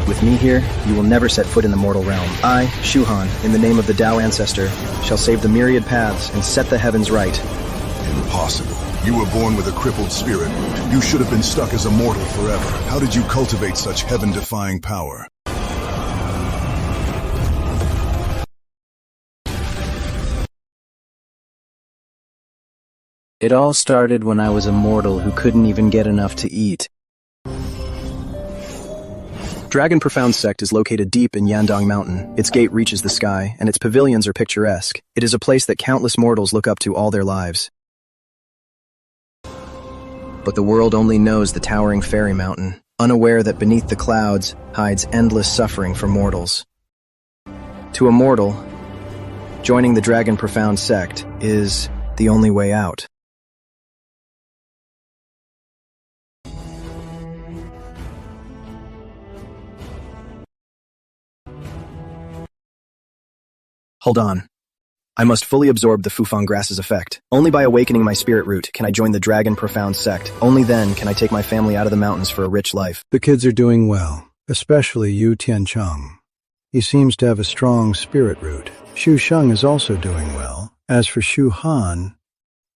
With me here, you will never set foot in the mortal realm. I, Shuhan, in the name of the Tao Ancestor, shall save the myriad paths and set the heavens right. Impossible. You were born with a crippled spirit root. You should have been stuck as a mortal forever. How did you cultivate such heaven-defying power? It all started when I was a mortal who couldn't even get enough to eat. Dragon Profound Sect is located deep in Yandong Mountain. Its gate reaches the sky, and its pavilions are picturesque. It is a place that countless mortals look up to all their lives. But the world only knows the towering fairy mountain, unaware that beneath the clouds hides endless suffering for mortals. To a mortal, joining the Dragon Profound Sect is the only way out. Hold on. I must fully absorb the Fufang grass's effect. Only by awakening my spirit root can I join the Dragon Profound Sect. Only then can I take my family out of the mountains for a rich life. The kids are doing well, especially Yu Tiancheng. He seems to have a strong spirit root. Xu Sheng is also doing well. As for Shu Han,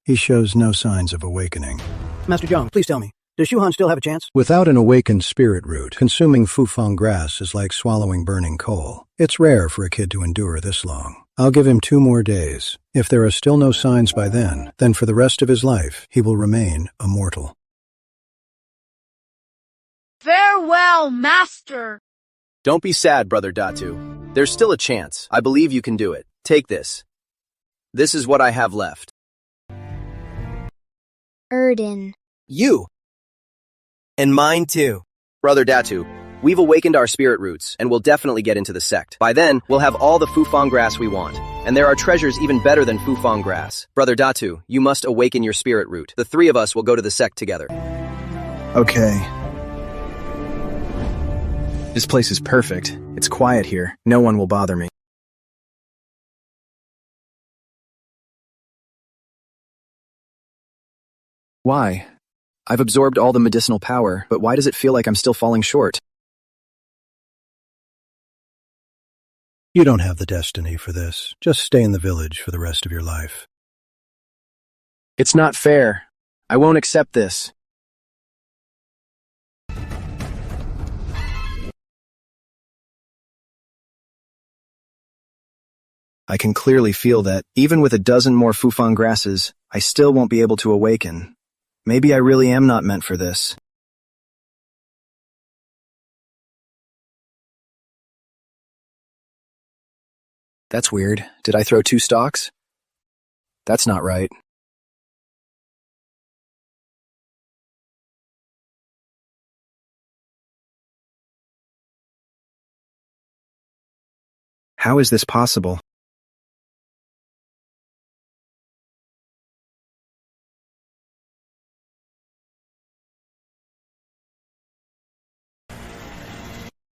he shows no signs of awakening. Master Zhang, please tell me, does Shu Han still have a chance? Without an awakened spirit root, consuming Fufang grass is like swallowing burning coal. It's rare for a kid to endure this long. I'll give him 2 more days. If there are still no signs by then for the rest of his life, he will remain a mortal. Farewell, Master! Don't be sad, Brother Datu. There's still a chance. I believe you can do it. Take this. This is what I have left. Erden. You! And mine too. Brother Datu, we've awakened our spirit roots and we'll definitely get into the sect. By then, we'll have all the Fufang grass we want. And there are treasures even better than Fufang grass. Brother Datu, you must awaken your spirit root. The 3 of us will go to the sect together. Okay. This place is perfect. It's quiet here. No one will bother me. Why? I've absorbed all the medicinal power, but why does it feel like I'm still falling short? You don't have the destiny for this. Just stay in the village for the rest of your life. It's not fair. I won't accept this. I can clearly feel that, even with a dozen more Fufang grasses, I still won't be able to awaken. Maybe I really am not meant for this. That's weird. Did I throw 2 stalks? That's not right. How is this possible?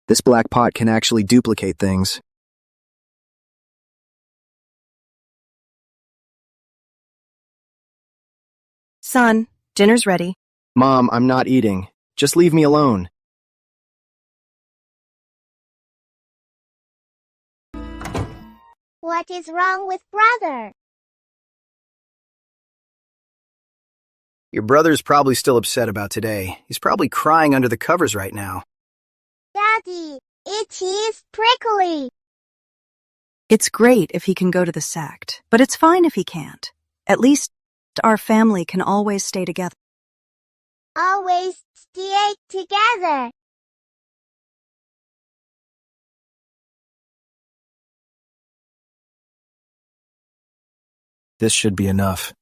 This black pot can actually duplicate things. Son, dinner's ready. Mom, I'm not eating. Just leave me alone. What is wrong with brother? Your brother's probably still upset about today. He's probably crying under the covers right now. Daddy, it is prickly. It's great if he can go to the sect, but it's fine if he can't. At least our family can always stay together. Always stay together. This should be enough.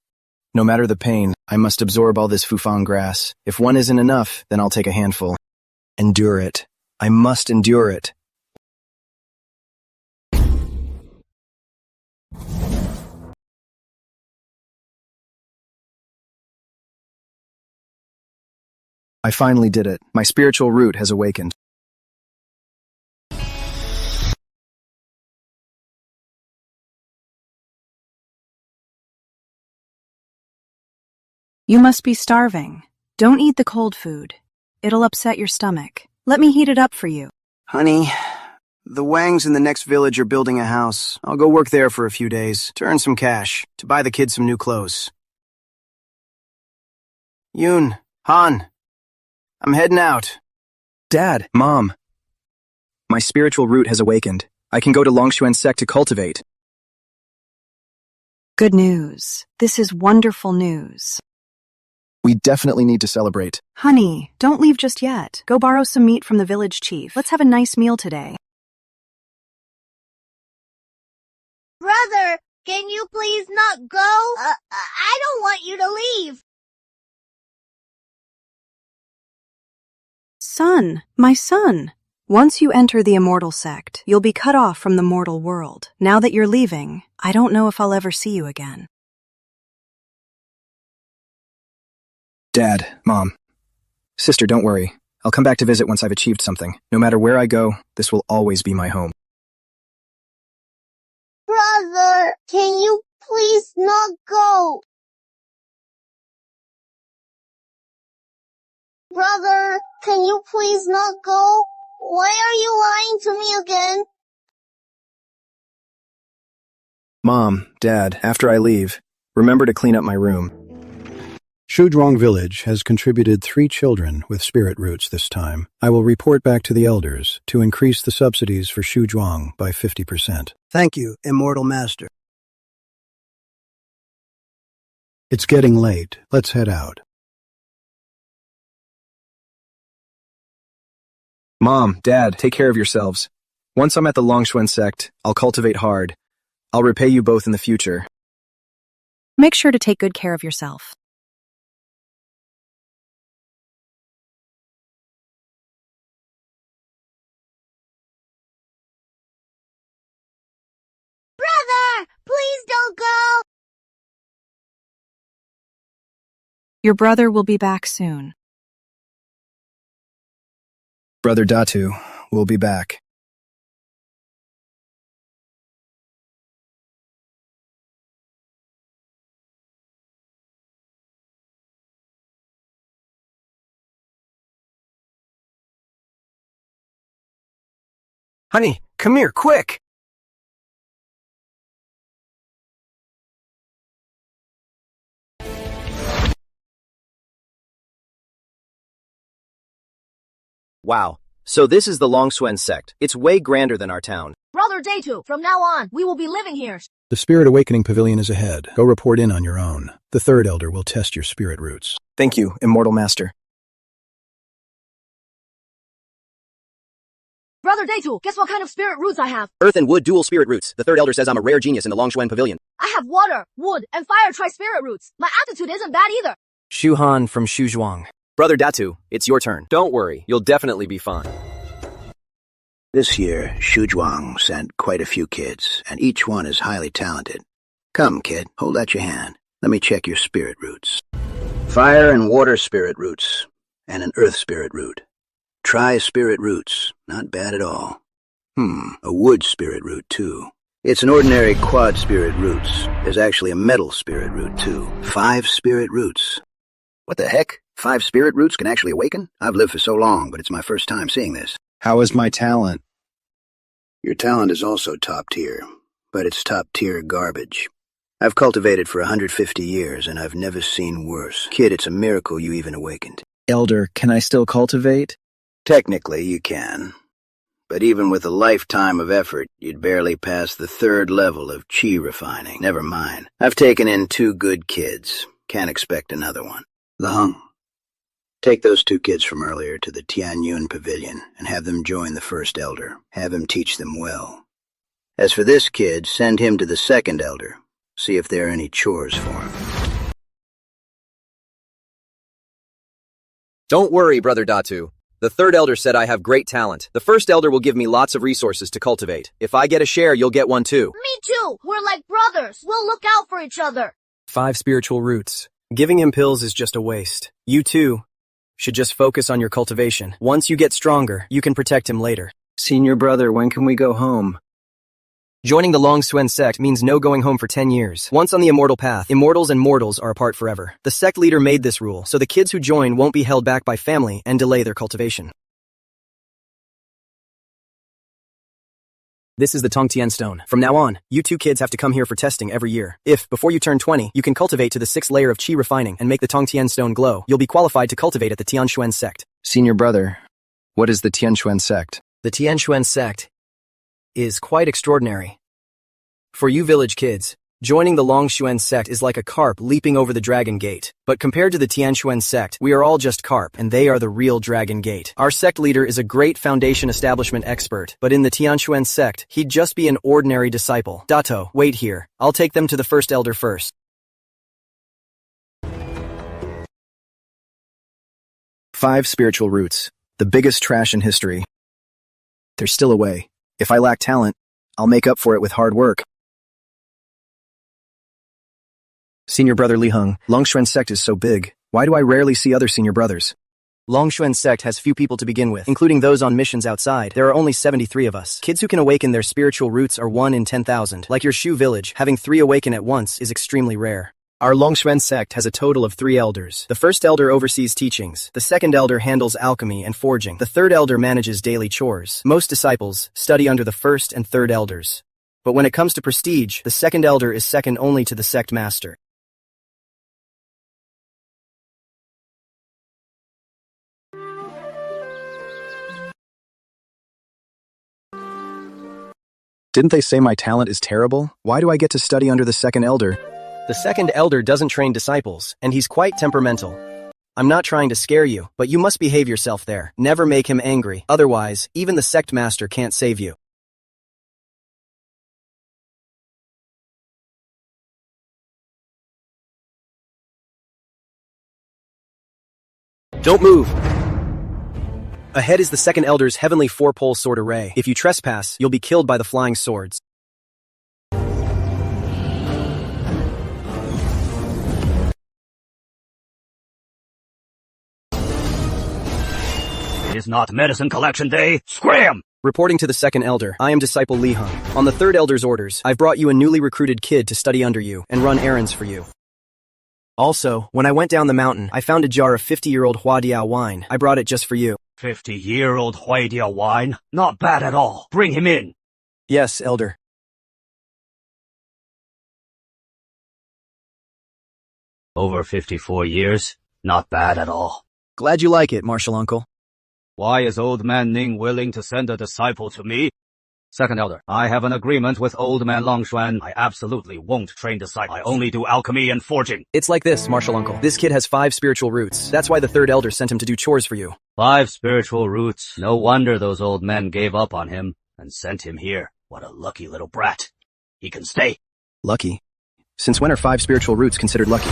No matter the pain, I must absorb all this Fufang grass. If one isn't enough, then I'll take a handful. Endure it. I must endure it. I finally did it. My spiritual root has awakened. You must be starving. Don't eat the cold food. It'll upset your stomach. Let me heat it up for you. Honey, the Wangs in the next village are building a house. I'll go work there for a few days to earn some cash, to buy the kids some new clothes. Yoon, Han, I'm heading out. Dad, Mom. My spiritual root has awakened. I can go to Longshuan sect to cultivate. Good news. This is wonderful news. We definitely need to celebrate. Honey, don't leave just yet. Go borrow some meat from the village chief. Let's have a nice meal today. Brother, can you please not go? I don't want you to leave. Son, my son. Once you enter the immortal sect, you'll be cut off from the mortal world. Now that you're leaving, I don't know if I'll ever see you again. Dad, Mom. Sister, don't worry. I'll come back to visit once I've achieved something. No matter where I go, this will always be my home. Brother, can you please not go? Brother, can you please not go? Why are you lying to me again? Mom, Dad, after I leave, remember to clean up my room. Shortdramas village has contributed 3 children with spirit roots this time. I will report back to the elders to increase the subsidies for Shortdramas by 50%. Thank you, immortal master. It's getting late. Let's head out. Mom, Dad, take care of yourselves. Once I'm at the Longshuan sect, I'll cultivate hard. I'll repay you both in the future. Make sure to take good care of yourself. Brother, please don't go. Your brother will be back soon. Brother Datu, we'll be back. Honey, come here, quick! Wow. So this is the Longshuan sect. It's way grander than our town. Brother Datu, from now on, we will be living here. The Spirit Awakening Pavilion is ahead. Go report in on your own. The 3rd elder will test your spirit roots. Thank you, Immortal Master. Brother Datu, guess what kind of spirit roots I have? Earth and wood dual spirit roots. The 3rd elder says I'm a rare genius in the Longshuan Pavilion. I have water, wood, and fire tri-spirit roots. My attitude isn't bad either. Shuhan from Shuzhuang. Brother Datu, it's your turn. Don't worry, you'll definitely be fine. This year, Shuzhuang sent quite a few kids, and each one is highly talented. Come, kid, hold out your hand. Let me check your spirit roots. Fire and water spirit roots, and an earth spirit root. Tri-spirit roots, not bad at all. A wood spirit root, too. It's an ordinary quad spirit roots. There's actually a metal spirit root, too. 5 spirit roots. What the heck? 5 spirit roots can actually awaken? I've lived for so long, but it's my first time seeing this. How is my talent? Your talent is also top tier, but it's top tier garbage. I've cultivated for 150 years, and I've never seen worse. Kid, it's a miracle you even awakened. Elder, can I still cultivate? Technically, you can. But even with a lifetime of effort, you'd barely pass the 3rd level of chi refining. Never mind. I've taken in 2 good kids. Can't expect another one. Lahung, take those 2 kids from earlier to the Tianyun Pavilion and have them join the 1st elder. Have him teach them well. As for this kid, send him to the 2nd elder. See if there are any chores for him. Don't worry, Brother Datu. The 3rd elder said I have great talent. The 1st elder will give me lots of resources to cultivate. If I get a share, you'll get one too. Me too. We're like brothers. We'll look out for each other. 5 spiritual roots. Giving him pills is just a waste. You too should just focus on your cultivation. Once you get stronger, you can protect him later. Senior brother, when can we go home? Joining the Longshuan sect means no going home for 10 years. Once on the immortal path, immortals and mortals are apart forever. The sect leader made this rule, so the kids who join won't be held back by family and delay their cultivation. This is the Tongtian stone. From now on, you two kids have to come here for testing every year. If, before you turn 20, you can cultivate to the 6th layer of qi refining and make the Tongtian stone glow, you'll be qualified to cultivate at the Tianquan sect. Senior brother, what is the Tianquan sect? The Tianquan sect is quite extraordinary. For you village kids, joining the Longshuan sect is like a carp leaping over the Dragon Gate. But compared to the Tianquan sect, we are all just carp, and they are the real Dragon Gate. Our sect leader is a great foundation establishment expert, but in the Tianquan sect, he'd just be an ordinary disciple. Dato, wait here. I'll take them to the first elder first. 5 spiritual roots. The biggest trash in history. There's still a way. If I lack talent, I'll make up for it with hard work. Senior brother Li Heng, Longshuan sect is so big. Why do I rarely see other senior brothers? Longshuan sect has few people to begin with, including those on missions outside. There are only 73 of us. Kids who can awaken their spiritual roots are 1 in 10,000. Like your Shu village, having 3 awaken at once is extremely rare. Our Longshuan sect has a total of 3 elders. The first elder oversees teachings. The second elder handles alchemy and forging. The third elder manages daily chores. Most disciples study under the first and third elders. But when it comes to prestige, the second elder is second only to the sect master. Didn't they say my talent is terrible? Why do I get to study under the second elder? The second elder doesn't train disciples, and he's quite temperamental. I'm not trying to scare you, but you must behave yourself there. Never make him angry. Otherwise, even the sect master can't save you. Don't move! Ahead is the second elder's heavenly 4-pole sword array. If you trespass, you'll be killed by the flying swords. It is not medicine collection day. Scram! Reporting to the second elder, I am disciple Li Heng. On the third elder's orders, I've brought you a newly recruited kid to study under you and run errands for you. Also, when I went down the mountain, I found a jar of 50-year-old Huadiao wine. I brought it just for you. 50-year-old Huaidia wine? Not bad at all. Bring him in. Yes, elder. Over 54 years? Not bad at all. Glad you like it, Martial Uncle. Why is old man Ning willing to send a disciple to me? Second elder, I have an agreement with old man Longshuan. I absolutely won't train disciples. I only do alchemy and forging. It's like this, Martial Uncle. This kid has 5 spiritual roots. That's why the third elder sent him to do chores for you. 5 spiritual roots. No wonder those old men gave up on him and sent him here. What a lucky little brat. He can stay. Lucky? Since when are 5 spiritual roots considered lucky?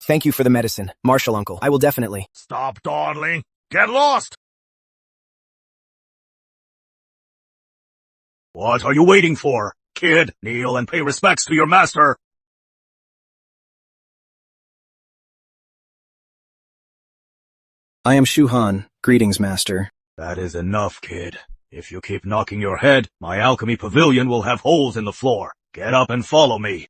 Thank you for the medicine, Martial Uncle. I will definitely. Stop dawdling. Get lost! What are you waiting for? Kid, kneel and pay respects to your master. I am Shu Han. Greetings, master. That is enough, kid. If you keep knocking your head, my alchemy pavilion will have holes in the floor. Get up and follow me.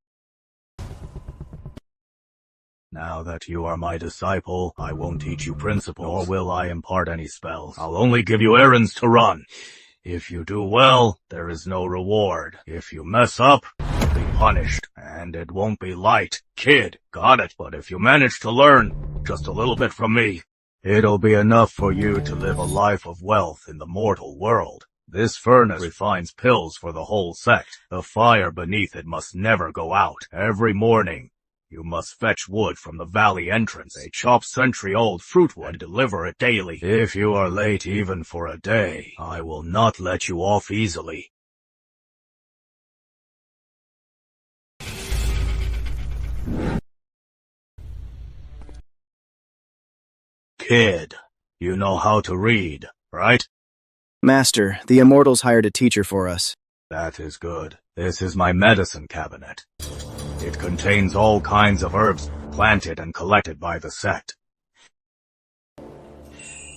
Now that you are my disciple, I won't teach you principles, nor will I impart any spells. I'll only give you errands to run. If you do well, there is no reward. If you mess up, you'll be punished, and it won't be light. Kid, got it. But if you manage to learn just a little bit from me, it'll be enough for you to live a life of wealth in the mortal world. This furnace refines pills for the whole sect. The fire beneath it must never go out. Every morning, you must fetch wood from the valley entrance. They chop century-old fruitwood and deliver it daily. If you are late even for a day, I will not let you off easily. Kid, you know how to read, right? Master, the immortals hired a teacher for us. That is good. This is my medicine cabinet. It contains all kinds of herbs planted and collected by the sect.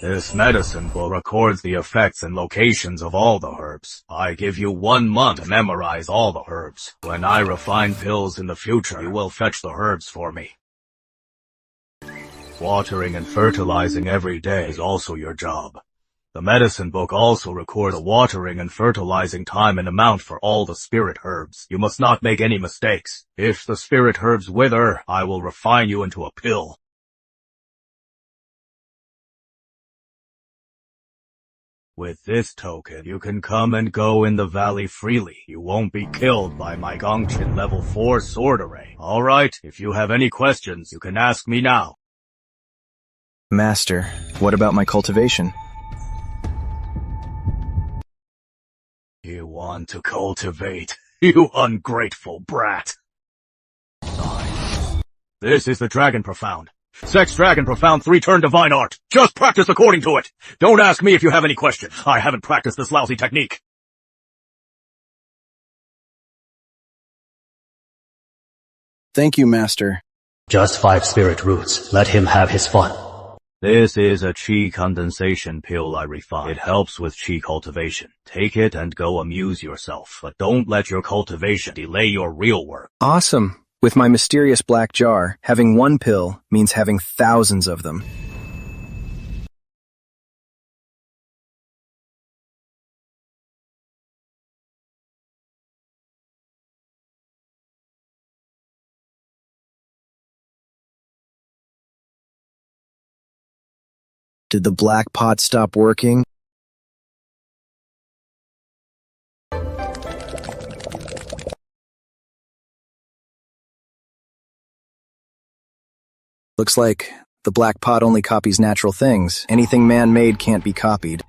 This medicine book records the effects and locations of all the herbs. I give you 1 month to memorize all the herbs. When I refine pills in the future, you will fetch the herbs for me. Watering and fertilizing every day is also your job. The medicine book also records the watering and fertilizing time and amount for all the spirit herbs. You must not make any mistakes. If the spirit herbs wither, I will refine you into a pill. With this token, you can come and go in the valley freely. You won't be killed by my Gongqin level 4 sword array. Alright, if you have any questions, you can ask me now. Master, what about my cultivation? You want to cultivate, you ungrateful brat. This is the Dragon Profound. Sex Dragon Profound 3-turn divine art. Just practice according to it. Don't ask me if you have any questions. I haven't practiced this lousy technique. Thank you, Master. Just 5 spirit roots. Let him have his fun. This is a chi condensation pill I refined. It helps with chi cultivation. Take it and go amuse yourself, but don't let your cultivation delay your real work. Awesome. With my mysterious black jar, having one pill means having thousands of them. Did the black pot stop working? Looks like the black pot only copies natural things. Anything man-made can't be copied.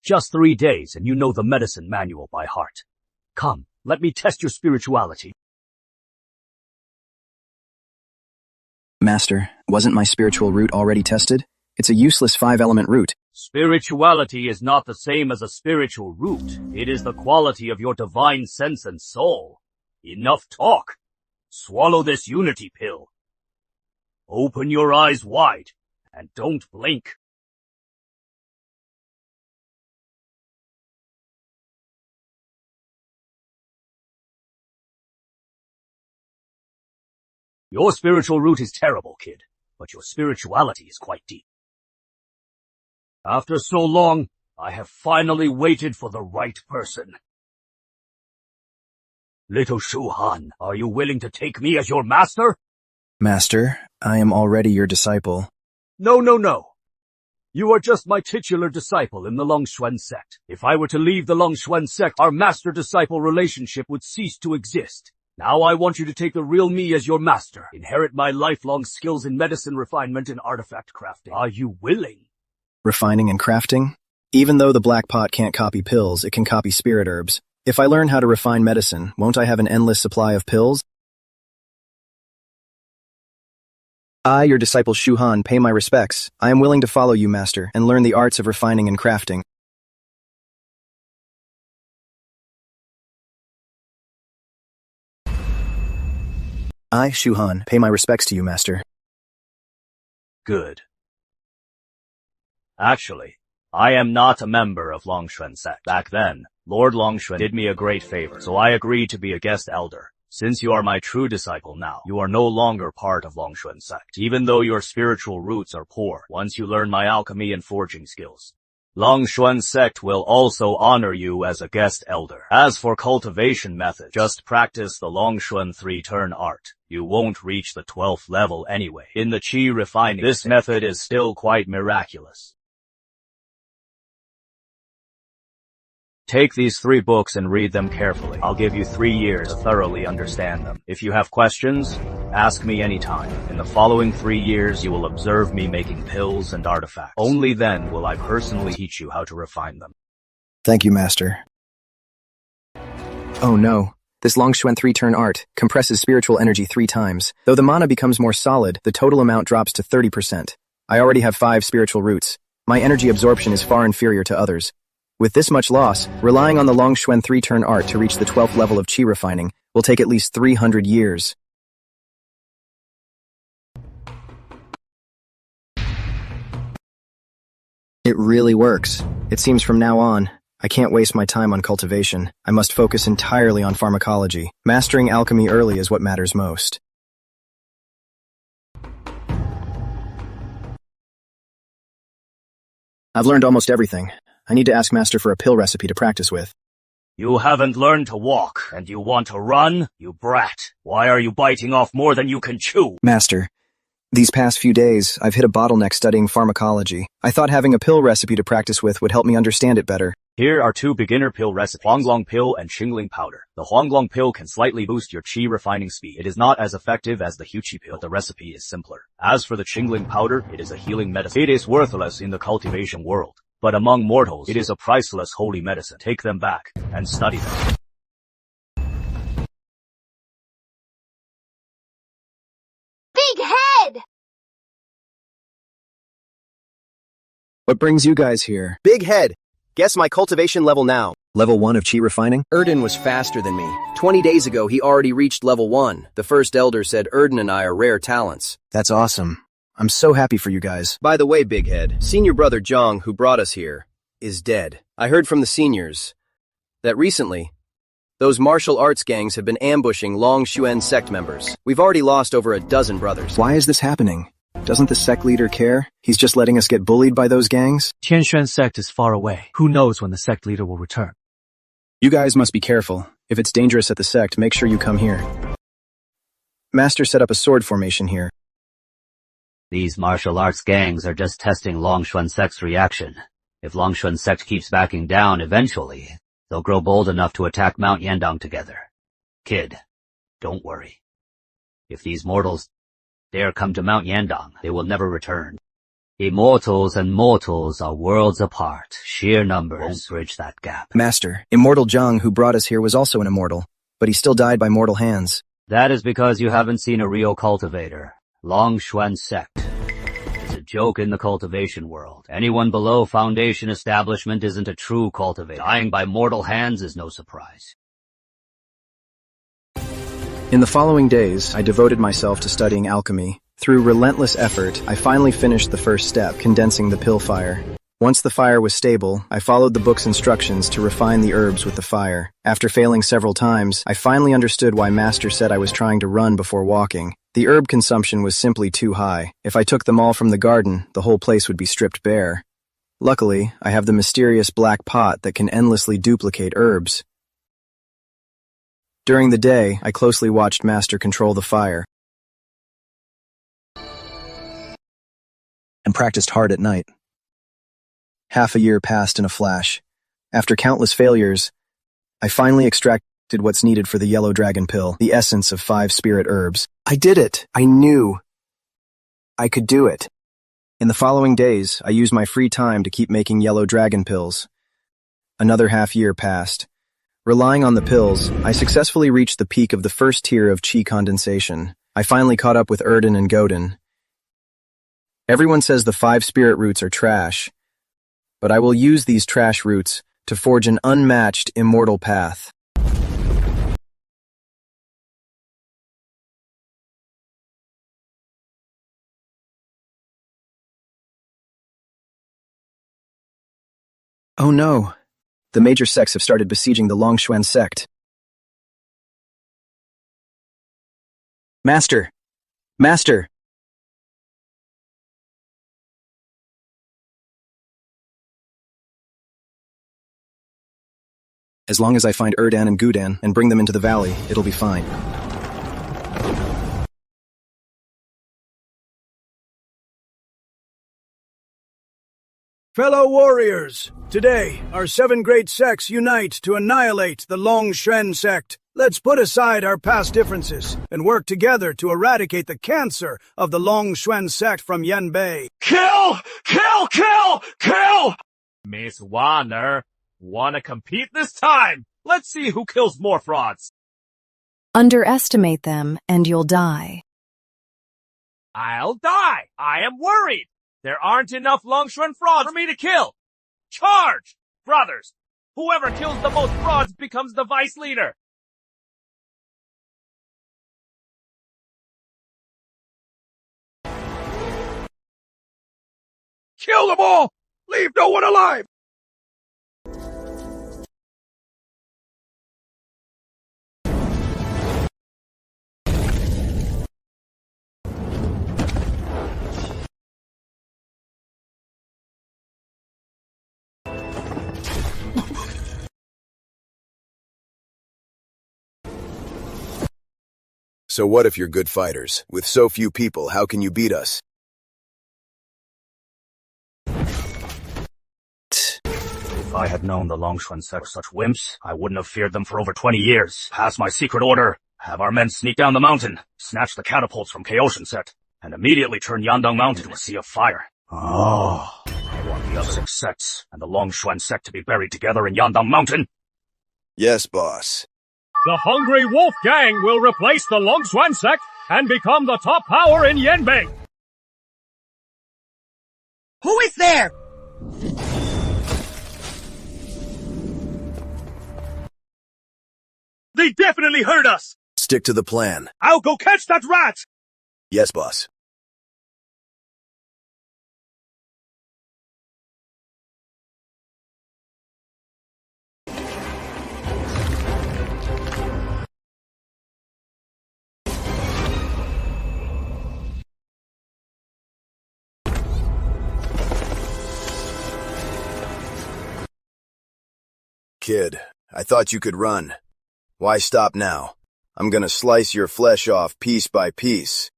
Just 3 days and you know the medicine manual by heart. Come, let me test your spirituality. Master, wasn't my spiritual root already tested? It's a useless 5-element root. Spirituality is not the same as a spiritual root. It is the quality of your divine sense and soul. Enough talk. Swallow this unity pill. Open your eyes wide and don't blink. Your spiritual root is terrible, kid, but your spirituality is quite deep. After so long, I have finally waited for the right person. Little Shu Han, are you willing to take me as your master? Master, I am already your disciple. No, no, no. You are just my titular disciple in the Longshuan sect. If I were to leave the Longshuan sect, our master-disciple relationship would cease to exist. Now I want you to take the real me as your master. Inherit my lifelong skills in medicine refinement and artifact crafting. Are you willing? Refining and crafting? Even though the black pot can't copy pills, it can copy spirit herbs. If I learn how to refine medicine, won't I have an endless supply of pills? I, your disciple Shu Han, pay my respects. I am willing to follow you, master, and learn the arts of refining and crafting. I, Shu Han, pay my respects to you, master. Good. Actually, I am not a member of Longshuan sect. Back then, Lord Longshuan did me a great favor, so I agreed to be a guest elder. Since you are my true disciple now, you are no longer part of Longshuan sect, even though your spiritual roots are poor once you learn my alchemy and forging skills. Longshuan sect will also honor you as a guest elder. As for cultivation method, just practice the Longshuan 3-turn art. You won't reach the 12th level anyway. In the chi refining, this method is still quite miraculous. Take these 3 books and read them carefully. I'll give you 3 years to thoroughly understand them. If you have questions, ask me anytime. In the following 3 years, you will observe me making pills and artifacts. Only then will I personally teach you how to refine them. Thank you, master. Oh no, This Longxuan 3-turn art compresses spiritual energy 3 times. Though the mana becomes more solid, the total amount drops to 30%. I already have 5 spiritual roots. My energy absorption is far inferior to others. With this much loss, relying on the Longxuan 3-turn art to reach the 12th level of chi refining will take at least 300 years. It really works. It seems from now on, I can't waste my time on cultivation. I must focus entirely on pharmacology. Mastering alchemy early is what matters most. I've learned almost everything. I need to ask Master for a pill recipe to practice with. You haven't learned to walk, and you want to run? You brat. Why are you biting off more than you can chew? Master, these past few days, I've hit a bottleneck studying pharmacology. I thought having a pill recipe to practice with would help me understand it better. Here are 2 beginner pill recipes, Huanglong pill and Xingling powder. The Huanglong pill can slightly boost your chi refining speed. It is not as effective as the Huqi pill, but the recipe is simpler. As for the Xingling powder, it is a healing medicine. It is worthless in the cultivation world, but among mortals, it is a priceless holy medicine. Take them back and study them. Big head! What brings you guys here? Big head. Guess my cultivation level now. Level 1 of chi refining? Erden was faster than me. 20 days ago, he already reached level 1. The first elder said Erden and I are rare talents. That's awesome. I'm so happy for you guys. By the way, Big Head, senior brother Zhang, who brought us here, is dead. I heard from the seniors that recently, those martial arts gangs have been ambushing Longxuan sect members. We've already lost over a dozen brothers. Why is this happening? Doesn't the sect leader care? He's just letting us get bullied by those gangs? Tianshan sect is far away. Who knows when the sect leader will return? You guys must be careful. If it's dangerous at the sect, make sure you come here. Master set up a sword formation here. These martial arts gangs are just testing Longxuan sect's reaction. If Longxuan sect keeps backing down, eventually, they'll grow bold enough to attack Mount Yandang together. Kid, don't worry. If these mortals dare come to Mount Yandang, they will never return. Immortals and mortals are worlds apart. Sheer numbers won't bridge that gap. Master, immortal Zhang, who brought us here, was also an immortal, but he still died by mortal hands. That is because you haven't seen a real cultivator. Longxuan sect is a joke in the cultivation world. Anyone below foundation establishment isn't a true cultivator. Dying by mortal hands is no surprise. In the following days, I devoted myself to studying alchemy. Through relentless effort, I finally finished the first step, condensing the pill fire. Once the fire was stable, I followed the book's instructions to refine the herbs with the fire. After failing several times, I finally understood why Master said I was trying to run before walking. The herb consumption was simply too high. If I took them all from the garden, the whole place would be stripped bare. Luckily, I have the mysterious black pot that can endlessly duplicate herbs. During the day, I closely watched Master control the fire and practiced hard at night. Half a year passed in a flash. After countless failures, I finally extracted what's needed for the yellow dragon pill, the essence of 5 spirit herbs. I did it! I knew I could do it. In the following days, I used my free time to keep making yellow dragon pills. Another half year passed. Relying on the pills, I successfully reached the peak of the first tier of chi condensation. I finally caught up with Erden and Godin. Everyone says the 5 spirit roots are trash, but I will use these trash roots to forge an unmatched immortal path. Oh no! The major sects have started besieging the Longxuan sect. Master! Master! As long as I find Erdan and Gudan and bring them into the valley, it'll be fine. Fellow warriors, today our 7 great sects unite to annihilate the Longxuan sect. Let's put aside our past differences and work together to eradicate the cancer of the Longxuan sect from Yanbei. Kill! Kill! Kill! Kill! Miss Warner, wanna compete this time? Let's see who kills more frauds. Underestimate them and you'll die. I'll die! I am worried! There aren't enough Longshuan frauds for me to kill! Charge! Brothers! Whoever kills the most frauds becomes the vice leader! Kill them all! Leave no one alive! So what if you're good fighters? With so few people, how can you beat us? If I had known the Longshuan sect were such wimps, I wouldn't have feared them for over 20 years. Pass my secret order, have our men sneak down the mountain, snatch the catapults from Chaosian sect, and immediately turn Yandang Mountain into a sea of fire. Oh, I want the other 6 sects and the Longshuan sect to be buried together in Yandang Mountain. Yes, boss. The Hungry Wolf Gang will replace the Longshuan sect and become the top power in Yanbei! Who is there? They definitely heard us! Stick to the plan. I'll go catch that rat! Yes, boss. Kid, I thought you could run. Why stop now? I'm gonna slice your flesh off piece by piece.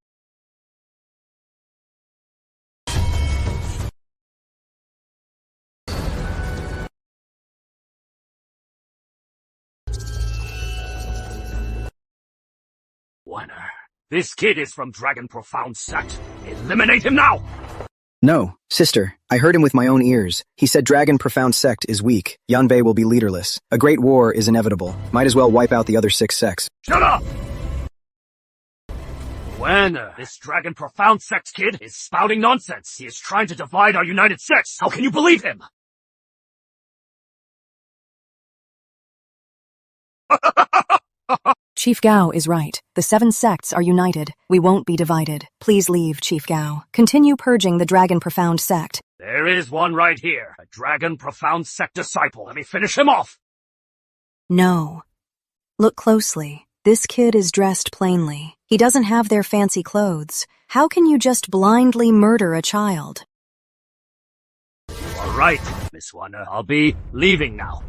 Warner, this kid is from Dragon Profound sect. Eliminate him now! No, sister, I heard him with my own ears. He said Dragon Profound sect is weak. Yanbei will be leaderless. A great war is inevitable. Might as well wipe out the other 6 sects. Shut up! Werner, this Dragon Profound sect kid is spouting nonsense. He is trying to divide our united sects. How can you believe him? Chief Gao is right. The 7 sects are united. We won't be divided. Please leave, Chief Gao. Continue purging the Dragon Profound sect. There is one right here. A Dragon Profound sect disciple. Let me finish him off. No. Look closely. This kid is dressed plainly. He doesn't have their fancy clothes. How can you just blindly murder a child? You are right, Miss Warner. I'll be leaving now.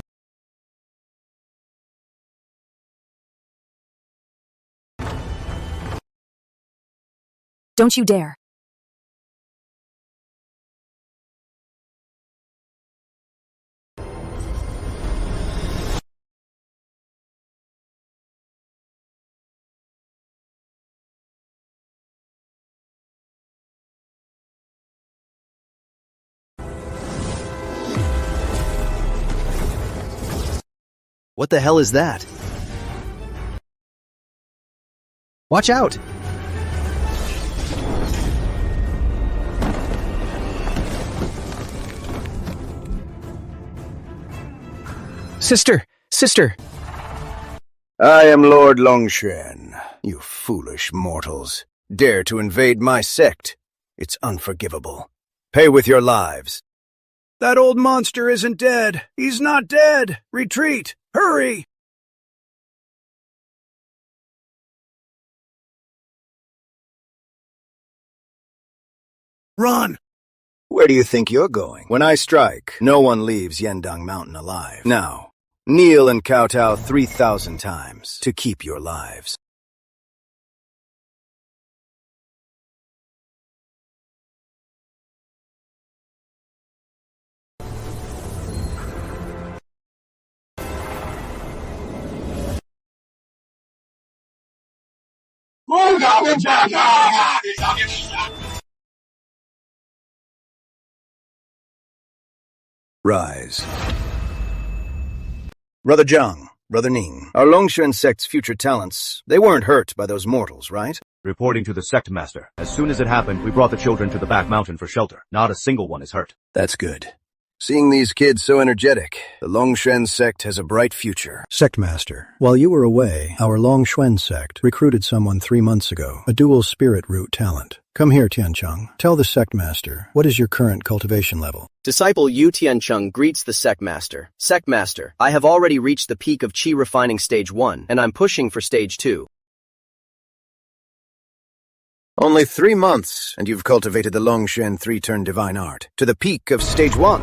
Don't you dare. What the hell is that? Watch out! Sister! Sister! I am Lord Longshuan. You foolish mortals. Dare to invade my sect. It's unforgivable. Pay with your lives. That old monster isn't dead. He's not dead. Retreat. Hurry! Run! Where do you think you're going? When I strike, no one leaves Yandang Mountain alive. Now, kneel and kowtow 3,000 times to keep your lives. Rise. Brother Zhang, Brother Ning, our Longshan sect's future talents, they weren't hurt by those mortals, right? Reporting to the sect master. As soon as it happened, we brought the children to the back mountain for shelter. Not a single one is hurt. That's good. Seeing these kids so energetic, the Longshan sect has a bright future. Sect Master, while you were away, our Longshan sect recruited someone 3 months ago, a dual spirit root talent. Come here, Tiancheng. Tell the Sect Master, what is your current cultivation level? Disciple Yu Tiancheng greets the Sect Master. Sect Master, I have already reached the peak of Qi refining stage 1, and I'm pushing for stage 2. Only 3 months, and you've cultivated the Longshan 3-turn divine art, to the peak of stage 1.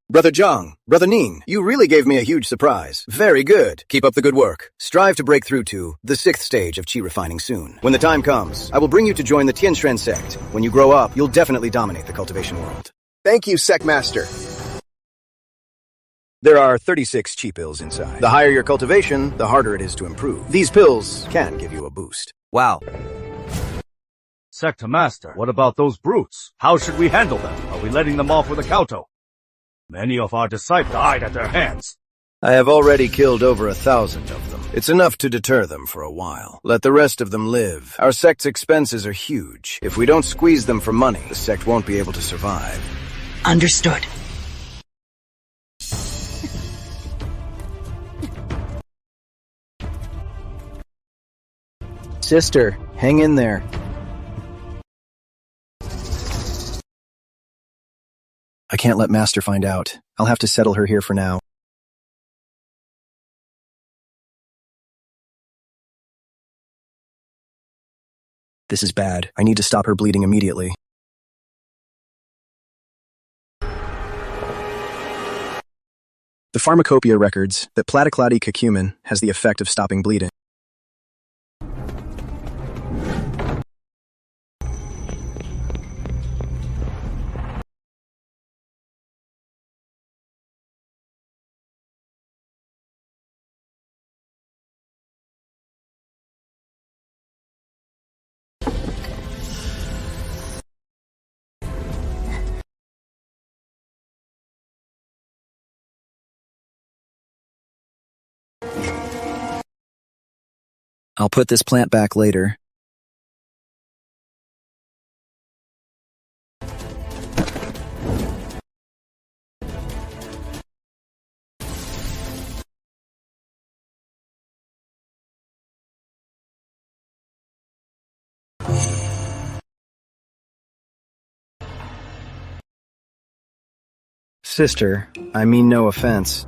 Brother Zhang, Brother Ning, you really gave me a huge surprise. Very good. Keep up the good work. Strive to break through to the 6th stage of Qi refining soon. When the time comes, I will bring you to join the Tianshan sect. When you grow up, you'll definitely dominate the cultivation world. Thank you, Sect Master. There are 36 Qi pills inside. The higher your cultivation, the harder it is to improve. These pills can give you a boost. Wow. Sect Master, what about those brutes? How should we handle them? Are we letting them off with a Kauto? Many of our disciples died at their hands. I have already killed over 1,000 of them. It's enough to deter them for a while. Let the rest of them live. Our sect's expenses are huge. If we don't squeeze them for money, the sect won't be able to survive. Understood. Sister, hang in there. I can't let Master find out. I'll have to settle her here for now. This is bad. I need to stop her bleeding immediately. The pharmacopoeia records that platycladi curcumin has the effect of stopping bleeding. I'll put this plant back later. Sister, I mean no offense.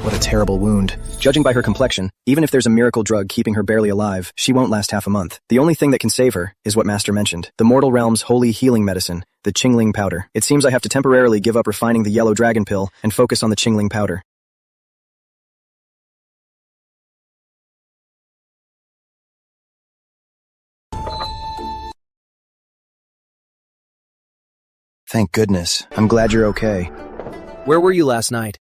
What a terrible wound. Judging by her complexion, even if there's a miracle drug keeping her barely alive, she won't last half a month. The only thing that can save her is what Master mentioned. The mortal realm's holy healing medicine, the Qingling powder. It seems I have to temporarily give up refining the yellow dragon pill and focus on the Qingling powder. Thank goodness. I'm glad you're okay. Where were you last night?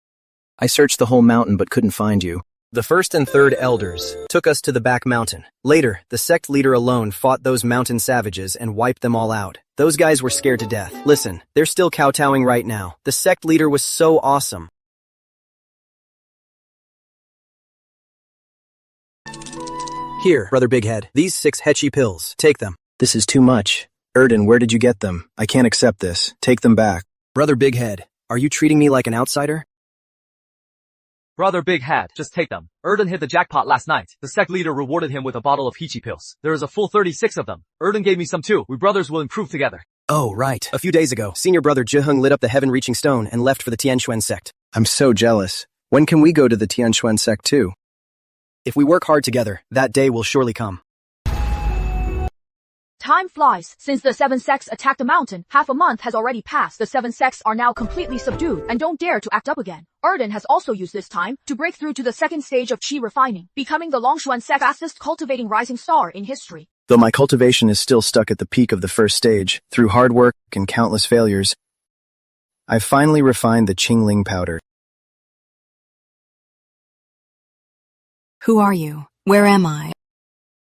I searched the whole mountain but couldn't find you. The first and third elders took us to the back mountain. Later, the sect leader alone fought those mountain savages and wiped them all out. Those guys were scared to death. Listen, they're still kowtowing right now. The sect leader was so awesome. Here, Brother Bighead, these 6 Hechi pills. Take them. This is too much. Erden, where did you get them? I can't accept this. Take them back. Brother Bighead, are you treating me like an outsider? Brother Big Hat, just take them. Erden hit the jackpot last night. The sect leader rewarded him with a bottle of Hechi pills. There is a full 36 of them. Erden gave me some too. We brothers will improve together. Oh, right. A few days ago, senior brother Zhiheng lit up the heaven-reaching stone and left for the Tianquan sect. I'm so jealous. When can we go to the Tianquan sect too? If we work hard together, that day will surely come. Time flies. Since the 7 sects attacked the mountain, half a month has already passed. The 7 sects are now completely subdued and don't dare to act up again. Erden has also used this time to break through to the 2nd stage of Qi refining, becoming the Longshan sect's fastest cultivating rising star in history. Though my cultivation is still stuck at the peak of the 1st stage, through hard work and countless failures, I've finally refined the Qingling powder. Who are you? Where am I?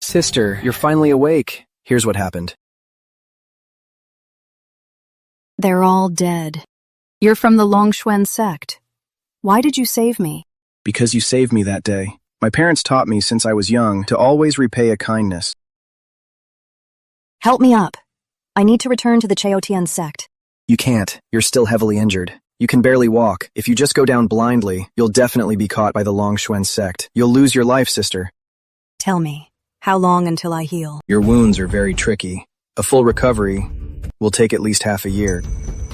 Sister, you're finally awake. Here's what happened. They're all dead. You're from the Longshuan sect. Why did you save me? Because you saved me that day. My parents taught me since I was young to always repay a kindness. Help me up. I need to return to the Cheotian sect. You can't. You're still heavily injured. You can barely walk. If you just go down blindly, you'll definitely be caught by the Longshuan sect. You'll lose your life, sister. Tell me, how long until I heal? Your wounds are very tricky. A full recovery will take at least half a year.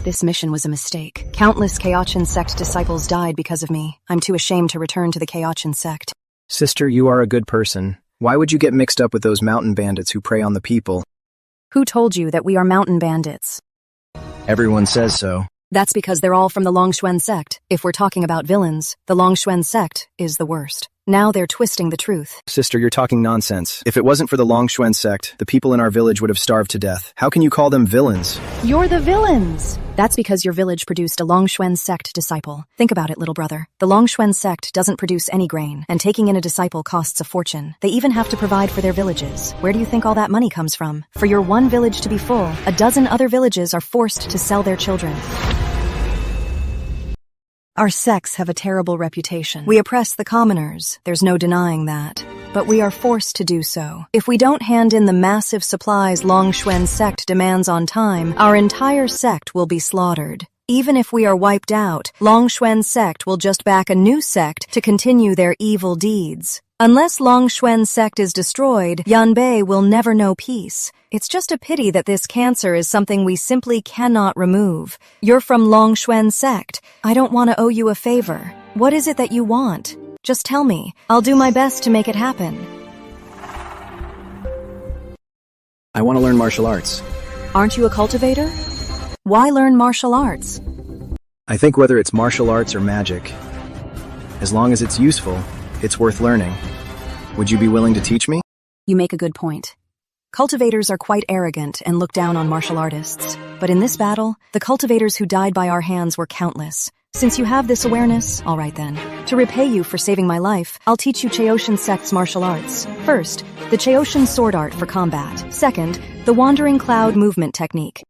This mission was a mistake. Countless Cheotian sect disciples died because of me. I'm too ashamed to return to the Cheotian sect. Sister, you are a good person. Why would you get mixed up with those mountain bandits who prey on the people? Who told you that we are mountain bandits? Everyone says so. That's because they're all from the Longshuan sect. If we're talking about villains, the Longshuan sect is the worst. Now they're twisting the truth. Sister, you're talking nonsense. If it wasn't for the Longshuan sect, the people in our village would have starved to death. How can you call them villains? You're the villains! That's because your village produced a Longshuan sect disciple. Think about it, little brother. The Longshuan sect doesn't produce any grain, and taking in a disciple costs a fortune. They even have to provide for their villages. Where do you think all that money comes from? For your one village to be full, a dozen other villages are forced to sell their children. Our sects have a terrible reputation. We oppress the commoners, there's no denying that. But we are forced to do so. If we don't hand in the massive supplies Longshuan sect demands on time, our entire sect will be slaughtered. Even if we are wiped out, Longshuan sect will just back a new sect to continue their evil deeds. Unless Longshuan sect is destroyed, Yanbei will never know peace. It's just a pity that this cancer is something we simply cannot remove. You're from Longshuan sect. I don't want to owe you a favor. What is it that you want? Just tell me. I'll do my best to make it happen. I want to learn martial arts. Aren't you a cultivator? Why learn martial arts? I think whether it's martial arts or magic, as long as it's useful, it's worth learning. Would you be willing to teach me? You make a good point. Cultivators are quite arrogant and look down on martial artists. But in this battle, the cultivators who died by our hands were countless. Since you have this awareness, all right then. To repay you for saving my life, I'll teach you Cheotian sect's martial arts. First, the Cheotian sword art for combat. Second, the wandering cloud movement technique.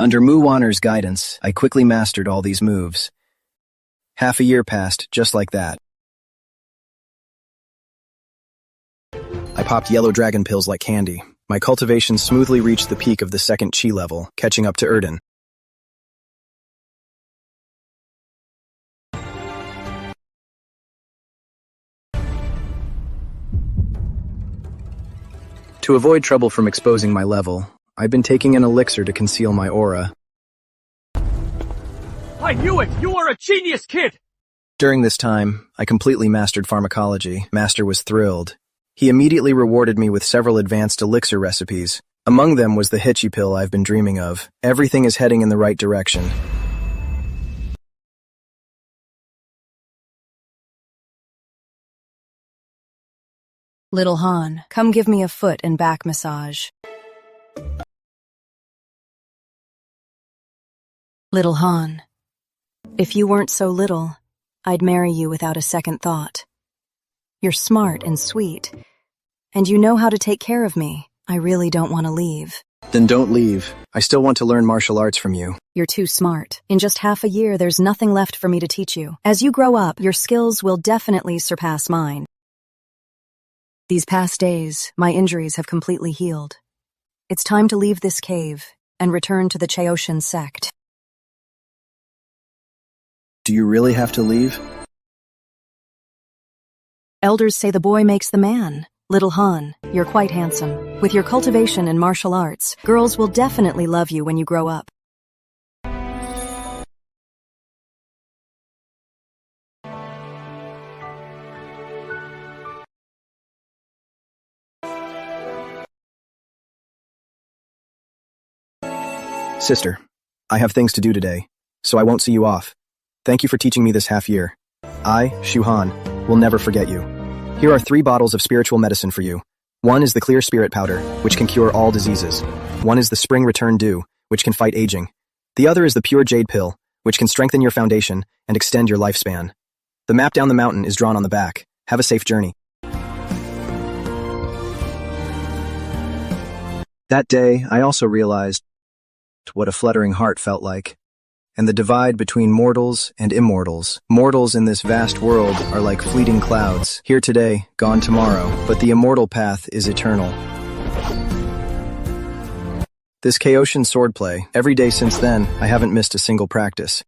Under Mu Wanner's guidance, I quickly mastered all these moves. Half a year passed, just like that. I popped yellow dragon pills like candy. My cultivation smoothly reached the peak of the second chi level, catching up to Erden. To avoid trouble from exposing my level, I've been taking an elixir to conceal my aura. I knew it! You are a genius, kid! During this time, I completely mastered pharmacology. Master was thrilled. He immediately rewarded me with several advanced elixir recipes. Among them was the Hitchy pill I've been dreaming of. Everything is heading in the right direction. Little Han, come give me a foot and back massage. Little Han, if you weren't so little, I'd marry you without a second thought. You're smart and sweet, and you know how to take care of me. I really don't want to leave. Then don't leave. I still want to learn martial arts from you. You're too smart. In just half a year, there's nothing left for me to teach you. As you grow up, your skills will definitely surpass mine. These past days, my injuries have completely healed. It's time to leave this cave and return to the Cheotian sect. Do you really have to leave? Elders say the boy makes the man. Little Han, you're quite handsome. With your cultivation and martial arts, girls will definitely love you when you grow up. Sister, I have things to do today, so I won't see you off. Thank you for teaching me this half year. I, Shu Han, will never forget you. Here are 3 bottles of spiritual medicine for you. One is the clear spirit powder, which can cure all diseases. One is the spring return dew, which can fight aging. The other is the pure jade pill, which can strengthen your foundation and extend your lifespan. The map down the mountain is drawn on the back. Have a safe journey. That day, I also realized what a fluttering heart felt like, and the divide between mortals and immortals. Mortals in this vast world are like fleeting clouds, here today, gone tomorrow, but the immortal path is eternal. This Chaosian swordplay, every day since then, I haven't missed a single practice.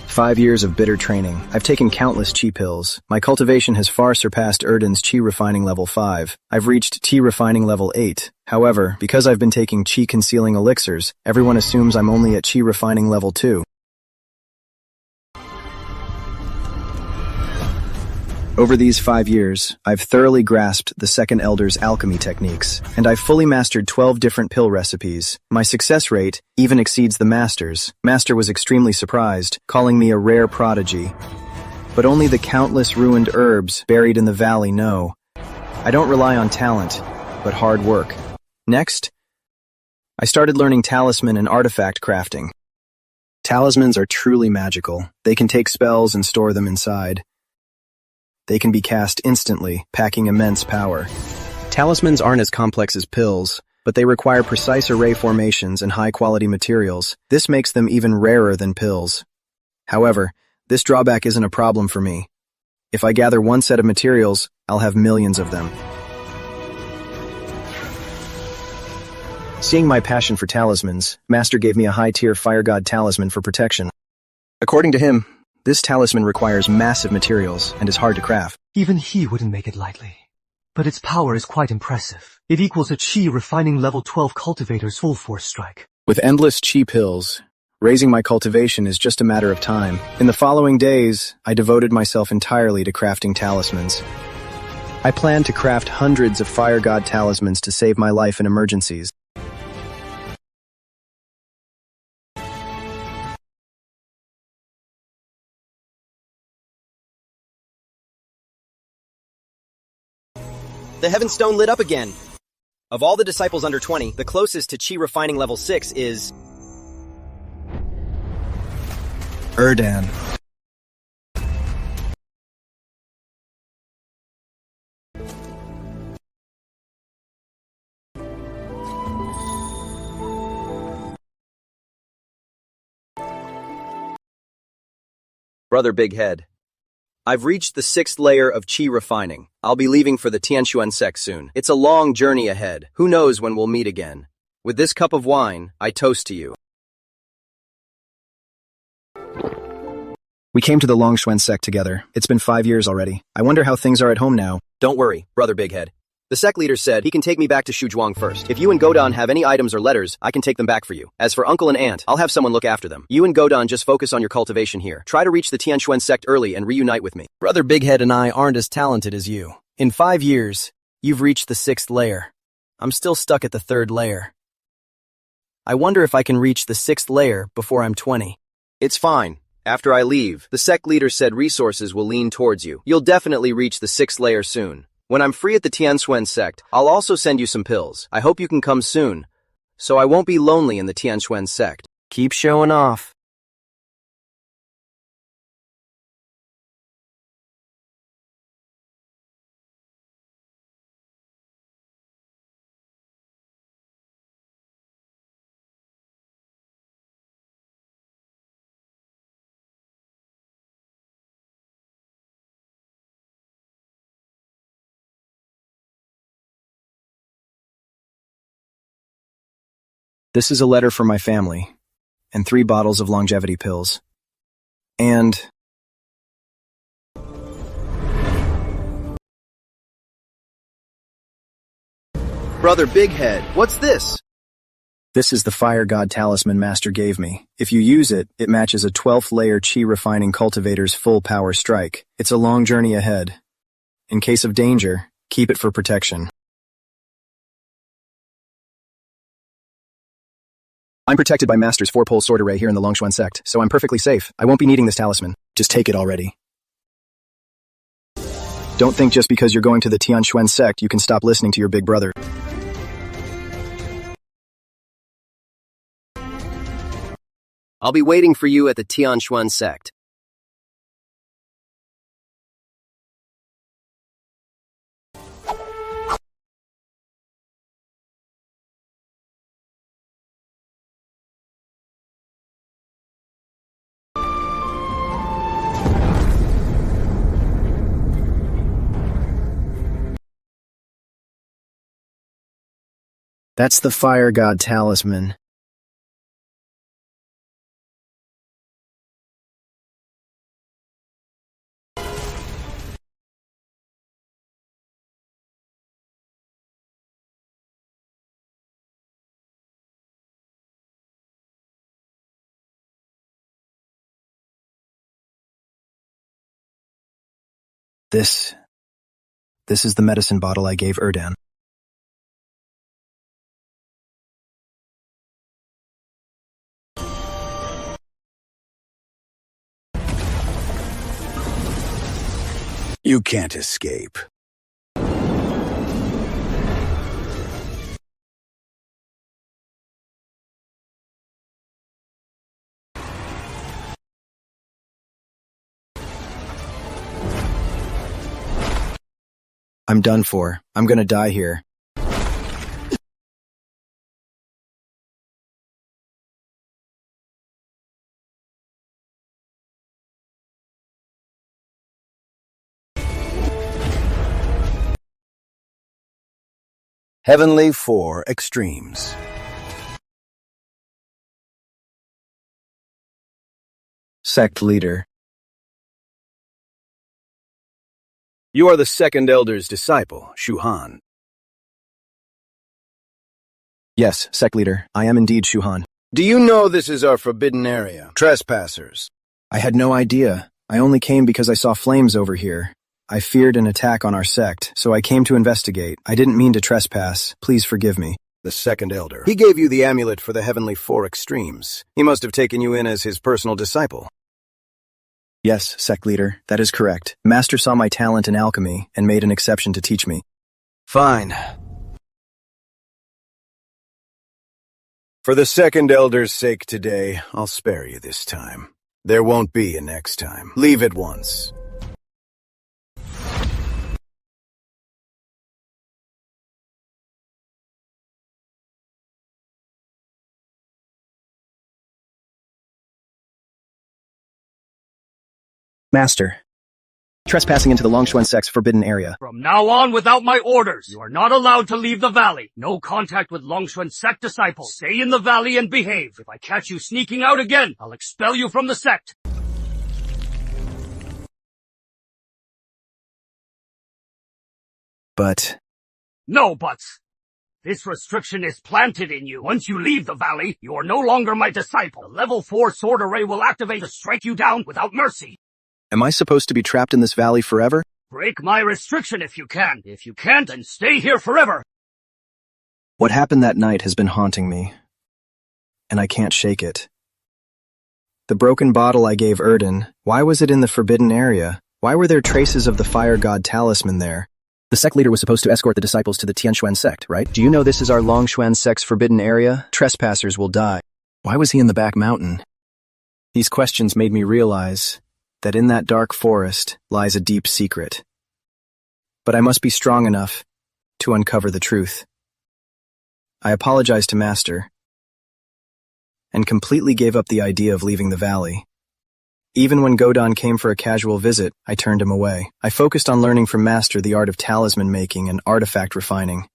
Five years of bitter training. I've taken countless chi pills. My cultivation has far surpassed Erden's chi refining level 5. I've reached chi refining level 8. However, because I've been taking chi concealing elixirs, everyone assumes I'm only at chi refining level 2. Over these 5 years, I've thoroughly grasped the Second Elder's alchemy techniques, and I've fully mastered 12 different pill recipes. My success rate even exceeds the Master's. Master was extremely surprised, calling me a rare prodigy. But only the countless ruined herbs buried in the valley know. I don't rely on talent, but hard work. Next, I started learning talisman and artifact crafting. Talismans are truly magical. They can take spells and store them inside. They can be cast instantly, packing immense power. Talismans aren't as complex as pills, but they require precise array formations and high-quality materials. This makes them even rarer than pills. However, this drawback isn't a problem for me. If I gather one set of materials, I'll have millions of them. Seeing my passion for talismans, Master gave me a high-tier Fire God talisman for protection. According to him, this talisman requires massive materials and is hard to craft. Even he wouldn't make it lightly. But its power is quite impressive. It equals a chi refining level 12 cultivator's full force strike. With endless chi pills, raising my cultivation is just a matter of time. In the following days, I devoted myself entirely to crafting talismans. I plan to craft hundreds of Fire God talismans to save my life in emergencies. The Heaven Stone lit up again. Of all the disciples under 20, the closest to Chi refining level 6 is... Erdan. Brother Big Head. I've reached the 6th layer of Chi refining. I'll be leaving for the Tianshuan sect soon. It's a long journey ahead. Who knows when we'll meet again? With this cup of wine, I toast to you. We came to the Longshuan sect together. It's been 5 years already. I wonder how things are at home now. Don't worry, Brother Big Head. The sect leader said he can take me back to Shuzhuang first. If you and Godon have any items or letters, I can take them back for you. As for uncle and aunt, I'll have someone look after them. You and Godon just focus on your cultivation here. Try to reach the Tianshuan sect early and reunite with me. Brother Big Head and I aren't as talented as you. In 5 years, you've reached the 6th layer. I'm still stuck at the 3rd layer. I wonder if I can reach the 6th layer before I'm 20. It's fine. After I leave, the sect leader said resources will lean towards you. You'll definitely reach the 6th layer soon. When I'm free at the Tianshuan sect, I'll also send you some pills. I hope you can come soon, so I won't be lonely in the Tianshuan sect. Keep showing off. This is a letter for my family, and 3 bottles of longevity pills. And... Brother Big Head, what's this? This is the Fire God talisman Master gave me. If you use it, it matches a 12th layer chi refining cultivator's full power strike. It's a long journey ahead. In case of danger, keep it for protection. I'm protected by Master's 4-pole sword array here in the Longshuan sect, so I'm perfectly safe. I won't be needing this talisman. Just take it already. Don't think just because you're going to the Tianquan sect you can stop listening to your big brother. I'll be waiting for you at the Tianquan sect. That's the fire god talisman. This is the medicine bottle I gave Erdan. You can't escape. I'm done for. I'm gonna die here. Heavenly 4 Extremes. Sect leader. You are the second elder's disciple, Shuhan. Yes, sect leader. I am indeed Shuhan. Do you know this is our forbidden area? Trespassers. I had no idea. I only came because I saw flames over here. I feared an attack on our sect, so I came to investigate. I didn't mean to trespass. Please forgive me. The second elder. He gave you the amulet for the Heavenly 4 Extremes. He must have taken you in as his personal disciple. Yes, sect leader, that is correct. Master saw my talent in alchemy and made an exception to teach me. Fine. For the second elder's sake today, I'll spare you this time. There won't be a next time. Leave at once. Master. Trespassing into the Longshuan sect's forbidden area. From now on, without my orders, you are not allowed to leave the valley. No contact with Longshuan sect disciples. Stay in the valley and behave. If I catch you sneaking out again, I'll expel you from the sect. But... No buts. This restriction is planted in you. Once you leave the valley, you are no longer my disciple. The level 4 sword array will activate to strike you down without mercy. Am I supposed to be trapped in this valley forever? Break my restriction if you can. If you can't, then stay here forever. What happened that night has been haunting me, and I can't shake it. The broken bottle I gave Erdan, why was it in the forbidden area? Why were there traces of the fire god talisman there? The sect leader was supposed to escort the disciples to the Tianquan sect, right? Do you know this is our Longshuan sect's forbidden area? Trespassers will die. Why was he in the back mountain? These questions made me realize that in that dark forest lies a deep secret. But I must be strong enough to uncover the truth. I apologized to Master and completely gave up the idea of leaving the valley. Even when Godon came for a casual visit, I turned him away. I focused on learning from Master the art of talisman making and artifact refining.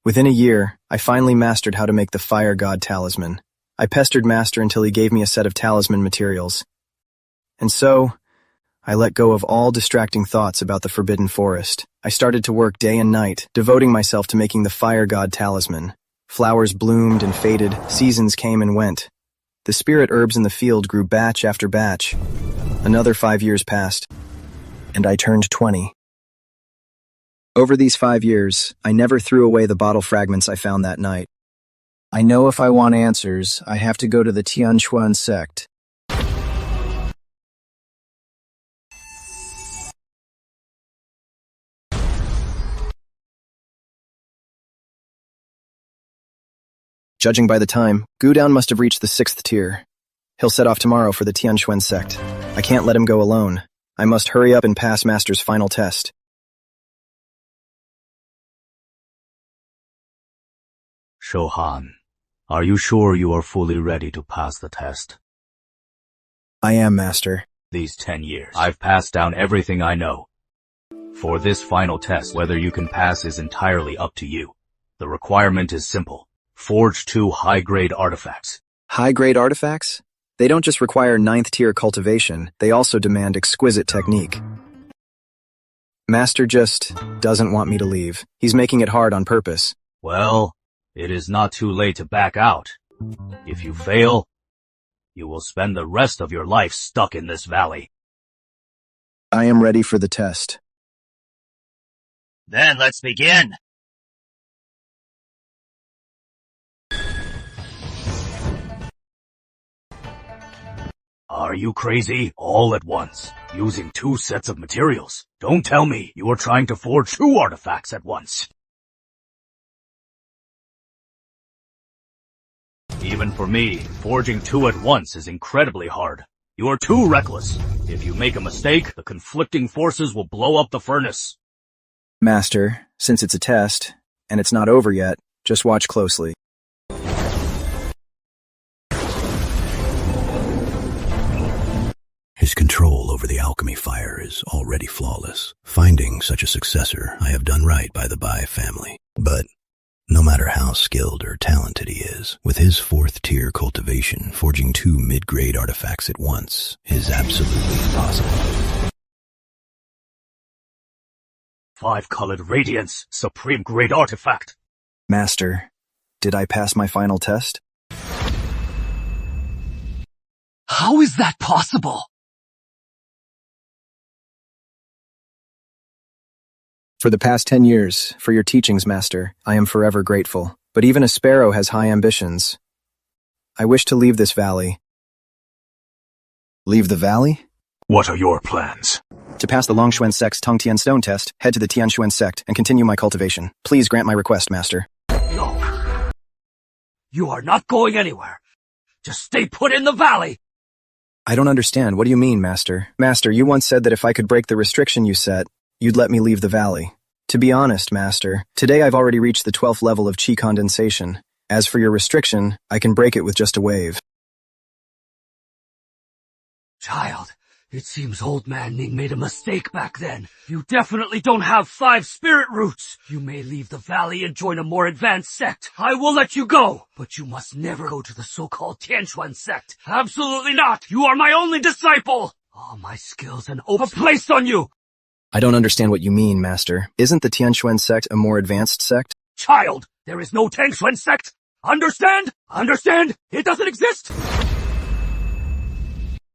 Within a year, I finally mastered how to make the fire god talisman. I pestered Master until he gave me a set of talisman materials. And so, I let go of all distracting thoughts about the forbidden forest. I started to work day and night, devoting myself to making the fire god talisman. Flowers bloomed and faded, seasons came and went. The spirit herbs in the field grew batch after batch. Another 5 years passed, and I turned 20. Over these 5 years, I never threw away the bottle fragments I found that night. I know if I want answers, I have to go to the Tianquan sect. Judging by the time, Gudown must have reached the 6th tier. He'll set off tomorrow for the Tianquan sect. I can't let him go alone. I must hurry up and pass Master's final test. Shohan, are you sure you are fully ready to pass the test? I am, Master. These 10 years, I've passed down everything I know. For this final test, whether you can pass is entirely up to you. The requirement is simple. Forge 2 high-grade artifacts. High-grade artifacts? They don't just require 9th-tier cultivation, they also demand exquisite technique. Master just doesn't want me to leave. He's making it hard on purpose. Well, it is not too late to back out. If you fail, you will spend the rest of your life stuck in this valley. I am ready for the test. Then let's begin. Are you crazy? All at once, using 2 sets of materials. Don't tell me you are trying to forge 2 artifacts at once. Even for me, forging 2 at once is incredibly hard. You are too reckless. If you make a mistake, the conflicting forces will blow up the furnace. Master, since it's a test, and it's not over yet, just watch closely. His control over the alchemy fire is already flawless. Finding such a successor, I have done right by the Bai family. But no matter how skilled or talented he is, with his 4th-tier cultivation, forging 2 mid-grade artifacts at once is absolutely impossible. 5-colored radiance, supreme grade artifact. Master, did I pass my final test? How is that possible? For the past 10 years, for your teachings, Master, I am forever grateful. But even a sparrow has high ambitions. I wish to leave this valley. Leave the valley? What are your plans? To pass the Longshuan sect's Tongtian stone test, head to the Tianshuan sect, and continue my cultivation. Please grant my request, Master. No. You are not going anywhere. Just stay put in the valley. I don't understand. What do you mean, Master? Master, you once said that if I could break the restriction you set, you'd let me leave the valley. To be honest, Master, today I've already reached the 12th level of chi condensation. As for your restriction, I can break it with just a wave. Child, it seems old man Ning made a mistake back then. You definitely don't have 5 spirit roots. You may leave the valley and join a more advanced sect. I will let you go, but you must never go to the so-called Tianquan sect. Absolutely not. You are my only disciple. All my skills and hope are placed on you. I don't understand what you mean, Master. Isn't the Tianshuan sect a more advanced sect? Child, there is no Tianshuan sect. Understand? Understand? It doesn't exist.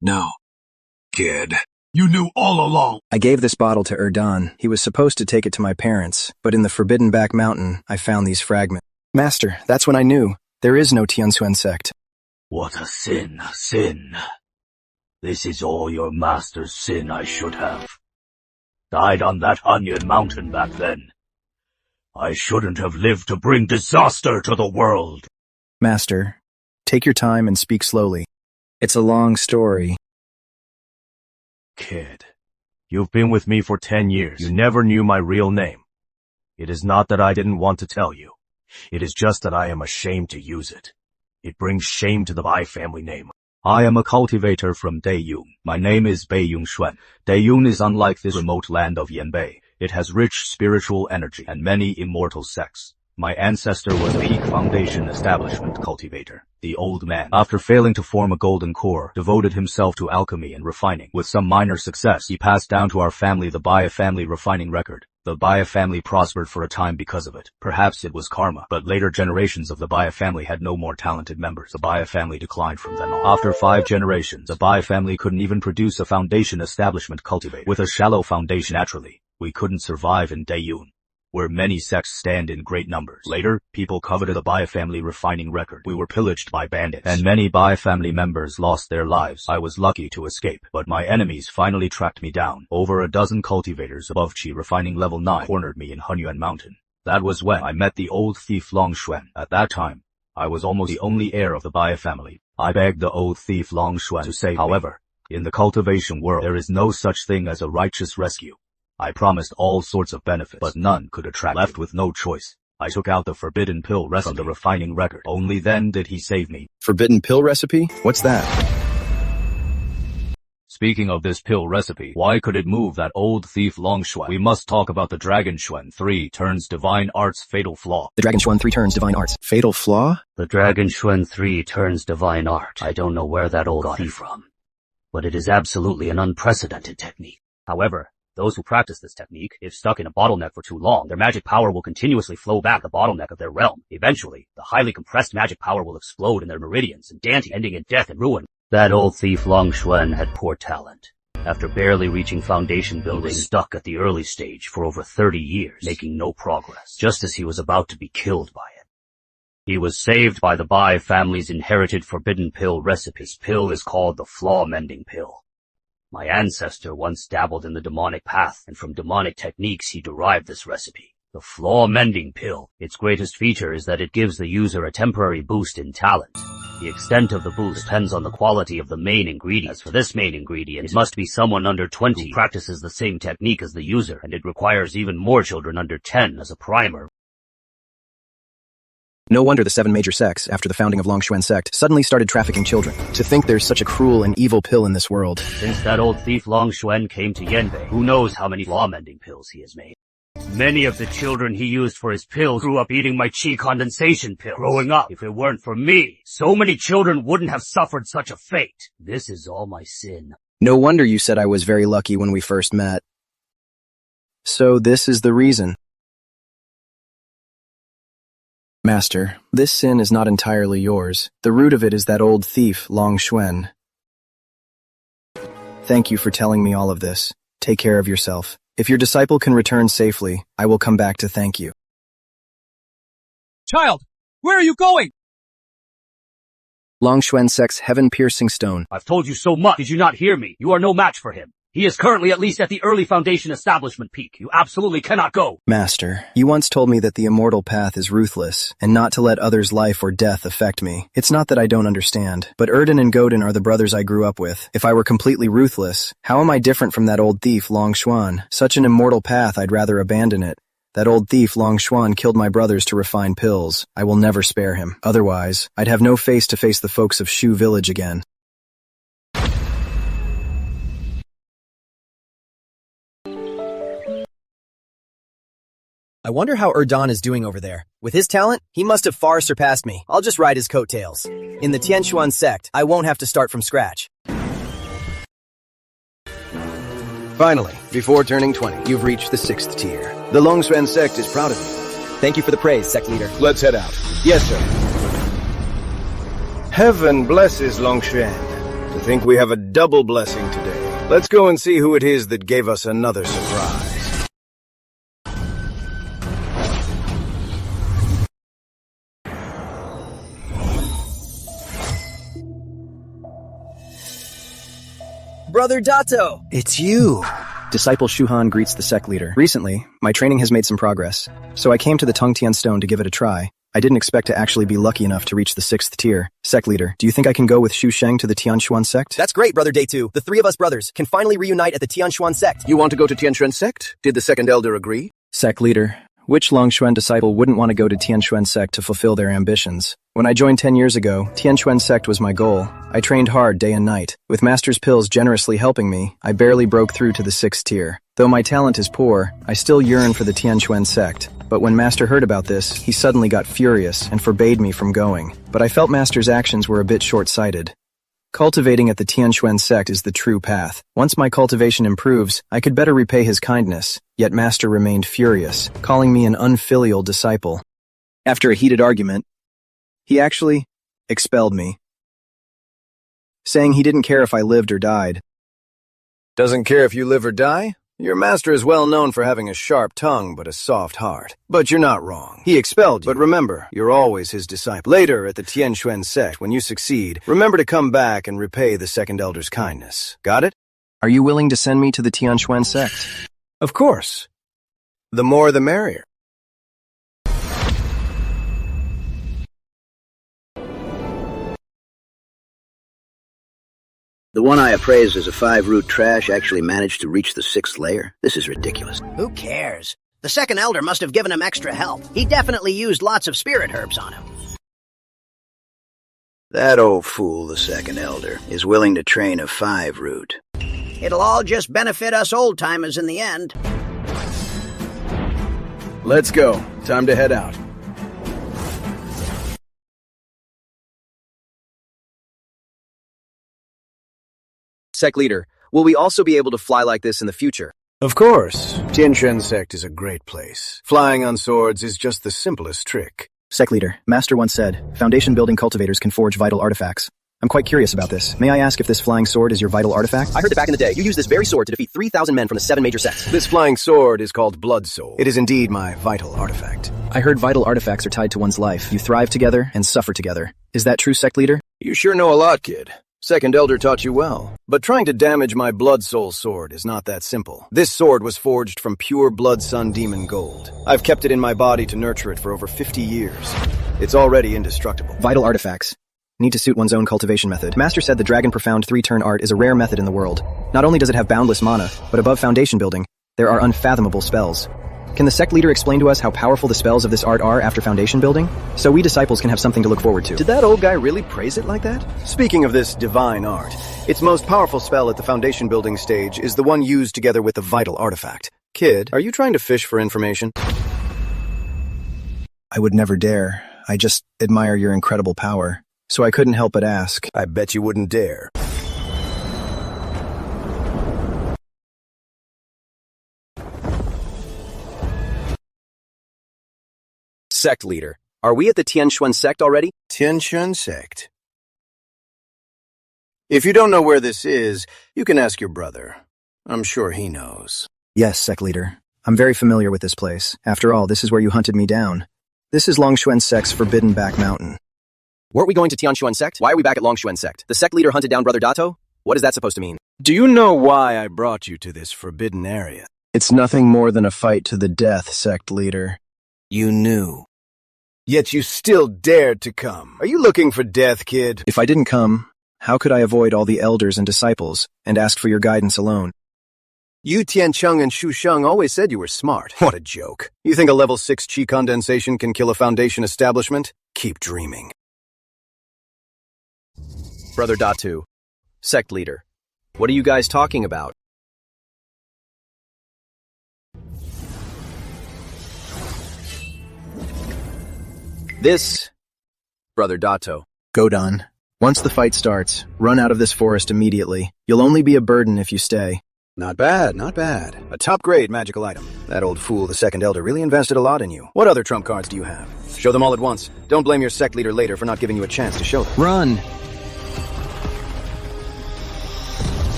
No. Kid, you knew all along. I gave this bottle to Erdan. He was supposed to take it to my parents, but in the Forbidden Back Mountain, I found these fragments. Master, that's when I knew. There is no Tianshuan sect. What a sin, sin. This is all your master's sin I should have. Died on that onion mountain back then. I shouldn't have lived to bring disaster to the world. Master, take your time and speak slowly. It's a long story. Kid, you've been with me for 10 years. You never knew my real name. It is not that I didn't want to tell you. It is just that I am ashamed to use it. It brings shame to the Bai family name. I am a cultivator from Daeyun. My name is Beiyun Xuan. Daeyun is unlike this remote land of Yanbei. It has rich spiritual energy and many immortal sects. My ancestor was a peak foundation establishment cultivator. The old man, after failing to form a golden core, devoted himself to alchemy and refining. With some minor success, he passed down to our family the Bai family refining record. The Bai family prospered for a time because of it. Perhaps it was karma, but later generations of the Bai family had no more talented members. The Bai family declined from then on. After 5 generations, the Bai family couldn't even produce a foundation establishment cultivator. With a shallow foundation naturally, we couldn't survive in Daeyun, where many sects stand in great numbers. Later, people coveted the Bai family refining record. We were pillaged by bandits, and many Bai family members lost their lives. I was lucky to escape, but my enemies finally tracked me down. Over a dozen cultivators above Chi refining level 9 cornered me in Hunyuan Mountain. That was when I met the old thief Longshuan. At that time, I was almost the only heir of the Bai family. I begged the old thief Long Xuan to save me. However, in the cultivation world, there is no such thing as a righteous rescue. I promised all sorts of benefits, but none could attract. Left with no choice, I took out the forbidden pill recipe from the refining record. Only then did he save me. Forbidden pill recipe? What's that? Speaking of this pill recipe, why could it move that old thief Long Xuan? We must talk about the Dragon Xuan 3 turns Divine Arts fatal flaw. The Dragon Xuan 3 turns Divine Arts fatal flaw? The Dragon Xuan 3 turns Divine Art. I don't know where that old got it from, but it is absolutely an unprecedented technique. However, those who practice this technique, if stuck in a bottleneck for too long, their magic power will continuously flow back the bottleneck of their realm. Eventually, the highly compressed magic power will explode in their meridians and dance, ending in death and ruin. That old thief Long Xuan had poor talent. After barely reaching foundation building, he was stuck at the early stage for over 30 years, making no progress, just as he was about to be killed by it. He was saved by the Bai family's inherited forbidden pill recipe. This pill is called the flaw-mending pill. My ancestor once dabbled in the demonic path, and from demonic techniques he derived this recipe. The flaw-mending pill. Its greatest feature is that it gives the user a temporary boost in talent. The extent of the boost depends on the quality of the main ingredient. As for this main ingredient, it must be someone under 20 who practices the same technique as the user, and it requires even more children under 10 as a primer. No wonder the 7 major sects, after the founding of Long Xuan sect, suddenly started trafficking children. To think there's such a cruel and evil pill in this world. Since that old thief Long Xuan came to Yanbei, who knows how many flaw-mending pills he has made. Many of the children he used for his pills grew up eating my chi condensation pills. Growing up, if it weren't for me, so many children wouldn't have suffered such a fate. This is all my sin. No wonder you said I was very lucky when we first met. So this is the reason. Master, this sin is not entirely yours. The root of it is that old thief, Long Xuan. Thank you for telling me all of this. Take care of yourself. If your disciple can return safely, I will come back to thank you. Child, where are you going? Long Xuan sect's heaven-piercing stone. I've told you so much. Did you not hear me? You are no match for him. He is currently at least at the early foundation establishment peak. You absolutely cannot go. Master, you once told me that the immortal path is ruthless, and not to let others' life or death affect me. It's not that I don't understand, but Erden and Godin are the brothers I grew up with. If I were completely ruthless, how am I different from that old thief Long Xuan? Such an immortal path, I'd rather abandon it. That old thief Long Xuan killed my brothers to refine pills. I will never spare him. Otherwise, I'd have no face to face the folks of Shu Village again. I wonder how Erdan is doing over there. With his talent, he must have far surpassed me. I'll just ride his coattails. In the Tianshuan sect, I won't have to start from scratch. Finally, before turning 20, you've reached the 6th tier. The Long Xuan sect is proud of you. Thank you for the praise, sect leader. Let's head out. Yes, sir. Heaven blesses Long Xuan. To think we have a double blessing today. Let's go and see who it is that gave us another surprise. Brother Dato! It's you! Disciple Shuhan greets the sect leader. Recently, my training has made some progress, so I came to the Tongtian Stone to give it a try. I didn't expect to actually be lucky enough to reach the 6th tier. Sect leader, do you think I can go with Shu Sheng to the Tianshuan sect? That's great, Brother Day2. The 3 of us brothers can finally reunite at the Tianshuan sect. You want to go to Tianshuan sect? Did the second elder agree? Sect leader, which Longshuan disciple wouldn't want to go to Tianshuan sect to fulfill their ambitions? When I joined 10 years ago, Tianshuan sect was my goal. I trained hard day and night. With Master's pills generously helping me, I barely broke through to the 6th tier. Though my talent is poor, I still yearn for the Tianshuan sect. But when Master heard about this, he suddenly got furious and forbade me from going. But I felt Master's actions were a bit short-sighted. Cultivating at the Tianshuan sect is the true path. Once my cultivation improves, I could better repay his kindness. Yet Master remained furious, calling me an unfilial disciple. After a heated argument, he actually expelled me, saying he didn't care if I lived or died. Doesn't care if you live or die? Your master is well known for having a sharp tongue but a soft heart. But you're not wrong. He expelled you. But remember, you're always his disciple. Later, at the Tianshuan sect, when you succeed, remember to come back and repay the second elder's kindness. Got it? Are you willing to send me to the Tianshuan sect? Of course. The more the merrier. The one I appraised as a 5-root trash actually managed to reach the 6th layer? This is ridiculous. Who cares? The second elder must have given him extra help. He definitely used lots of spirit herbs on him. That old fool, the second elder, is willing to train a 5-root. It'll all just benefit us old-timers in the end. Let's go. Time to head out. Sect leader, will we also be able to fly like this in the future? Of course. Tianshan Sect is a great place. Flying on swords is just the simplest trick. Sect leader, Master once said, foundation building cultivators can forge vital artifacts. I'm quite curious about this. May I ask if this flying sword is your vital artifact? I heard that back in the day, you used this very sword to defeat 3,000 men from the 7 major sects. This flying sword is called Blood Soul. It is indeed my vital artifact. I heard vital artifacts are tied to one's life. You thrive together and suffer together. Is that true, Sect leader? You sure know a lot, kid. Second Elder taught you well. But trying to damage my Blood Soul sword is not that simple. This sword was forged from pure Blood Sun Demon gold. I've kept it in my body to nurture it for over 50 years. It's already indestructible. Vital artifacts. Need to suit one's own cultivation method. Master said the Dragon Profound 3-turn art is a rare method in the world. Not only does it have boundless mana, but above foundation building, there are unfathomable spells. Can the sect leader explain to us how powerful the spells of this art are after foundation building? So we disciples can have something to look forward to. Did that old guy really praise it like that? Speaking of this divine art, its most powerful spell at the foundation building stage is the one used together with the vital artifact. Kid, are you trying to fish for information? I would never dare. I just admire your incredible power. So I couldn't help but ask. I bet you wouldn't dare. Sect leader, are we at the Tianshan Sect already? Tianshan Sect. If you don't know where this is, you can ask your brother. I'm sure he knows. Yes, sect leader. I'm very familiar with this place. After all, this is where you hunted me down. This is Longshuan Sect's Forbidden Back Mountain. Weren't we going to Tianshan Sect? Why are we back at Longshuan Sect? The sect leader hunted down Brother Dato? What is that supposed to mean? Do you know why I brought you to this forbidden area? It's nothing more than a fight to the death, sect leader. You knew. Yet you still dared to come. Are you looking for death, kid? If I didn't come, how could I avoid all the elders and disciples and ask for your guidance alone? You, Tiancheng, and Shusheng always said you were smart. What a joke. You think a level 6 chi condensation can kill a foundation establishment? Keep dreaming. Brother Datu, sect leader, what are you guys talking about? This, Brother Dato. Godon, once the fight starts, run out of this forest immediately. You'll only be a burden if you stay. Not bad, not bad. A top-grade magical item. That old fool, the second elder, really invested a lot in you. What other trump cards do you have? Show them all at once. Don't blame your sect leader later for not giving you a chance to show them. Run!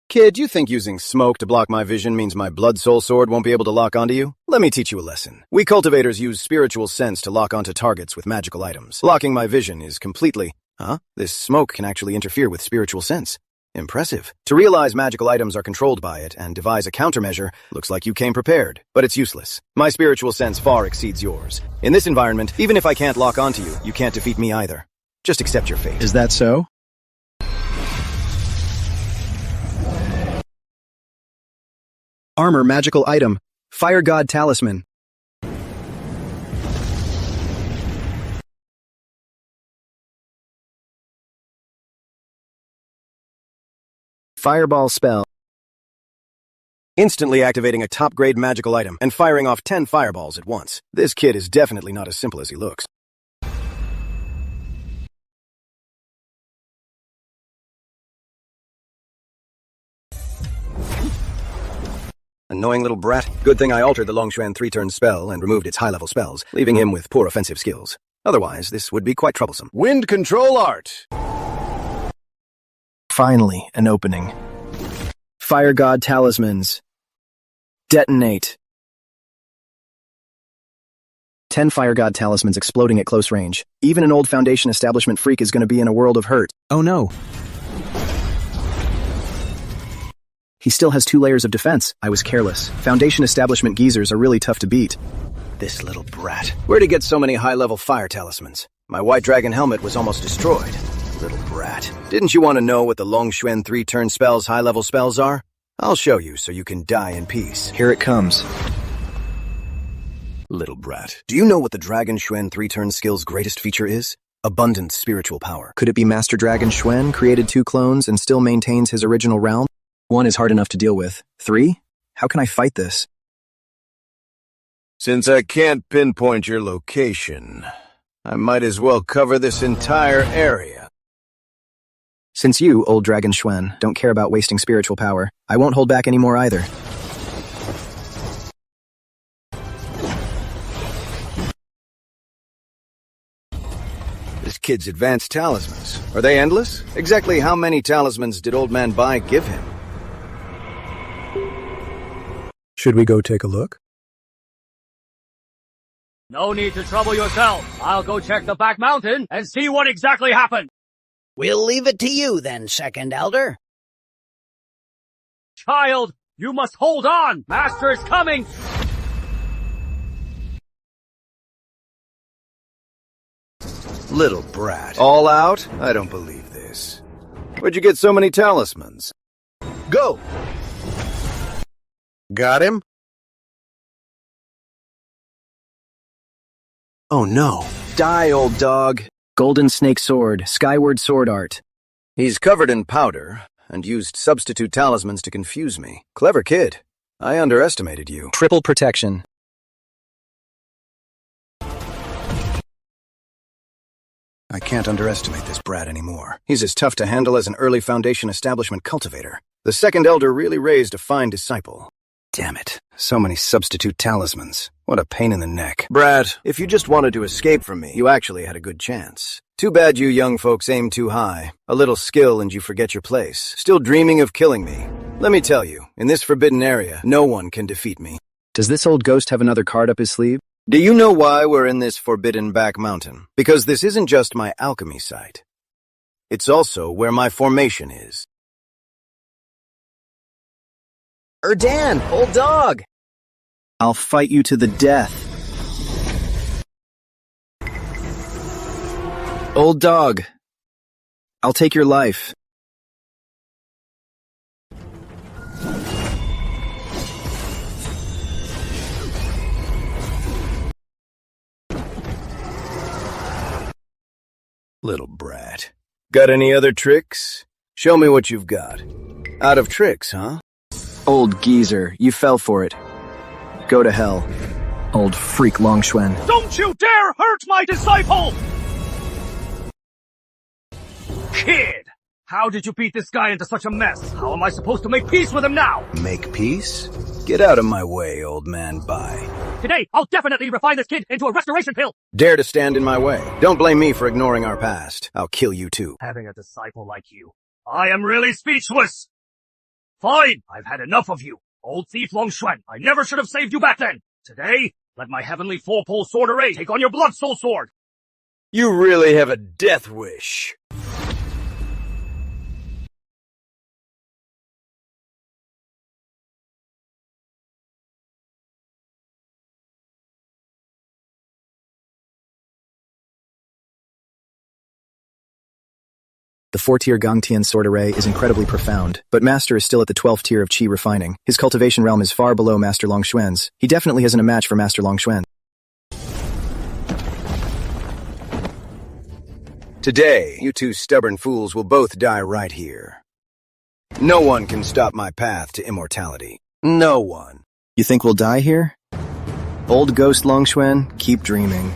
Kid, you think using smoke to block my vision means my blood soul sword won't be able to lock onto you? Let me teach you a lesson. We cultivators use spiritual sense to lock onto targets with magical items. Locking my vision is completely... Huh? This smoke can actually interfere with spiritual sense. Impressive. To realize magical items are controlled by it and devise a countermeasure, looks like you came prepared. But it's useless. My spiritual sense far exceeds yours. In this environment, even if I can't lock onto you, you can't defeat me either. Just accept your fate. Is that so? Armor magical item. Fire God Talisman. Fireball spell. Instantly activating a top-grade magical item and firing off 10 fireballs at once. This kid is definitely not as simple as he looks. Annoying little brat. Good thing I altered the Longshuan 3-turn spell and removed its high-level spells, leaving him with poor offensive skills. Otherwise, this would be quite troublesome. Wind control art! Finally, an opening. Fire God Talismans. Detonate. 10 Fire God Talismans exploding at close range. Even an old Foundation establishment freak is going to be in a world of hurt. Oh no. He still has 2 layers of defense. I was careless. Foundation establishment geezers are really tough to beat. This little brat. Where'd he get so many high-level fire talismans? My white dragon helmet was almost destroyed. Little brat. Didn't you want to know what the Longxuan 3-turn spells high-level spells are? I'll show you so you can die in peace. Here it comes. Little brat. Do you know what the Dragon Xuan 3-turn skill's greatest feature is? Abundant spiritual power. Could it be Master Dragon Xuan created 2 clones and still maintains his original realm? 1 is hard enough to deal with. 3? How can I fight this? Since I can't pinpoint your location, I might as well cover this entire area. Since you, old Dragon Xuan, don't care about wasting spiritual power, I won't hold back anymore either. This kid's advanced talismans. Are they endless? Exactly how many talismans did Old Man Bai give him? Should we go take a look? No need to trouble yourself. I'll go check the back mountain and see what exactly happened. We'll leave it to you then, Second Elder. Child, you must hold on. Master is coming. Little brat. All out? I don't believe this. Where'd you get so many talismans? Go! Got him? Oh no. Die, old dog. Golden Snake Sword, Skyward Sword Art. He's covered in powder and used substitute talismans to confuse me. Clever kid. I underestimated you. Triple protection. I can't underestimate this brat anymore. He's as tough to handle as an early Foundation establishment cultivator. The Second Elder really raised a fine disciple. Damn it. So many substitute talismans. What a pain in the neck. Brat, if you just wanted to escape from me, you actually had a good chance. Too bad you young folks aim too high. A little skill and you forget your place. Still dreaming of killing me. Let me tell you, in this forbidden area, no one can defeat me. Does this old ghost have another card up his sleeve? Do you know why we're in this forbidden back mountain? Because this isn't just my alchemy site. It's also where my formation is. Erdan, old dog! I'll fight you to the death. Old dog, I'll take your life. Little brat. Got any other tricks? Show me what you've got. Out of tricks, huh? Old geezer, you fell for it. Go to hell, old freak Longxuan. Don't you dare hurt my disciple! Kid! How did you beat this guy into such a mess? How am I supposed to make peace with him now? Make peace? Get out of my way, old man Bai. Today, I'll definitely refine this kid into a restoration pill! Dare to stand in my way. Don't blame me for ignoring our past. I'll kill you too. Having a disciple like you, I am really speechless! Fine, I've had enough of you. Old thief Longxuan, I never should have saved you back then. Today, let my heavenly four-pole sword array take on your blood soul sword. You really have a death wish. The 4-tier Gangtian sword array is incredibly profound, but Master is still at the 12th tier of Qi refining. His cultivation realm is far below Master Longxuan's. He definitely isn't a match for Master Longxuan. Today, you two stubborn fools will both die right here. No one can stop my path to immortality. No one. You think we'll die here? Old ghost Longxuan, keep dreaming.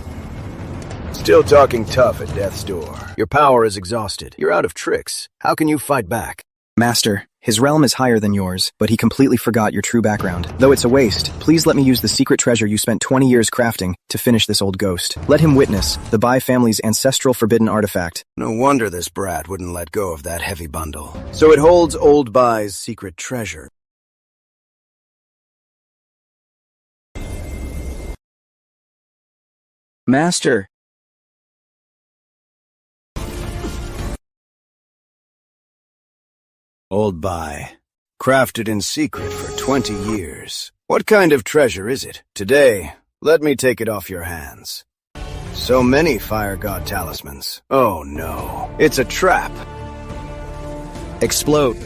Still talking tough at death's door. Your power is exhausted. You're out of tricks. How can you fight back? Master, his realm is higher than yours, but he completely forgot your true background. Though it's a waste, please let me use the secret treasure you spent 20 years crafting to finish this old ghost. Let him witness the Bai family's ancestral forbidden artifact. No wonder this brat wouldn't let go of that heavy bundle. So it holds old Bai's secret treasure. Master! Old Bai. Crafted in secret for 20 years. What kind of treasure is it? Today, Let me take it off your hands. So many fire god talismans. Oh no, it's a trap. Explode.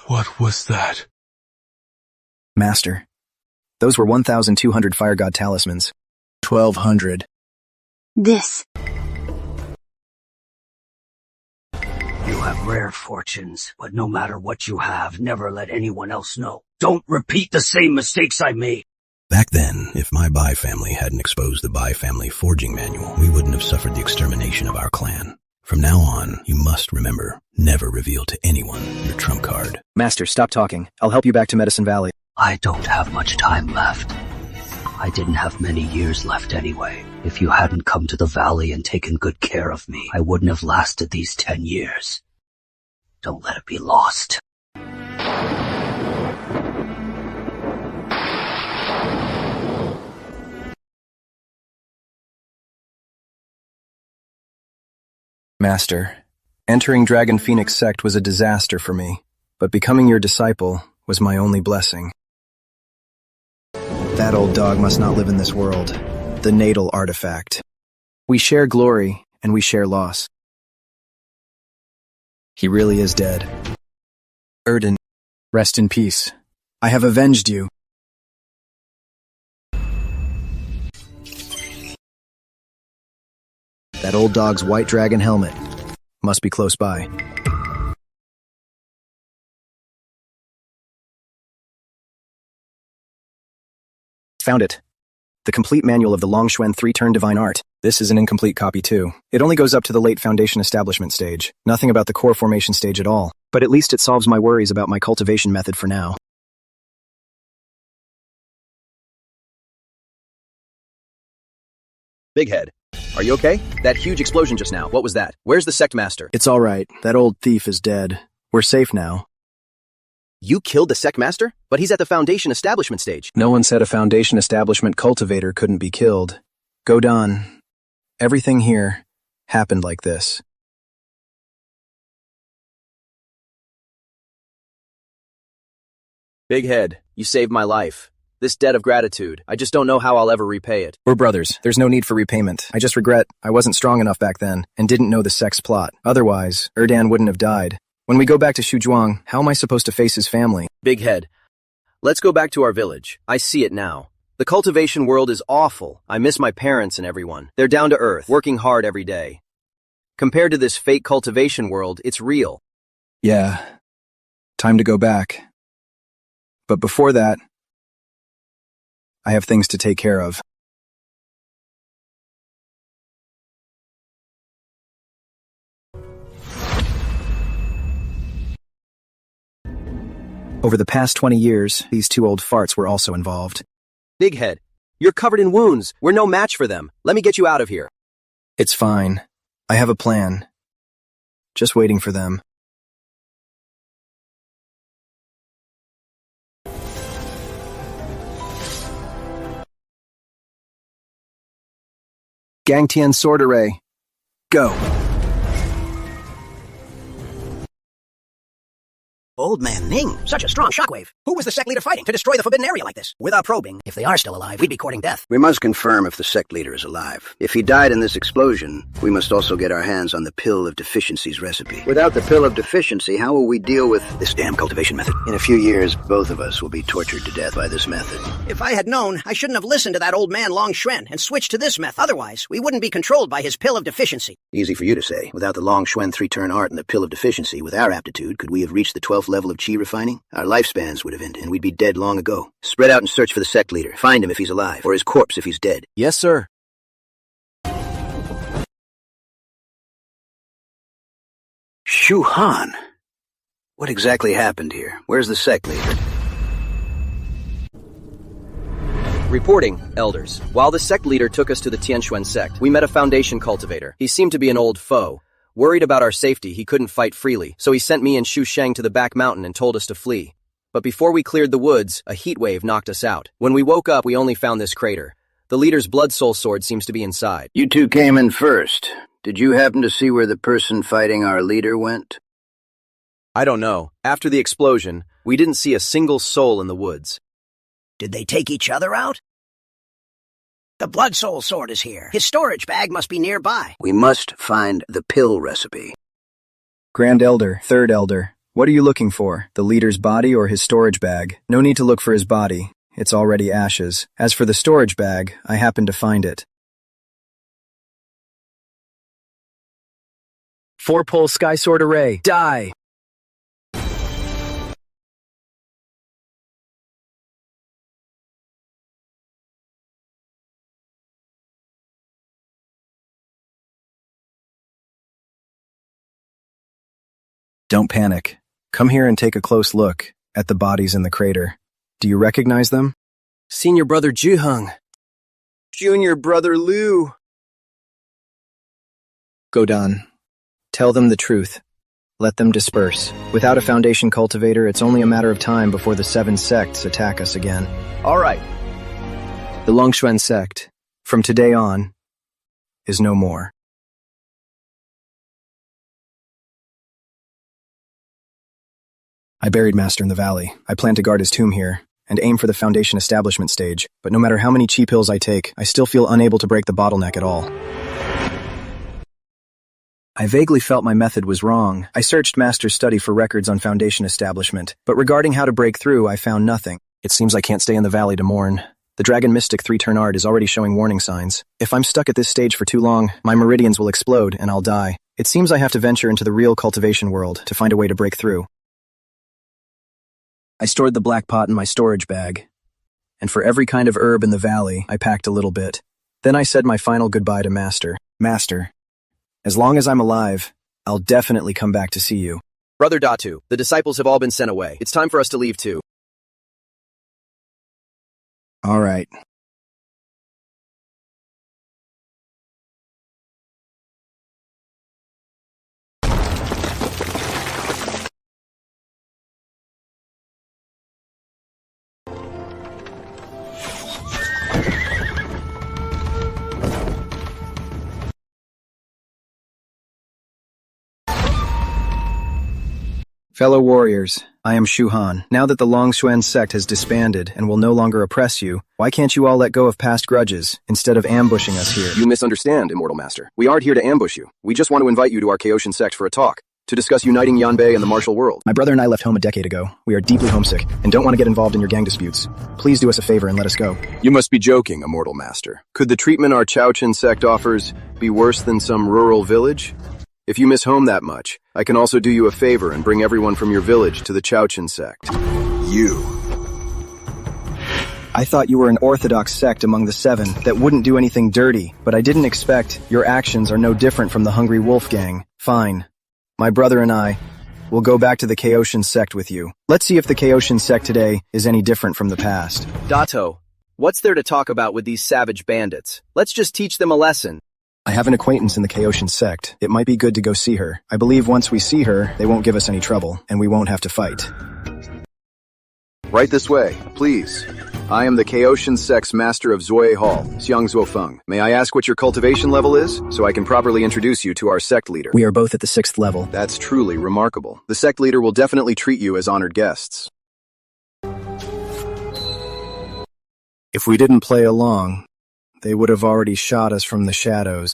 What was that? Master. Those were 1,200 fire god talismans. 1,200. This. You have rare fortunes, but no matter what you have, never let anyone else know. Don't repeat the same mistakes I made. Back then, if my Bai family hadn't exposed the Bai family forging manual, we wouldn't have suffered the extermination of our clan. From now on, you must remember, never reveal to anyone your trump card. Master, stop talking. I'll help you back to Medicine Valley. I don't have much time left. I didn't have many years left anyway. If you hadn't come to the valley and taken good care of me, I wouldn't have lasted these 10 years. Don't let it be lost. Master, entering Dragon Phoenix sect was a disaster for me, but becoming your disciple was my only blessing. That old dog must not live in this world. The natal artifact. We share glory, and we share loss. He really is dead. Erden, rest in peace. I have avenged you. That old dog's white dragon helmet must be close by. Found it. The complete manual of the Longxuan 3-turn divine art. This is an incomplete copy too. It only goes up to the late foundation establishment stage. Nothing about the core formation stage at all. But at least it solves my worries about my cultivation method for now. Big Head, are you okay? That huge explosion just now, what was that? Where's the sect master? It's all right. That old thief is dead. We're safe now. You killed the sect master? But he's at the foundation establishment stage. No one said a foundation establishment cultivator couldn't be killed. Go Don. Everything here happened like this. Big Head, you saved my life. This debt of gratitude, I just don't know how I'll ever repay it. We're brothers. There's no need for repayment. I just regret I wasn't strong enough back then and didn't know the sect's plot. Otherwise, Erdan wouldn't have died. When we go back to Shuzhuang, how am I supposed to face his family? Big Head, let's go back to our village. I see it now. The cultivation world is awful. I miss my parents and everyone. They're down to earth, working hard every day. Compared to this fake cultivation world, it's real. Yeah. Time to go back. But before that, I have things to take care of. Over the past 20 years, these two old farts were also involved. Big Head, you're covered in wounds. We're no match for them. Let me get you out of here. It's fine. I have a plan. Just waiting for them. Gangtian Sword Array. Go. Old Man Ning, such a strong shockwave. Who was the sect leader fighting to destroy the forbidden area like this? Without probing, if they are still alive, we'd be courting death. We must confirm if the sect leader is alive. If he died in this explosion, we must also get our hands on the pill of deficiency's recipe. Without the pill of deficiency, how will we deal with this damn cultivation method? In a few years, both of us will be tortured to death by this method. If I had known, I shouldn't have listened to that old man Long Xuan and switched to this method. Otherwise, we wouldn't be controlled by his pill of deficiency. Easy for you to say. Without the Longxuan 3-turn art and the pill of deficiency, with our aptitude, could we have reached the 12th level of chi refining? Our lifespans would have ended, and we'd be dead long ago. Spread out and search for the sect leader. Find him if he's alive, or his corpse if he's dead. Yes, sir. Shu Han. What exactly happened here? Where's the sect leader? Reporting, elders. While the sect leader took us to the Tianxuan sect, we met a foundation cultivator. He seemed to be an old foe. Worried about our safety, he couldn't fight freely, so he sent me and Xu Sheng to the back mountain and told us to flee. But before we cleared the woods, a heat wave knocked us out. When we woke up, we only found this crater. The leader's blood soul sword seems to be inside. You two came in first. Did you happen to see where the person fighting our leader went? I don't know. After the explosion, we didn't see a single soul in the woods. Did they take each other out? The blood soul sword is here. His storage bag must be nearby. We must find the pill recipe. Grand Elder, Third Elder, what are you looking for? The leader's body or his storage bag? No need to look for his body. It's already ashes. As for the storage bag, I happened to find it. 4-pole sky sword array. Die! Don't panic. Come here and take a close look at the bodies in the crater. Do you recognize them? Senior brother Juhung. Junior brother Liu. Godon, tell them the truth. Let them disperse. Without a Foundation cultivator, it's only a matter of time before the 7 sects attack us again. All right. The Longshuan sect, from today on, is no more. I buried Master in the valley. I plan to guard his tomb here, and aim for the Foundation establishment stage, but no matter how many chi pills I take, I still feel unable to break the bottleneck at all. I vaguely felt my method was wrong. I searched Master's study for records on Foundation establishment, but regarding how to break through, I found nothing. It seems I can't stay in the valley to mourn. The Dragon Mystic 3-turn art is already showing warning signs. If I'm stuck at this stage for too long, my meridians will explode and I'll die. It seems I have to venture into the real cultivation world to find a way to break through. I stored the black pot in my storage bag, and for every kind of herb in the valley, I packed a little bit. Then I said my final goodbye to Master. Master, as long as I'm alive, I'll definitely come back to see you. Brother Datu, the disciples have all been sent away. It's time for us to leave too. All right. Fellow warriors, I am Shu Han. Now that the Longshuan sect has disbanded and will no longer oppress you, why can't you all let go of past grudges instead of ambushing us here? You misunderstand, Immortal Master. We aren't here to ambush you. We just want to invite you to our Chaosian sect for a talk, to discuss uniting Yanbei and the martial world. My brother and I left home a decade ago. We are deeply homesick and don't want to get involved in your gang disputes. Please do us a favor and let us go. You must be joking, Immortal Master. Could the treatment our Chaochin sect offers be worse than some rural village? If you miss home that much, I can also do you a favor and bring everyone from your village to the Chaochin sect. You. I thought you were an orthodox sect among the 7 that wouldn't do anything dirty, but I didn't expect your actions are no different from the Hungry Wolf gang. Fine. My brother and I will go back to the Chaosian sect with you. Let's see if the Chaosian sect today is any different from the past. Dato, what's there to talk about with these savage bandits? Let's just teach them a lesson. I have an acquaintance in the Chaosian sect. It might be good to go see her. I believe once we see her, they won't give us any trouble, and we won't have to fight. Right this way, please. I am the Chaosian sect's master of Zuo Hall, Xiang Zuofeng. May I ask what your cultivation level is, so I can properly introduce you to our sect leader? We are both at the 6th level. That's truly remarkable. The sect leader will definitely treat you as honored guests. If we didn't play along, they would have already shot us from the shadows.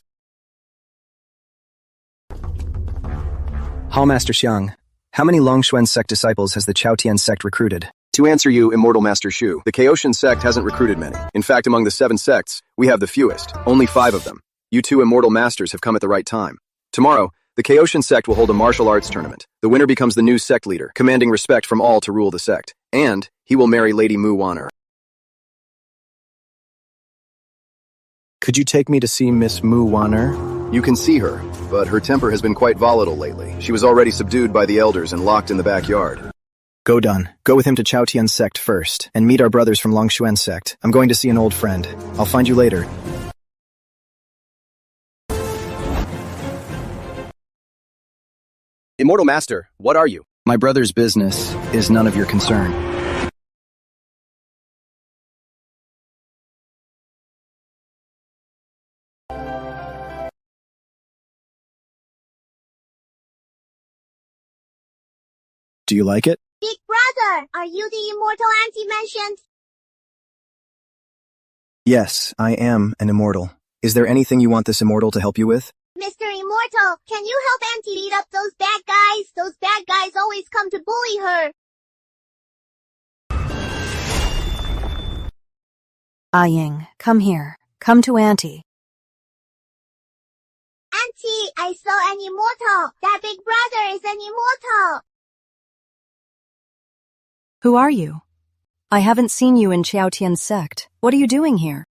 Hallmaster Xiang, how many Longshuan sect disciples has the Chaotian sect recruited? To answer you, Immortal Master Shu, the Chaosian sect hasn't recruited many. In fact, among the 7 sects, we have the fewest, only 5 of them. You 2 Immortal Masters have come at the right time. Tomorrow, the Chaosian sect will hold a martial arts tournament. The winner becomes the new sect leader, commanding respect from all to rule the sect. And he will marry Lady Mu Wanner. Could you take me to see Miss Mu Wanner? You can see her, but her temper has been quite volatile lately. She was already subdued by the elders and locked in the backyard. Godon, go with him to Chaotian sect first, and meet our brothers from Longshuan sect. I'm going to see an old friend. I'll find you later. Immortal Master, what are you? My brother's business is none of your concern. Do you like it? Big brother, are you the immortal auntie mentioned? Yes, I am an immortal. Is there anything you want this immortal to help you with? Mr. Immortal, can you help Auntie beat up those bad guys? Those bad guys always come to bully her. Ying, come here. Come to Auntie. Auntie, I saw an immortal. That big brother is an immortal. Who are you? I haven't seen you in Chiaotian's sect. What are you doing here?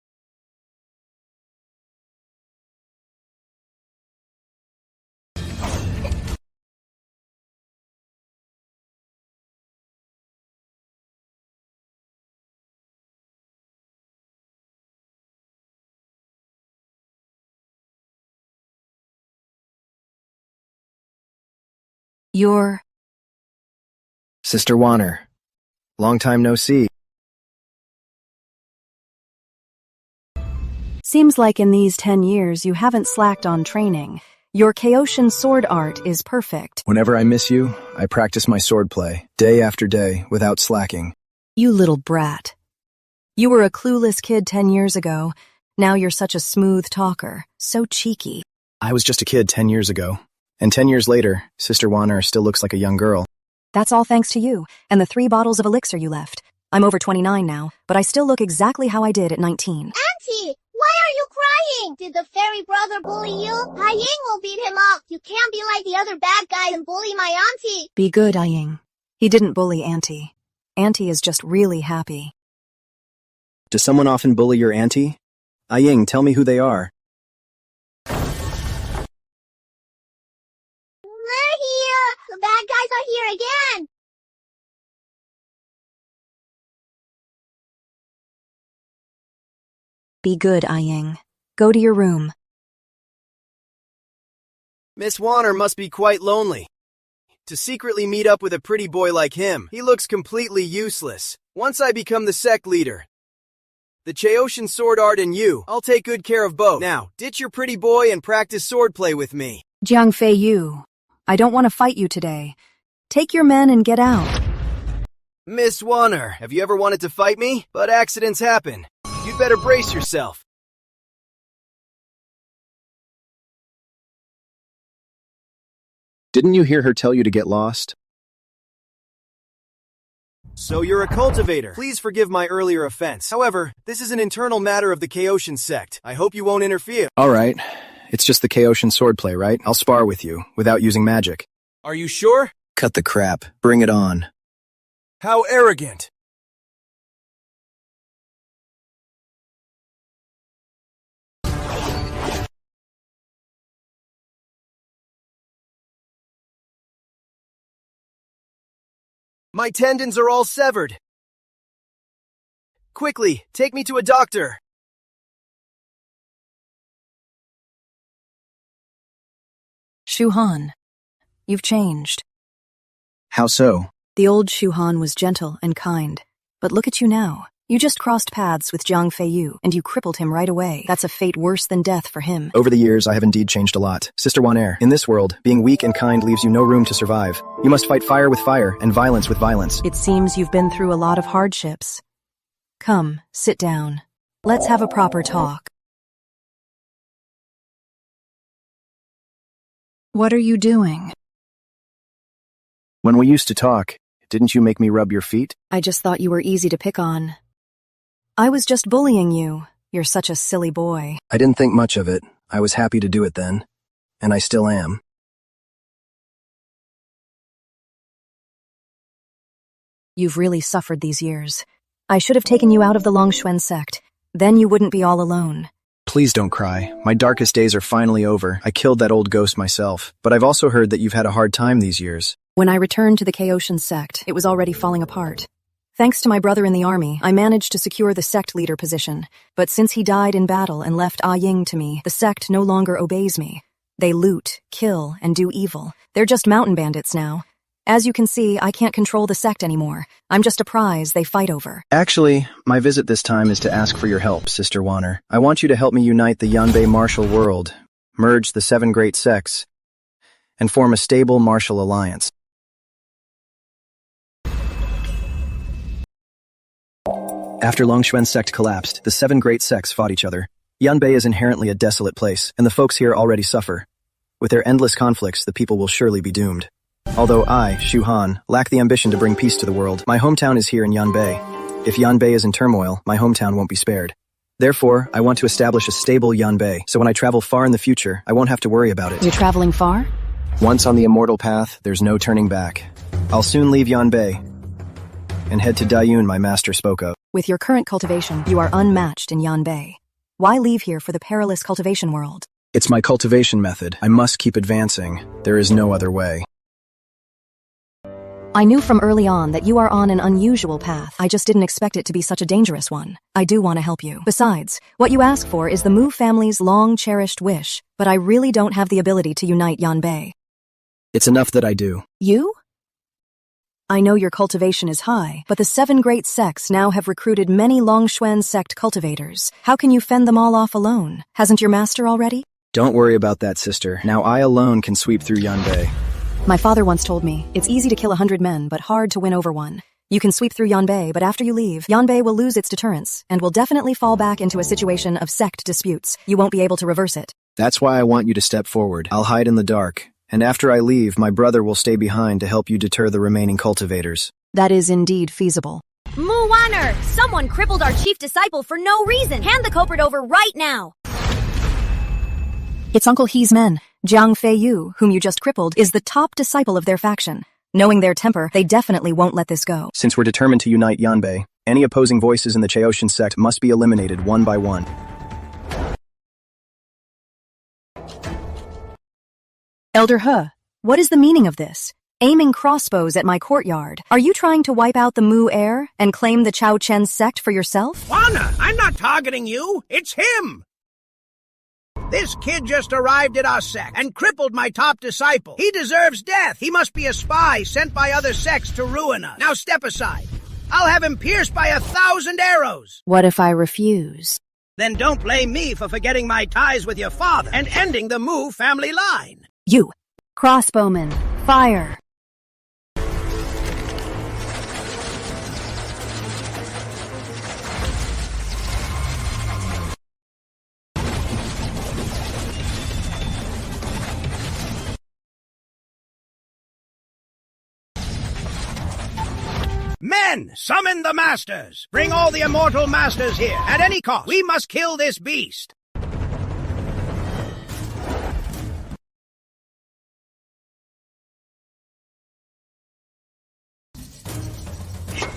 You're... Sister Wanner. Long time no see. Seems like in these 10 years you haven't slacked on training. Your Chaotian sword art is perfect. Whenever I miss you, I practice my swordplay, day after day, without slacking. You little brat. You were a clueless kid 10 years ago. Now you're such a smooth talker. So cheeky. I was just a kid 10 years ago. And 10 years later, Sister Wanner still looks like a young girl. That's all thanks to you, and the 3 bottles of elixir you left. I'm over 29 now, but I still look exactly how I did at 19. Auntie, why are you crying? Did the fairy brother bully you? Ying will beat him up. You can't be like the other bad guys and bully my auntie. Be good, Ying. He didn't bully Auntie. Auntie is just really happy. Does someone often bully your auntie? Ying, tell me who they are. They're here. The bad guys are here again. Be good, Ying. Go to your room. Miss Wanner must be quite lonely. To secretly meet up with a pretty boy like him, he looks completely useless. Once I become the sect leader, the Chaotian sword art and you, I'll take good care of both. Now, ditch your pretty boy and practice swordplay with me. Jiang Fei Yu, I don't want to fight you today. Take your men and get out. Miss Wanner, have you ever wanted to fight me? But accidents happen. You'd better brace yourself. Didn't you hear her tell you to get lost? So you're a cultivator. Please forgive my earlier offense. However, this is an internal matter of the Chaotian sect. I hope you won't interfere. All right. It's just the Chaotian swordplay, right? I'll spar with you, without using magic. Are you sure? Cut the crap. Bring it on. How arrogant. My tendons are all severed. Quickly, take me to a doctor. Shu Han, you've changed. How so? The old Shu Han was gentle and kind. But look at you now. You just crossed paths with Jiang Fei Yu, and you crippled him right away. That's a fate worse than death for him. Over the years, I have indeed changed a lot. Sister Wanner, in this world, being weak and kind leaves you no room to survive. You must fight fire with fire and violence with violence. It seems you've been through a lot of hardships. Come, sit down. Let's have a proper talk. What are you doing? When we used to talk, didn't you make me rub your feet? I just thought you were easy to pick on. I was just bullying you. You're such a silly boy. I didn't think much of it. I was happy to do it then. And I still am. You've really suffered these years. I should have taken you out of the Longshuan sect. Then you wouldn't be all alone. Please don't cry. My darkest days are finally over. I killed that old ghost myself. But I've also heard that you've had a hard time these years. When I returned to the Chaotian sect, it was already falling apart. Thanks to my brother in the army, I managed to secure the sect leader position. But since he died in battle and left Ying to me, the sect no longer obeys me. They loot, kill, and do evil. They're just mountain bandits now. As you can see, I can't control the sect anymore. I'm just a prize they fight over. Actually, my visit this time is to ask for your help, Sister Wanner. I want you to help me unite the Yanbei martial world, merge the 7 great sects, and form a stable martial alliance. After Longshuan's sect collapsed, the 7 great sects fought each other. Yanbei is inherently a desolate place, and the folks here already suffer. With their endless conflicts, the people will surely be doomed. Although I, Shu Han, lack the ambition to bring peace to the world, my hometown is here in Yanbei. If Yanbei is in turmoil, my hometown won't be spared. Therefore, I want to establish a stable Yanbei, so when I travel far in the future, I won't have to worry about it. You're traveling far? Once on the immortal path, there's no turning back. I'll soon leave Yanbei and head to Dayun my master spoke of. With your current cultivation, you are unmatched in Yanbei. Why leave here for the perilous cultivation world? It's my cultivation method. I must keep advancing. There is no other way. I knew from early on that you are on an unusual path. I just didn't expect it to be such a dangerous one. I do want to help you. Besides, what you ask for is the Mu family's long-cherished wish, but I really don't have the ability to unite Yanbei. It's enough that I do. You? I know your cultivation is high, but the 7 great sects now have recruited many Longshuan sect cultivators. How can you fend them all off alone? Hasn't your master already? Don't worry about that, sister. Now I alone can sweep through Yanbei. My father once told me, it's easy to kill 100 men, but hard to win over one. You can sweep through Yanbei, but after you leave, Yanbei will lose its deterrence, and will definitely fall back into a situation of sect disputes. You won't be able to reverse it. That's why I want you to step forward. I'll hide in the dark. And after I leave, my brother will stay behind to help you deter the remaining cultivators. That is indeed feasible. Mu Wanner! Someone crippled our chief disciple for no reason! Hand the culprit over right now! It's Uncle He's men. Jiang Fei Yu, whom you just crippled, is the top disciple of their faction. Knowing their temper, they definitely won't let this go. Since we're determined to unite Yanbei, any opposing voices in the Chaoshan sect must be eliminated one by one. Elder He, what is the meaning of this? Aiming crossbows at my courtyard. Are you trying to wipe out the Mu heir and claim the Chao Chen sect for yourself? Wanna, I'm not targeting you. It's him. This kid just arrived at our sect and crippled my top disciple. He deserves death. He must be a spy sent by other sects to ruin us. Now step aside. I'll have him pierced by 1,000 arrows. What if I refuse? Then don't blame me for forgetting my ties with your father and ending the Mu family line. You, crossbowman, fire. Men, summon the masters. Bring all the immortal masters here. At any cost, we must kill this beast.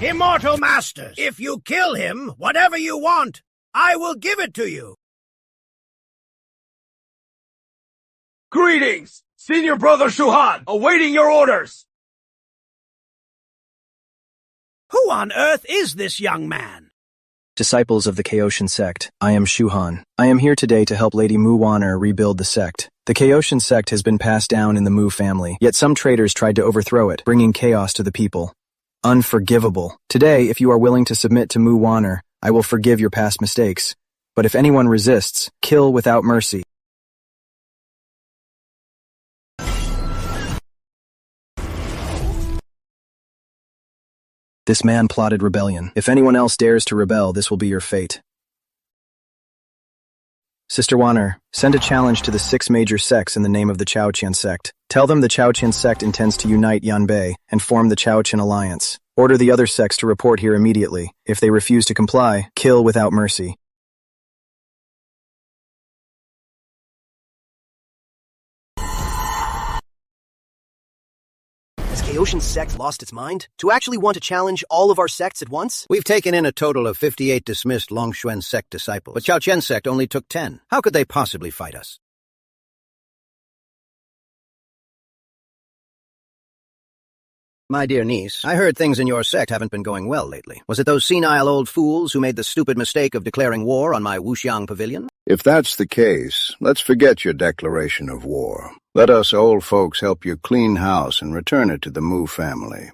Immortal masters, if you kill him, whatever you want, I will give it to you. Greetings! Senior Brother Shuhan, awaiting your orders! Who on earth is this young man? Disciples of the Chaoshan sect, I am Shu Han. I am here today to help Lady Mu Wanner rebuild the sect. The Chaoshan sect has been passed down in the Mu family, yet some traitors tried to overthrow it, bringing chaos to the people. Unforgivable. Today, if you are willing to submit to Mu Wanner, I will forgive your past mistakes. But if anyone resists, kill without mercy. This man plotted rebellion. If anyone else dares to rebel, this will be your fate. Sister Wanner, send a challenge to the 6 major sects in the name of the Chaochen sect. Tell them the Chaochen sect intends to unite Yanbei and form the Chaochen alliance. Order the other sects to report here immediately. If they refuse to comply, kill without mercy. Chaoshan sect lost its mind? To actually want to challenge all of our sects at once? We've taken in a total of 58 dismissed Longshuan sect disciples, but Chao Chen sect only took 10. How could they possibly fight us? My dear niece, I heard things in your sect haven't been going well lately. Was it those senile old fools who made the stupid mistake of declaring war on my Wuxiang pavilion? If that's the case, let's forget your declaration of war. Let us old folks help you clean house and return it to the Mu family.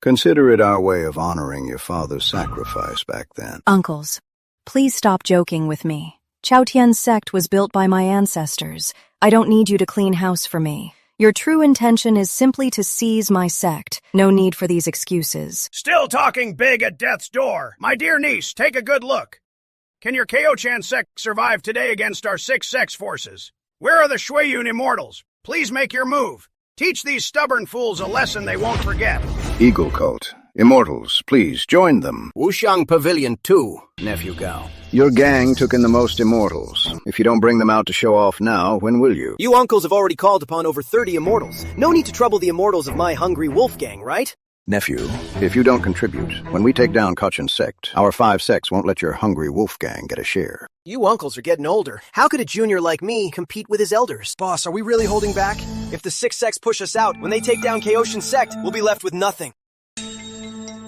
Consider it our way of honoring your father's sacrifice back then. Uncles, please stop joking with me. Chao Tian's sect was built by my ancestors. I don't need you to clean house for me. Your true intention is simply to seize my sect. No need for these excuses. Still talking big at death's door. My dear niece, take a good look. Can your Kyo-chan sect survive today against our 6 sex forces? Where are the Shuiyun immortals? Please make your move. Teach these stubborn fools a lesson they won't forget. Eagle Cult. Immortals, please join them. Wuxiang Pavilion 2, Nephew Gao. Your gang took in the most immortals. If you don't bring them out to show off now, when will you? You uncles have already called upon over 30 immortals. No need to trouble the immortals of my hungry wolf gang, right? Nephew, if you don't contribute, when we take down Kachin sect, our 5 sects won't let your hungry wolf gang get a share. You uncles are getting older. How could a junior like me compete with his elders? Boss, are we really holding back? If the 6 sects push us out, when they take down Kaioshin sect, we'll be left with nothing.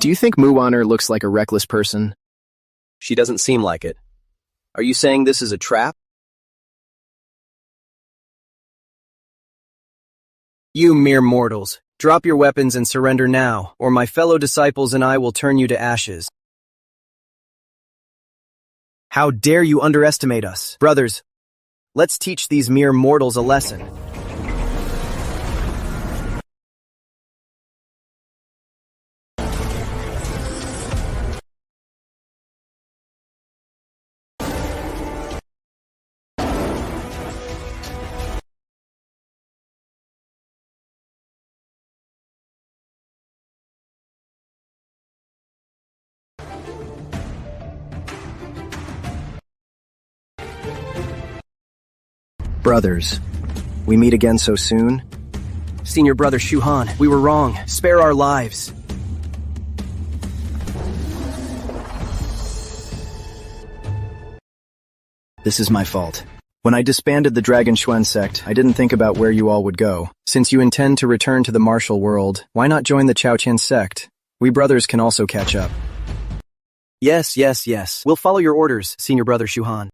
Do you think Muwaner looks like a reckless person? She doesn't seem like it. Are you saying this is a trap? You mere mortals, drop your weapons and surrender now, or my fellow disciples and I will turn you to ashes. How dare you underestimate us? Brothers, let's teach these mere mortals a lesson. Brothers, we meet again so soon? Senior brother Shuhan, we were wrong. Spare our lives. This is my fault. When I disbanded the Dragon Xuan sect, I didn't think about where you all would go. Since you intend to return to the martial world, why not join the Chaoqian sect? We brothers can also catch up. Yes. We'll follow your orders, Senior brother Shuhan.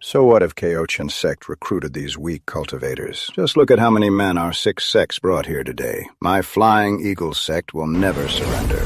So what if Kaioshin sect recruited these weak cultivators? Just look at how many men our 6 sects brought here today. My Flying Eagle sect will never surrender.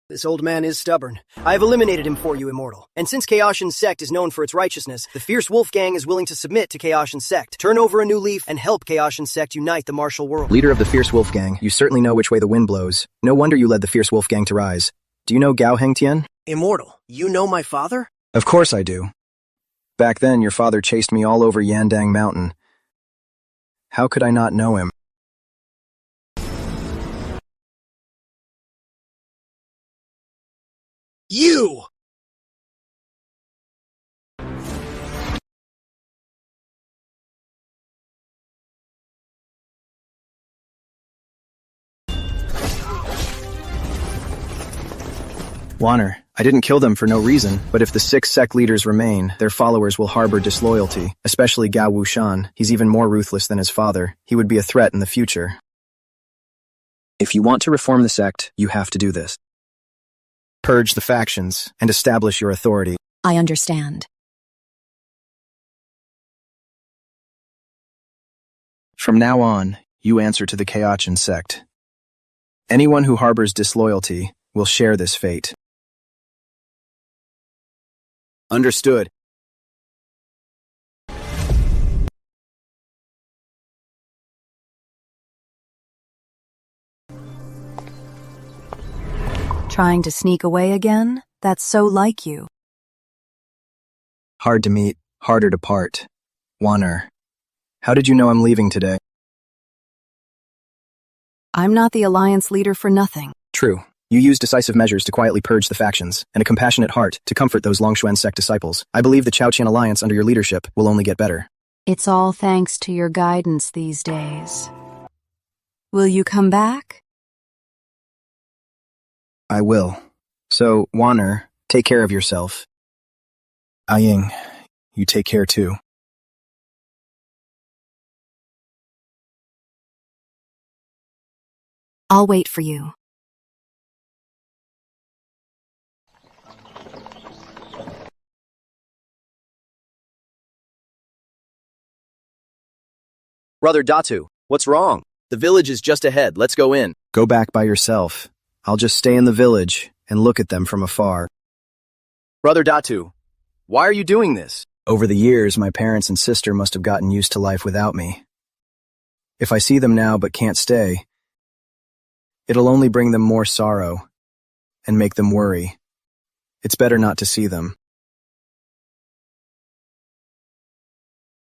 This old man is stubborn. I have eliminated him for you, Immortal. And since Kaioshin sect is known for its righteousness, the fierce wolf gang is willing to submit to Kaioshin sect. Turn over a new leaf and help Kaioshin sect unite the martial world. Leader of the fierce wolf gang, you certainly know which way the wind blows. No wonder you led the fierce wolf gang to rise. Do you know Gao Hengtian? Immortal, you know my father? Of course I do. Back then, your father chased me all over Yandang Mountain. How could I not know him? You! Wanner, I didn't kill them for no reason, but if the 6 sect leaders remain, their followers will harbor disloyalty, especially Gao Wushan. He's even more ruthless than his father. He would be a threat in the future. If you want to reform the sect, you have to do this. Purge the factions and establish your authority. I understand. From now on, you answer to the Kaioshin sect. Anyone who harbors disloyalty will share this fate. Understood. Trying to sneak away again? That's so like you. Hard to meet, harder to part. Wanner, how did you know I'm leaving today? I'm not the alliance leader for nothing. True. You used decisive measures to quietly purge the factions, and a compassionate heart to comfort those Longshuan sect disciples. I believe the Chaoqian alliance under your leadership will only get better. It's all thanks to your guidance these days. Will you come back? I will. So, Wanner, take care of yourself. Aying, you take care too. I'll wait for you. Brother Datu, what's wrong? The village is just ahead. Let's go in. Go back by yourself. I'll just stay in the village and look at them from afar. Brother Datu, why are you doing this? Over the years, my parents and sister must have gotten used to life without me. If I see them now but can't stay, it'll only bring them more sorrow and make them worry. It's better not to see them.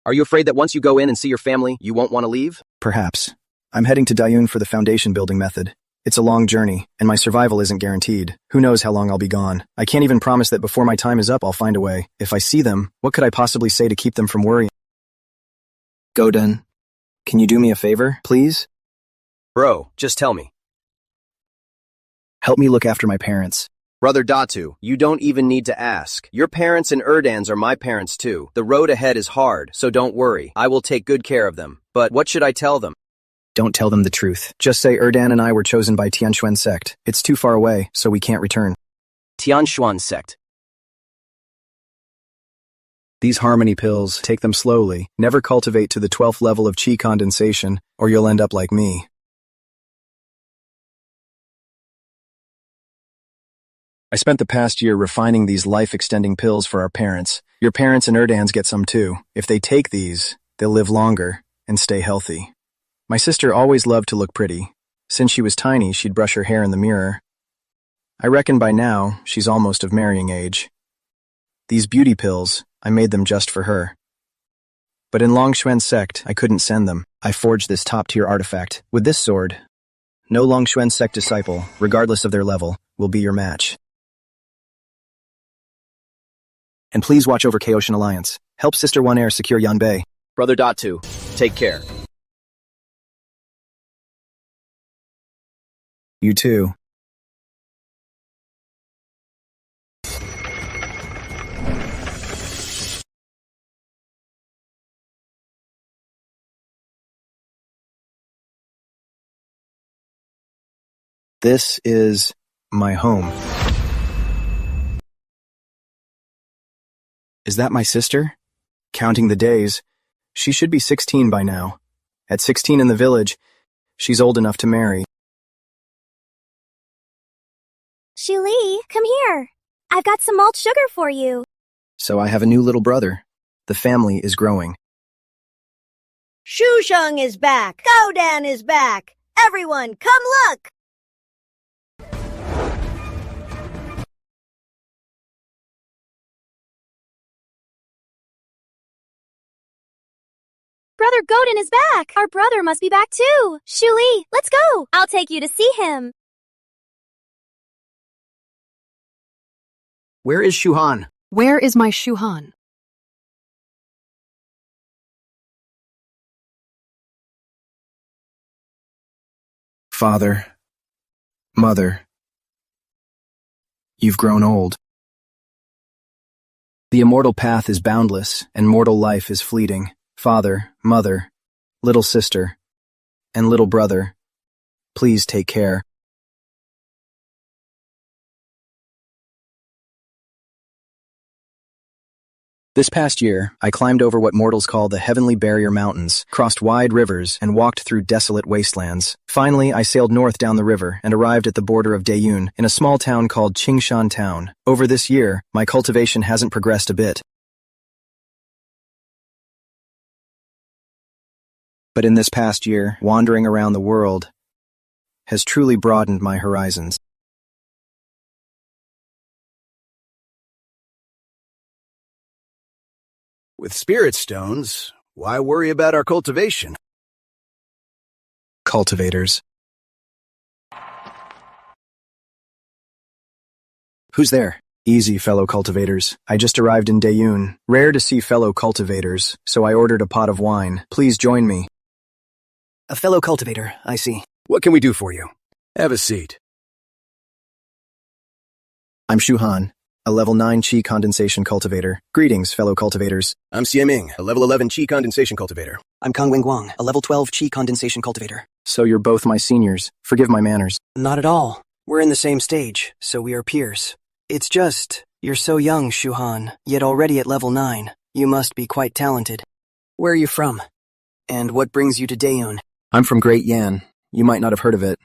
Are you afraid that once you go in and see your family, you won't want to leave? Perhaps. I'm heading to Dayun for the foundation building method. It's a long journey, and my survival isn't guaranteed. Who knows how long I'll be gone? I can't even promise that before my time is up, I'll find a way. If I see them, what could I possibly say to keep them from worrying? Godun, can you do me a favor, please? Bro, just tell me. Help me look after my parents. Brother Datu, you don't even need to ask. Your parents and Erdans are my parents too. The road ahead is hard, so don't worry. I will take good care of them. But what should I tell them? Don't tell them the truth. Just say Erdan and I were chosen by Tianshuan sect. It's too far away, so we can't return. Tianshuan sect. These harmony pills, take them slowly. Never cultivate to the 12th level of chi condensation, or you'll end up like me. I spent the past year refining these life-extending pills for our parents. Your parents and Erdans get some too. If they take these, they'll live longer and stay healthy. My sister always loved to look pretty. Since she was tiny, she'd brush her hair in the mirror. I reckon by now, she's almost of marrying age. These beauty pills, I made them just for her. But in Longshuan sect, I couldn't send them. I forged this top-tier artifact. With this sword, no Longshuan sect disciple, regardless of their level, will be your match. And please watch over Kaoshan Alliance. Help Sister One Air secure Yanbei. Brother Datu, take care. You too. This is my home. Is that my sister? Counting the days, she should be 16 by now. At 16 in the village, she's old enough to marry. Shuli, come here. I've got some malt sugar for you. So I have a new little brother. The family is growing. Shusheng is back. Godan is back. Everyone, come look. Brother Godin is back. Our brother must be back too. Shuli, let's go. I'll take you to see him. Where is Shuhan? Where is my Shuhan? Father, Mother, you've grown old. The immortal path is boundless, and mortal life is fleeting. Father, Mother, little sister, and little brother, please take care. This past year, I climbed over what mortals call the Heavenly Barrier Mountains, crossed wide rivers, and walked through desolate wastelands. Finally, I sailed north down the river and arrived at the border of Dayun, in a small town called Qingshan Town. Over this year, my cultivation hasn't progressed a bit. But in this past year, wandering around the world has truly broadened my horizons. With spirit stones, why worry about our cultivation? Cultivators. Who's there? Easy, fellow cultivators. I just arrived in Dayun. Rare to see fellow cultivators, so I ordered a pot of wine. Please join me. A fellow cultivator, I see. What can we do for you? Have a seat. I'm Shuhan, a level 9 Qi condensation cultivator. Greetings, fellow cultivators. I'm Xieming, a level 11 Qi condensation cultivator. I'm Kong Wing-Guang, a level 12 Qi condensation cultivator. So you're both my seniors. Forgive my manners. Not at all. We're in the same stage, so we are peers. It's just, you're so young, Shuhan, yet already at level 9. You must be quite talented. Where are you from? And what brings you to Dayun? I'm from Great Yan. You might not have heard of it.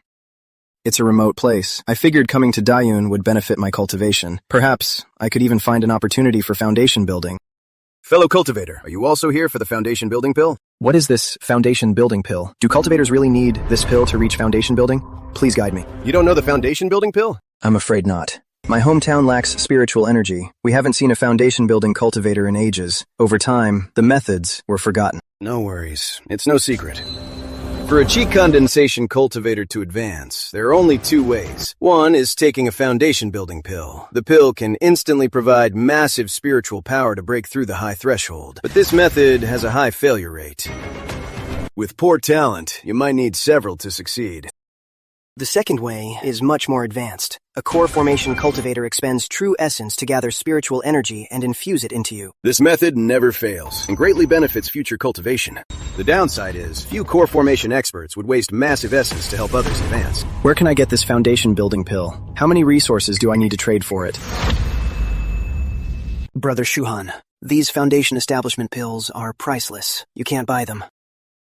It's a remote place. I figured coming to Dayun would benefit my cultivation. Perhaps I could even find an opportunity for foundation building. Fellow cultivator, are you also here for the foundation building pill? What is this foundation building pill? Do cultivators really need this pill to reach foundation building? Please guide me. You don't know the foundation building pill? I'm afraid not. My hometown lacks spiritual energy. We haven't seen a foundation building cultivator in ages. Over time, the methods were forgotten. No worries. It's no secret. For a Chi condensation cultivator to advance, there are only two ways. One is taking a foundation building pill. The pill can instantly provide massive spiritual power to break through the high threshold. But this method has a high failure rate. With poor talent, you might need several to succeed. The second way is much more advanced. A core formation cultivator expends true essence to gather spiritual energy and infuse it into you. This method never fails and greatly benefits future cultivation. The downside is, few core formation experts would waste massive essence to help others advance. Where can I get this foundation building pill? How many resources do I need to trade for it? Brother Shuhan, these foundation establishment pills are priceless. You can't buy them.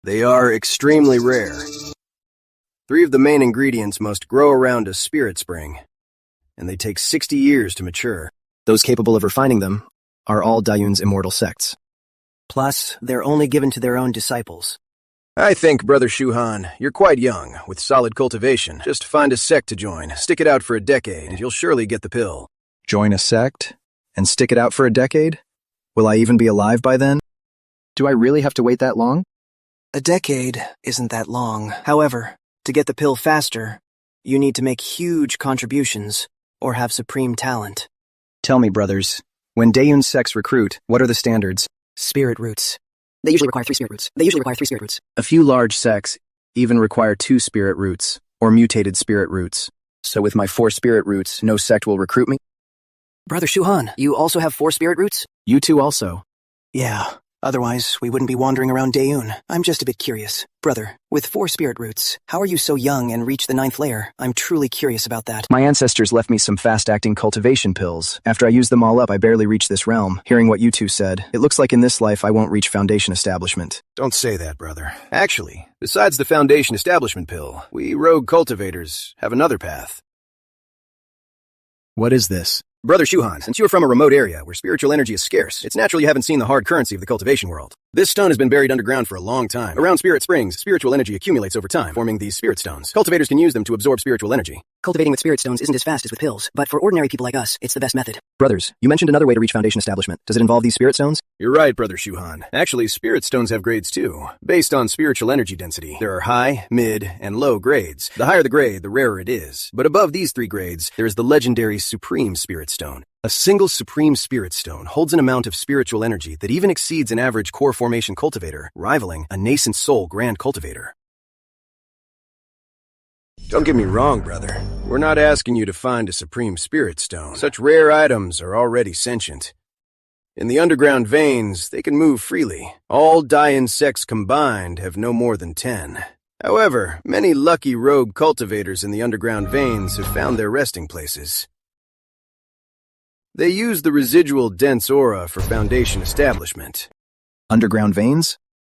They are extremely rare. 3 of the main ingredients must grow around a spirit spring, and they take 60 years to mature. Those capable of refining them are all Dayun's immortal sects. Plus, they're only given to their own disciples. I think, Brother Shuhan, you're quite young, with solid cultivation. Just find a sect to join, stick it out for a decade, and you'll surely get the pill. Join a sect? And stick it out for a decade? Will I even be alive by then? Do I really have to wait that long? A decade isn't that long. However, to get the pill faster, you need to make huge contributions or have supreme talent. Tell me, brothers, when Dayun sects recruit, what are the standards? Spirit roots. They usually require 3 spirit roots. A few large sects even require 2 spirit roots, or mutated spirit roots. So with my 4 spirit roots, no sect will recruit me? Brother Shuhan, you also have 4 spirit roots? You two also. Yeah. Otherwise, we wouldn't be wandering around Dayun. I'm just a bit curious. Brother, with 4 spirit roots, how are you so young and reached the 9th layer? I'm truly curious about that. My ancestors left me some fast-acting cultivation pills. After I used them all up, I barely reached this realm. Hearing what you two said, it looks like in this life I won't reach foundation establishment. Don't say that, brother. Actually, besides the foundation establishment pill, we rogue cultivators have another path. What is this? Brother Shuhan, since you are from a remote area where spiritual energy is scarce, it's natural you haven't seen the hard currency of the cultivation world. This stone has been buried underground for a long time. Around spirit springs, spiritual energy accumulates over time, forming these spirit stones. Cultivators can use them to absorb spiritual energy. Cultivating with spirit stones isn't as fast as with pills, but for ordinary people like us, it's the best method. Brothers, you mentioned another way to reach foundation establishment. Does it involve these spirit stones? You're right, Brother Shuhan. Actually, spirit stones have grades too, based on spiritual energy density. There are high, mid, and low grades. The higher the grade, the rarer it is. But above these 3 grades, there is the legendary Supreme Spirit Stone. A single Supreme Spirit Stone holds an amount of spiritual energy that even exceeds an average core formation cultivator, rivaling a nascent soul grand cultivator. Don't get me wrong, brother. We're not asking you to find a Supreme Spirit Stone. Such rare items are already sentient. In the underground veins, they can move freely. All Dayun sects combined have no more than 10. However, many lucky rogue cultivators in the underground veins have found their resting places. They use the residual dense aura for foundation establishment. Underground veins?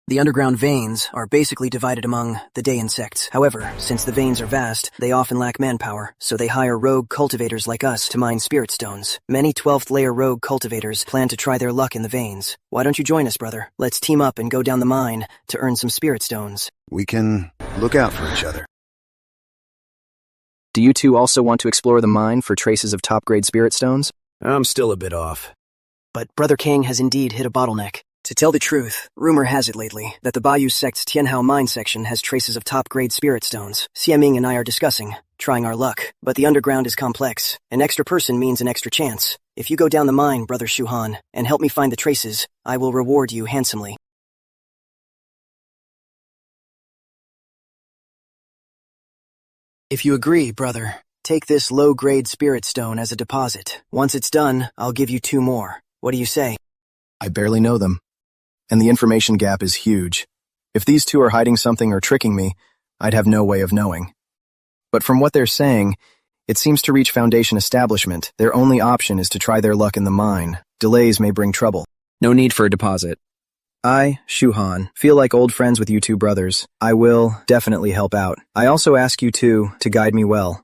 The underground veins are basically divided among the Dayun sects. However, since the veins are vast, they often lack manpower, so they hire rogue cultivators like us to mine spirit stones. Many 12th layer rogue cultivators plan to try their luck in the veins. Why don't you join us, brother? Let's team up and go down the mine to earn some spirit stones. We can look out for each other. Do you two also want to explore the mine for traces of top-grade spirit stones? I'm still a bit off. But Brother King has indeed hit a bottleneck. To tell the truth, rumor has it lately that the Bayou sect's Tianhao mine section has traces of top-grade spirit stones. Xiaming and I are discussing, trying our luck. But the underground is complex. An extra person means an extra chance. If you go down the mine, Brother Shuhan, and help me find the traces, I will reward you handsomely. If you agree, brother, take this low-grade spirit stone as a deposit. Once it's done, I'll give you 2 more. What do you say? I barely know them. And the information gap is huge. If these two are hiding something or tricking me, I'd have no way of knowing. But from what they're saying, it seems to reach foundation establishment, their only option is to try their luck in the mine. Delays may bring trouble. No need for a deposit. I, Shuhan, feel like old friends with you two brothers. I will definitely help out. I also ask you two to guide me well.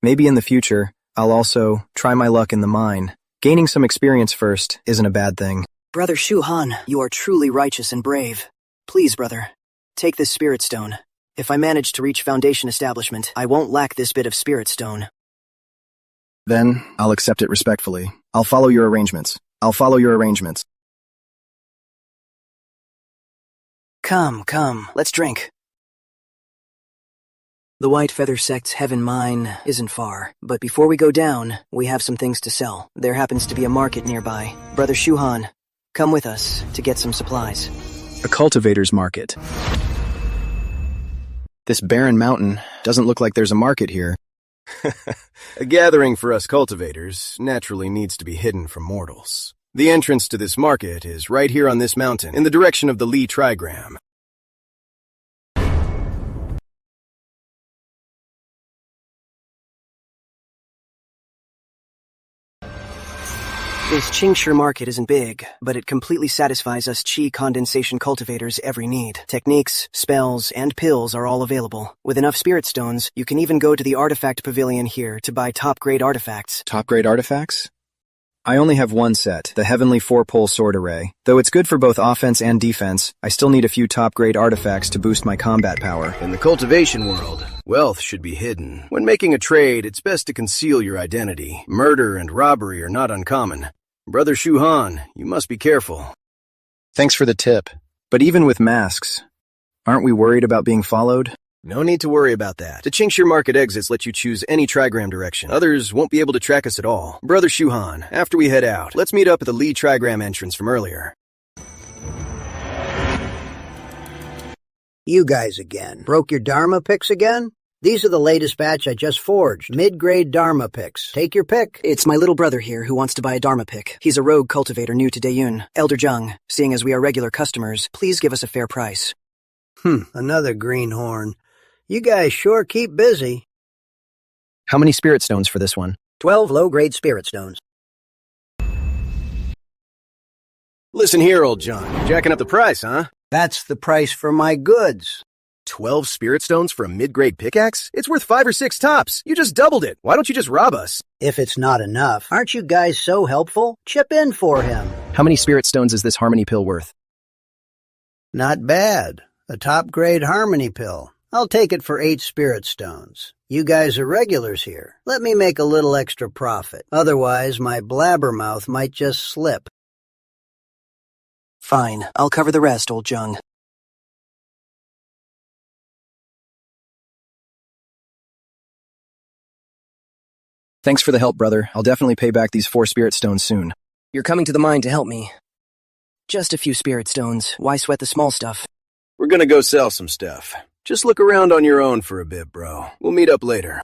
Maybe in the future, I'll also try my luck in the mine. Gaining some experience first isn't a bad thing. Brother Shuhan, you are truly righteous and brave. Please, brother, take this spirit stone. If I manage to reach Foundation establishment, I won't lack this bit of spirit stone. Then, I'll accept it respectfully. I'll follow your arrangements. Come, let's drink. The White Feather Sect's heaven mine isn't far, but before we go down, we have some things to sell. There happens to be a market nearby. Brother Shuhan, come with us to get some supplies. A cultivator's market. This barren mountain doesn't look like there's a market here. A gathering for us cultivators naturally needs to be hidden from mortals. The entrance to this market is right here on this mountain, in the direction of the Lee trigram. This Qingshi market isn't big, but it completely satisfies us Qi condensation cultivators' every need. Techniques, spells, and pills are all available. With enough spirit stones, you can even go to the artifact pavilion here to buy top-grade artifacts. Top-grade artifacts? I only have one set, the Heavenly Four-Pole Sword Array. Though it's good for both offense and defense, I still need a few top-grade artifacts to boost my combat power. In the cultivation world, wealth should be hidden. When making a trade, it's best to conceal your identity. Murder and robbery are not uncommon. Brother Shuhan, you must be careful. Thanks for the tip. But even with masks, aren't we worried about being followed? No need to worry about that. The Qingshi market exits let you choose any trigram direction. Others won't be able to track us at all. Brother Shuhan, after we head out, let's meet up at the Lee trigram entrance from earlier. You guys again. Broke your Dharma picks again? These are the latest batch I just forged. Mid-grade Dharma picks. Take your pick. It's my little brother here who wants to buy a Dharma pick. He's a rogue cultivator new to Daeyun. Elder Jung, seeing as we are regular customers, please give us a fair price. Another greenhorn. You guys sure keep busy. How many spirit stones for this one? 12 low-grade spirit stones. Listen here, old John. Jacking up the price, huh? That's the price for my goods. 12 spirit stones for a mid-grade pickaxe? It's worth 5 or 6 tops. You just doubled it. Why don't you just rob us? If it's not enough, aren't you guys so helpful? Chip in for him. How many spirit stones is this harmony pill worth? Not bad. A top-grade harmony pill. I'll take it for 8 spirit stones. You guys are regulars here. Let me make a little extra profit. Otherwise, my blabbermouth might just slip. Fine. I'll cover the rest, old Jung. Thanks for the help, brother. I'll definitely pay back these 4 spirit stones soon. You're coming to the mine to help me. Just a few spirit stones. Why sweat the small stuff? We're gonna go sell some stuff. Just look around on your own for a bit, bro. We'll meet up later.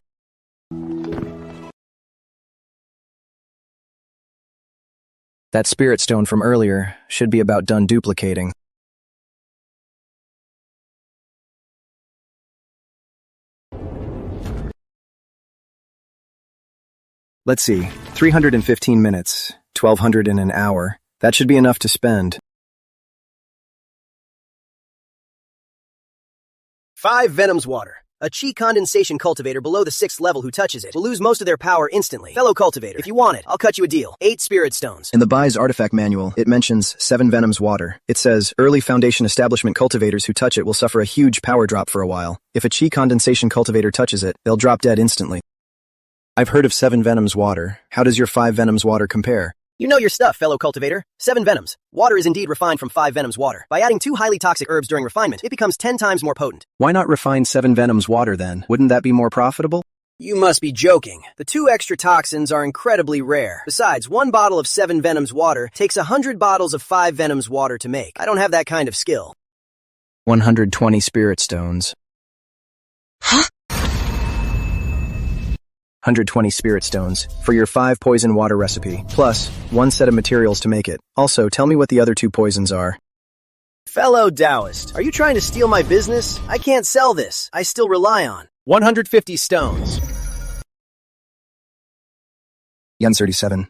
That spirit stone from earlier should be about done duplicating. Let's see, 315 minutes, 1,200 in an hour. That should be enough to spend. 5 Venom's Water. A Qi condensation cultivator below the 6th level who touches it will lose most of their power instantly. Fellow cultivator, if you want it, I'll cut you a deal. 8 spirit stones. In the Bai's artifact manual, it mentions 7 Venom's Water. It says, early Foundation establishment cultivators who touch it will suffer a huge power drop for a while. If a Qi condensation cultivator touches it, they'll drop dead instantly. I've heard of 7 Venom's Water. How does your 5 Venom's Water compare? You know your stuff, fellow cultivator. 7 Venoms. Water is indeed refined from 5 Venom's Water. By adding 2 highly toxic herbs during refinement, it becomes 10 times more potent. Why not refine 7 Venom's Water then? Wouldn't that be more profitable? You must be joking. The 2 extra toxins are incredibly rare. Besides, 1 bottle of 7 Venom's Water takes 100 bottles of 5 Venom's Water to make. I don't have that kind of skill. 120 spirit stones. Huh? 120 spirit stones for your 5 poison water recipe, plus 1 set of materials to make it. Also, tell me what the other 2 poisons are. Fellow Taoist, are you trying to steal my business? I can't sell this. I still rely on 150 stones. Yen 37.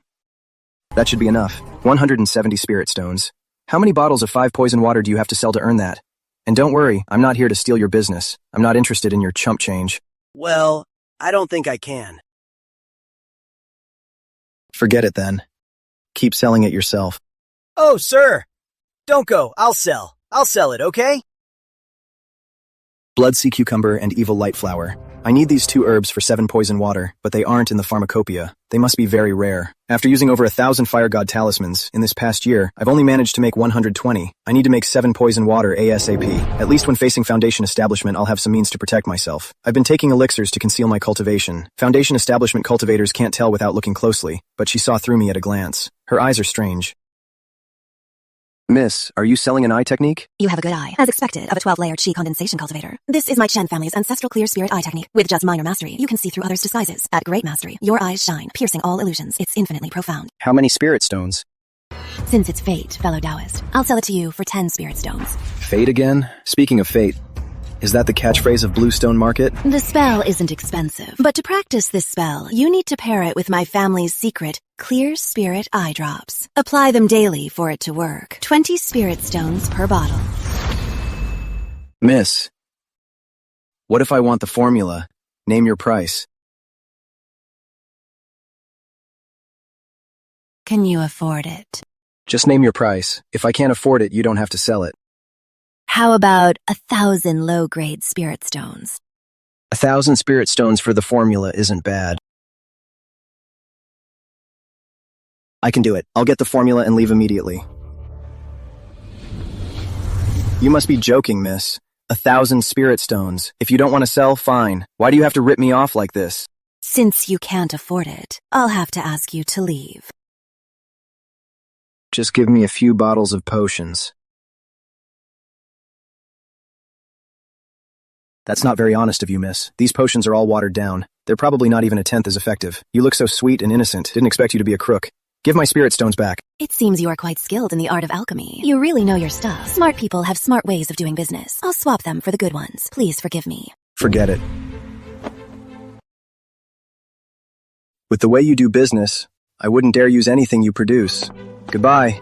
That should be enough. 170 spirit stones. How many bottles of 5 poison water do you have to sell to earn that? And don't worry, I'm not here to steal your business. I'm not interested in your chump change. Well, I don't think I can. Forget it then. Keep selling it yourself. Oh, sir! Don't go, I'll sell. I'll sell it, okay? Blood sea cucumber and evil light flower. I need these 2 herbs for 7 poison water, but they aren't in the pharmacopoeia. They must be very rare. After using over 1,000 fire god talismans in this past year, I've only managed to make 120. I need to make 7 poison water ASAP. At least when facing Foundation Establishment, I'll have some means to protect myself. I've been taking elixirs to conceal my cultivation. Foundation Establishment cultivators can't tell without looking closely, but she saw through me at a glance. Her eyes are strange. Miss, are you selling an eye technique? You have a good eye, as expected of a 12-layered Qi condensation cultivator. This is my Chen family's ancestral clear spirit eye technique. With just minor mastery, you can see through others' disguises. At great mastery, your eyes shine, piercing all illusions. It's infinitely profound. How many spirit stones? Since it's fate, fellow Taoist, I'll sell it to you for 10 spirit stones. Fate again? Speaking of fate, is that the catchphrase of Bluestone Market? The spell isn't expensive, but to practice this spell, you need to pair it with my family's secret clear spirit eye drops. Apply them daily for it to work. 20 spirit stones per bottle. Miss, what if I want the formula? Name your price. Can you afford it? Just name your price. If I can't afford it, you don't have to sell it. How about 1,000 low-grade spirit stones? 1,000 spirit stones for the formula isn't bad. I can do it. I'll get the formula and leave immediately. You must be joking, miss. 1,000 spirit stones. If you don't want to sell, fine. Why do you have to rip me off like this? Since you can't afford it, I'll have to ask you to leave. Just give me a few bottles of potions. That's not very honest of you, miss. These potions are all watered down. They're probably not even 1/10 as effective. You look so sweet and innocent. Didn't expect you to be a crook. Give my spirit stones back. It seems you are quite skilled in the art of alchemy. You really know your stuff. Smart people have smart ways of doing business. I'll swap them for the good ones. Please forgive me. Forget it. With the way you do business, I wouldn't dare use anything you produce. Goodbye.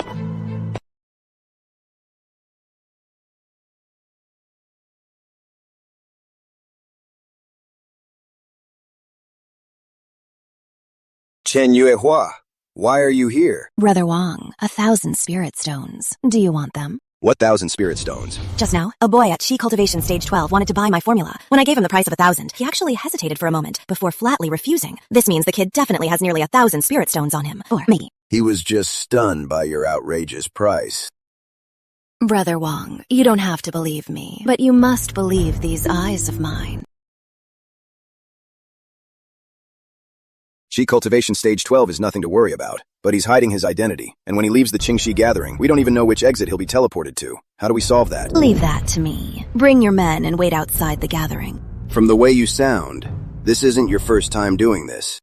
Chen Yuehua, why are you here? Brother Wang, 1,000 spirit stones. Do you want them? What 1,000 spirit stones? Just now, a boy at Qi Cultivation Stage 12 wanted to buy my formula. When I gave him the price of 1,000, he actually hesitated for a moment before flatly refusing. This means the kid definitely has nearly 1,000 spirit stones on him. Or maybe. He was just stunned by your outrageous price. Brother Wang, you don't have to believe me, but you must believe these eyes of mine. Qi Cultivation Stage 12 is nothing to worry about, but he's hiding his identity, and when he leaves the Qingxi gathering, we don't even know which exit he'll be teleported to. How do we solve that? Leave that to me. Bring your men and wait outside the gathering. From the way you sound, this isn't your first time doing this.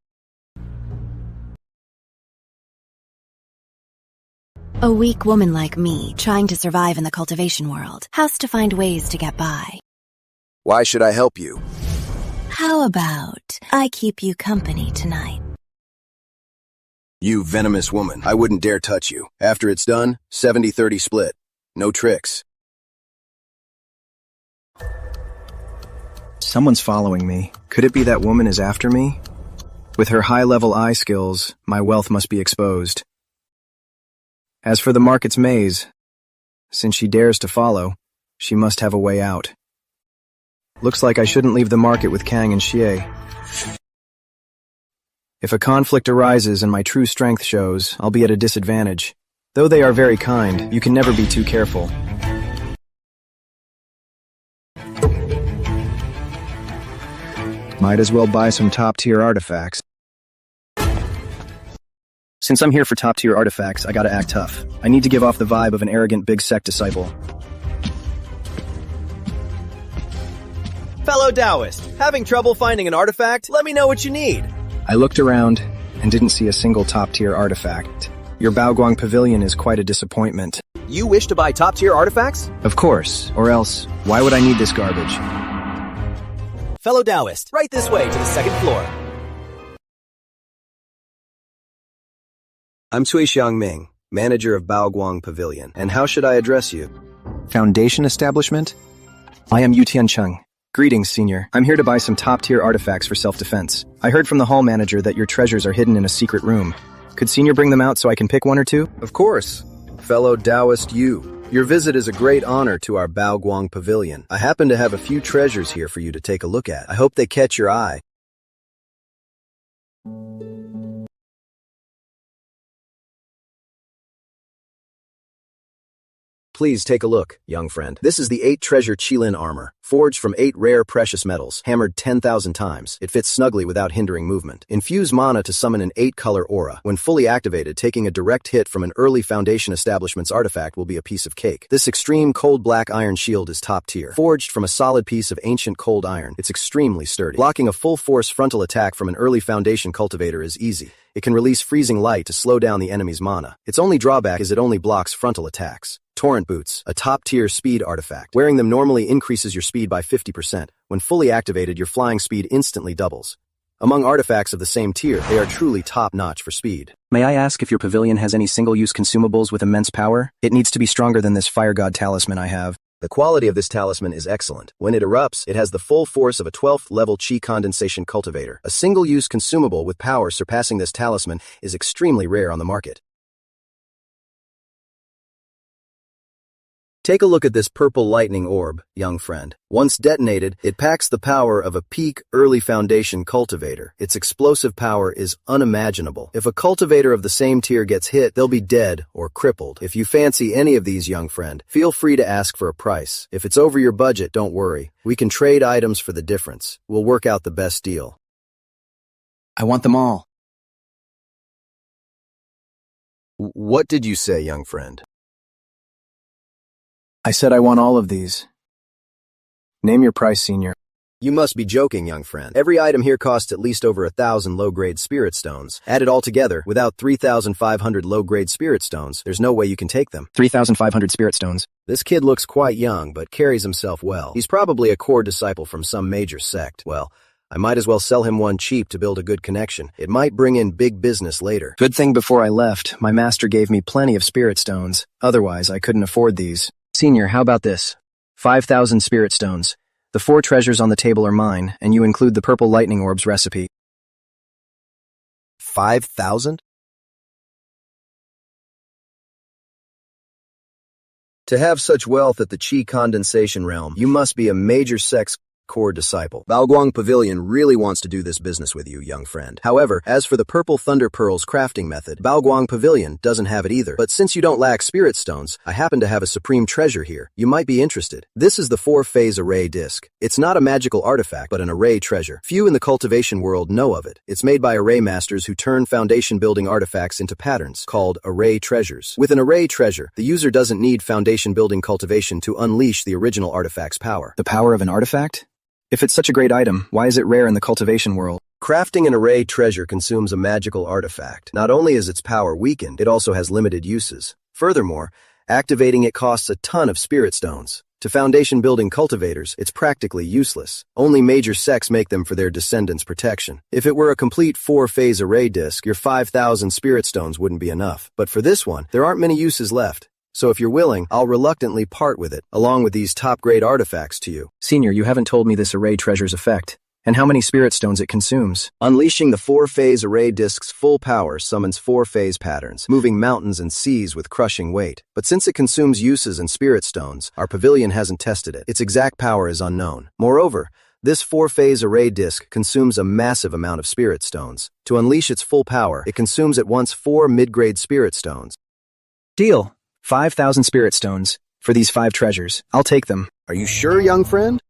A weak woman like me, trying to survive in the cultivation world, has to find ways to get by. Why should I help you? How about I keep you company tonight? You venomous woman, I wouldn't dare touch you. After it's done, 70-30 split. No tricks. Someone's following me. Could it be that woman is after me? With her high-level eye skills, my wealth must be exposed. As for the market's maze, since she dares to follow, she must have a way out. Looks like I shouldn't leave the market with Kang and Xie. If a conflict arises and my true strength shows, I'll be at a disadvantage. Though they are very kind, you can never be too careful. Might as well buy some top-tier artifacts. Since I'm here for top-tier artifacts, I gotta act tough. I need to give off the vibe of an arrogant big sect disciple. Fellow Taoist, having trouble finding an artifact? Let me know what you need. I looked around and didn't see a single top-tier artifact. Your Baoguang Pavilion is quite a disappointment. You wish to buy top-tier artifacts? Of course, or else, why would I need this garbage? Fellow Taoist, right this way to the second floor. I'm Cui Xiangming. manager of Baoguang Pavilion. And how should I address you? Foundation establishment? I am Yu Tiancheng. Greetings, Senior. I'm here to buy some top-tier artifacts for self-defense. I heard from the hall manager that your treasures are hidden in a secret room. Could Senior bring them out so I can pick one or two? Of course. Fellow Taoist Yu, your visit is a great honor to our Baoguang Pavilion. I happen to have a few treasures here for you to take a look at. I hope they catch your eye. Please take a look, young friend. This is the 8-treasure Qilin armor, forged from 8 rare precious metals, hammered 10,000 times. It fits snugly without hindering movement. Infuse mana to summon an 8-color aura. When fully activated, taking a direct hit from an early Foundation Establishment's artifact will be a piece of cake. This extreme cold black iron shield is top tier. Forged from a solid piece of ancient cold iron, it's extremely sturdy. Blocking a full-force frontal attack from an early Foundation cultivator is easy. It can release freezing light to slow down the enemy's mana. Its only drawback is it only blocks frontal attacks. Torrent Boots, a top-tier speed artifact. Wearing them normally increases your speed by 50%. When fully activated, your flying speed instantly doubles. Among artifacts of the same tier, they are truly top-notch for speed. May I ask if your pavilion has any single-use consumables with immense power? It needs to be stronger than this Fire God talisman I have. The quality of this talisman is excellent. When it erupts, it has the full force of a 12th level Qi condensation cultivator. A single-use consumable with power surpassing this talisman is extremely rare on the market. Take a look at this purple lightning orb, young friend. Once detonated, it packs the power of a peak early Foundation cultivator. Its explosive power is unimaginable. If a cultivator of the same tier gets hit, they'll be dead or crippled. If you fancy any of these, young friend, feel free to ask for a price. If it's over your budget, don't worry. We can trade items for the difference. We'll work out the best deal. I want them all. What did you say, young friend? I said I want all of these. Name your price, Senior. You must be joking, young friend. Every item here costs at least over 1,000 low-grade spirit stones. Added all together, without 3,500 low-grade spirit stones, there's no way you can take them. 3,500 spirit stones. This kid looks quite young, but carries himself well. He's probably a core disciple from some major sect. Well, I might as well sell him one cheap to build a good connection. It might bring in big business later. Good thing before I left, my master gave me plenty of spirit stones. Otherwise, I couldn't afford these. Senior, how about this? 5,000 spirit stones. The 4 treasures on the table are mine, and you include the purple lightning orbs recipe. 5,000? To have such wealth at the Qi condensation realm, you must be a major sect's core disciple. Baoguang Pavilion really wants to do this business with you, young friend. However, as for the Purple Thunder Pearls crafting method, Baoguang Pavilion doesn't have it either. But since you don't lack spirit stones, I happen to have a supreme treasure here. You might be interested. This is the 4-phase array disc. It's not a magical artifact, but an array treasure. Few in the cultivation world know of it. It's made by array masters who turn foundation building artifacts into patterns, called array treasures. With an array treasure, the user doesn't need foundation building cultivation to unleash the original artifact's power. The power of an artifact? If it's such a great item, why is it rare in the cultivation world? Crafting an array treasure consumes a magical artifact. Not only is its power weakened, it also has limited uses. Furthermore, activating it costs a ton of spirit stones. To foundation-building cultivators, it's practically useless. Only major sects make them for their descendants' protection. If it were a complete 4-phase array disc, your 5,000 spirit stones wouldn't be enough. But for this one, there aren't many uses left. So if you're willing, I'll reluctantly part with it, along with these top-grade artifacts to you. Senior, you haven't told me this array treasure's effect, and how many spirit stones it consumes. Unleashing the 4-phase array disc's full power summons 4-phase patterns, moving mountains and seas with crushing weight. But since it consumes uses and spirit stones, our pavilion hasn't tested it. Its exact power is unknown. Moreover, this 4-phase array disc consumes a massive amount of spirit stones. To unleash its full power, it consumes at once 4 mid-grade spirit stones. Deal. 5,000 spirit stones. For these 5 treasures. I'll take them. Are you sure, young friend?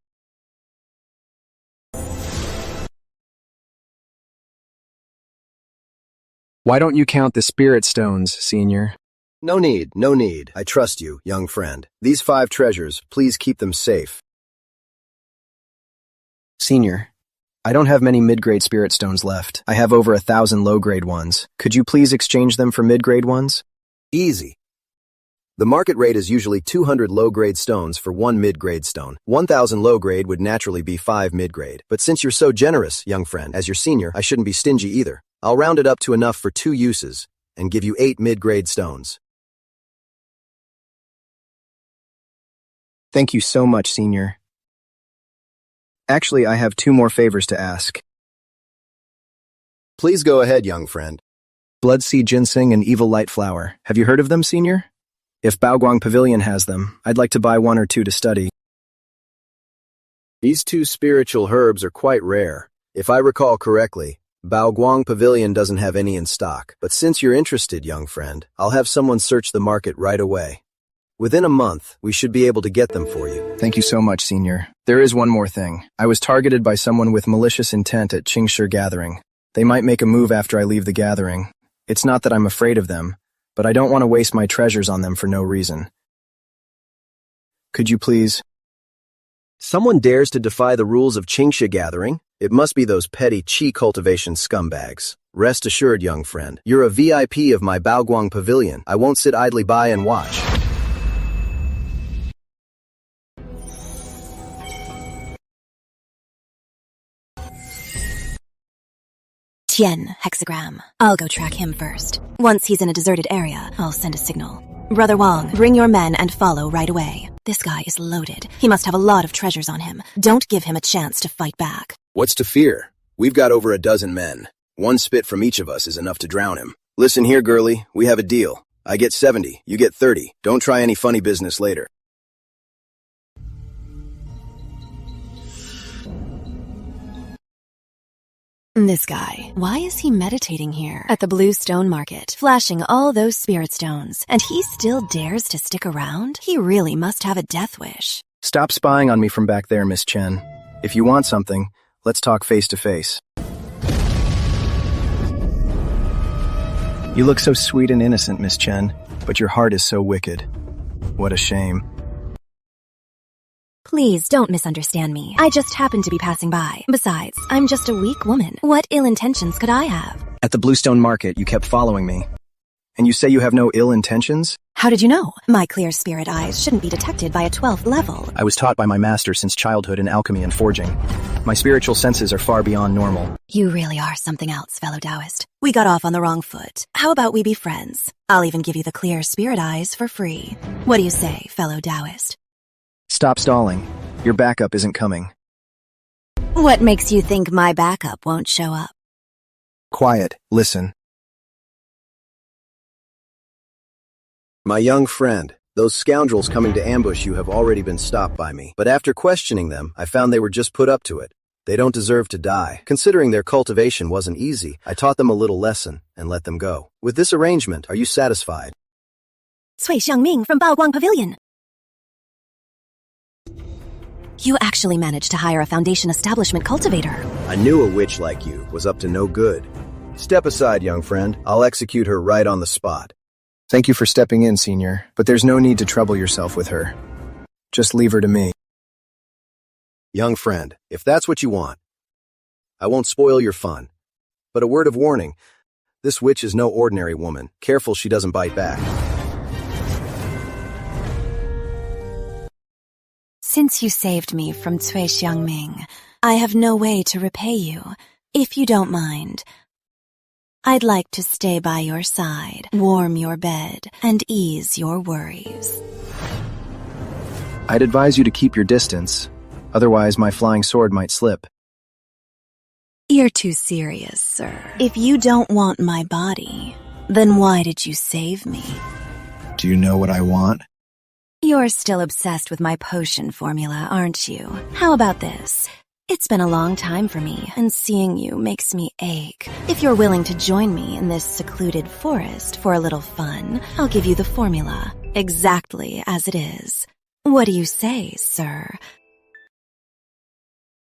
Why don't you count the spirit stones, Senior? No need, no need. I trust you, young friend. These 5 treasures, please keep them safe. Senior, I don't have many mid-grade spirit stones left. I have over 1,000 low-grade ones. Could you please exchange them for mid-grade ones? Easy. The market rate is usually 200 low-grade stones for 1 mid-grade stone. 1,000 low-grade would naturally be 5 mid-grade. But since you're so generous, young friend, as your senior, I shouldn't be stingy either. I'll round it up to enough for 2 uses and give you 8 mid-grade stones. Thank you so much, Senior. Actually, I have 2 more favors to ask. Please go ahead, young friend. Bloodseed ginseng and evil light flower. Have you heard of them, Senior? If Baoguang Pavilion has them, I'd like to buy 1 or 2 to study. These 2 spiritual herbs are quite rare. If I recall correctly, Baoguang Pavilion doesn't have any in stock. But since you're interested, young friend, I'll have someone search the market right away. Within a month, we should be able to get them for you. Thank you so much, Senior. There is one more thing. I was targeted by someone with malicious intent at Qingshi Gathering. They might make a move after I leave the gathering. It's not that I'm afraid of them, but I don't want to waste my treasures on them for no reason. Could you please? Someone dares to defy the rules of Qingshi Gathering? It must be those petty Qi cultivation scumbags. Rest assured, young friend, you're a VIP of my Baoguang Pavilion. I won't sit idly by and watch. Tien, hexagram. I'll go track him first. Once he's in a deserted area, I'll send a signal. Brother Wong, bring your men and follow right away. This guy is loaded. He must have a lot of treasures on him. Don't give him a chance to fight back. What's to fear? We've got over a dozen men. 1 spit from each of us is enough to drown him. Listen here, girlie, we have a deal. I get 70, you get 30. Don't try any funny business later. This guy, why is he meditating here at the Blue Stone Market, flashing all those spirit stones, and he still dares to stick around? He really must have a death wish. Stop spying on me from back there, Miss Chen. If you want something, let's talk face to face. You look so sweet and innocent, Miss Chen, but your heart is so wicked. What a shame. Please don't misunderstand me. I just happened to be passing by. Besides, I'm just a weak woman. What ill intentions could I have? At the Bluestone Market, you kept following me. And you say you have no ill intentions? How did you know? My clear spirit eyes shouldn't be detected by a 12th level. I was taught by my master since childhood in alchemy and forging. My spiritual senses are far beyond normal. You really are something else, fellow Taoist. We got off on the wrong foot. How about we be friends? I'll even give you the clear spirit eyes for free. What do you say, fellow Taoist? Stop stalling. Your backup isn't coming. What makes you think my backup won't show up? Quiet. Listen. My young friend, those scoundrels coming to ambush you have already been stopped by me. But after questioning them, I found they were just put up to it. They don't deserve to die. Considering their cultivation wasn't easy, I taught them a little lesson and let them go. With this arrangement, are you satisfied? Cui Xiangming from Baoguang Pavilion. You actually managed to hire a Foundation establishment cultivator. I knew a witch like you was up to no good. Step aside, young friend. I'll execute her right on the spot. Thank you for stepping in, Senior, but there's no need to trouble yourself with her. Just leave her to me. Young friend, if that's what you want, I won't spoil your fun. But a word of warning, this witch is no ordinary woman. Careful she doesn't bite back. Since you saved me from Cui Xiangming, I have no way to repay you. If you don't mind, I'd like to stay by your side, warm your bed, and ease your worries. I'd advise you to keep your distance. Otherwise, my flying sword might slip. You're too serious, sir. If you don't want my body, then why did you save me? Do you know what I want? You're still obsessed with my potion formula, aren't you? How about this? It's been a long time for me, and seeing you makes me ache. If you're willing to join me in this secluded forest for a little fun, I'll give you the formula, exactly as it is. What do you say, sir?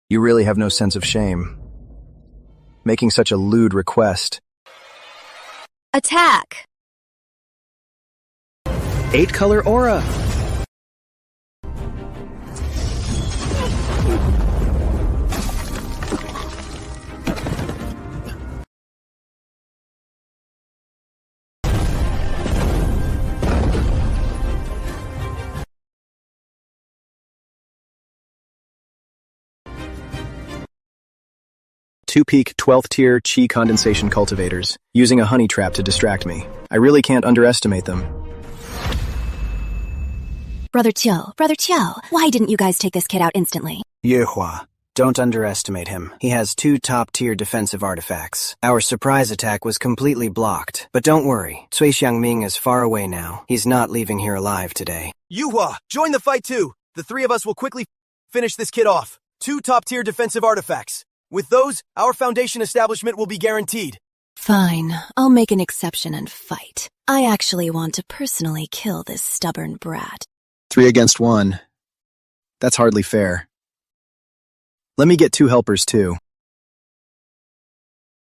You really have no sense of shame. Making such a lewd request. Attack! 8-color aura! Two-peak 12th tier Qi condensation cultivators, using a honey trap to distract me. I really can't underestimate them. Brother Chill, why didn't you guys take this kid out instantly? Yehua, don't underestimate him. He has 2 top-tier defensive artifacts. Our surprise attack was completely blocked. But don't worry, Cui Xiangming is far away now. He's not leaving here alive today. Yuhua, join the fight too. The 3 of us will quickly finish this kid off. 2 top-tier defensive artifacts. With those, our foundation establishment will be guaranteed. Fine, I'll make an exception and fight. I actually want to personally kill this stubborn brat. 3 against 1. That's hardly fair. Let me get 2 helpers too.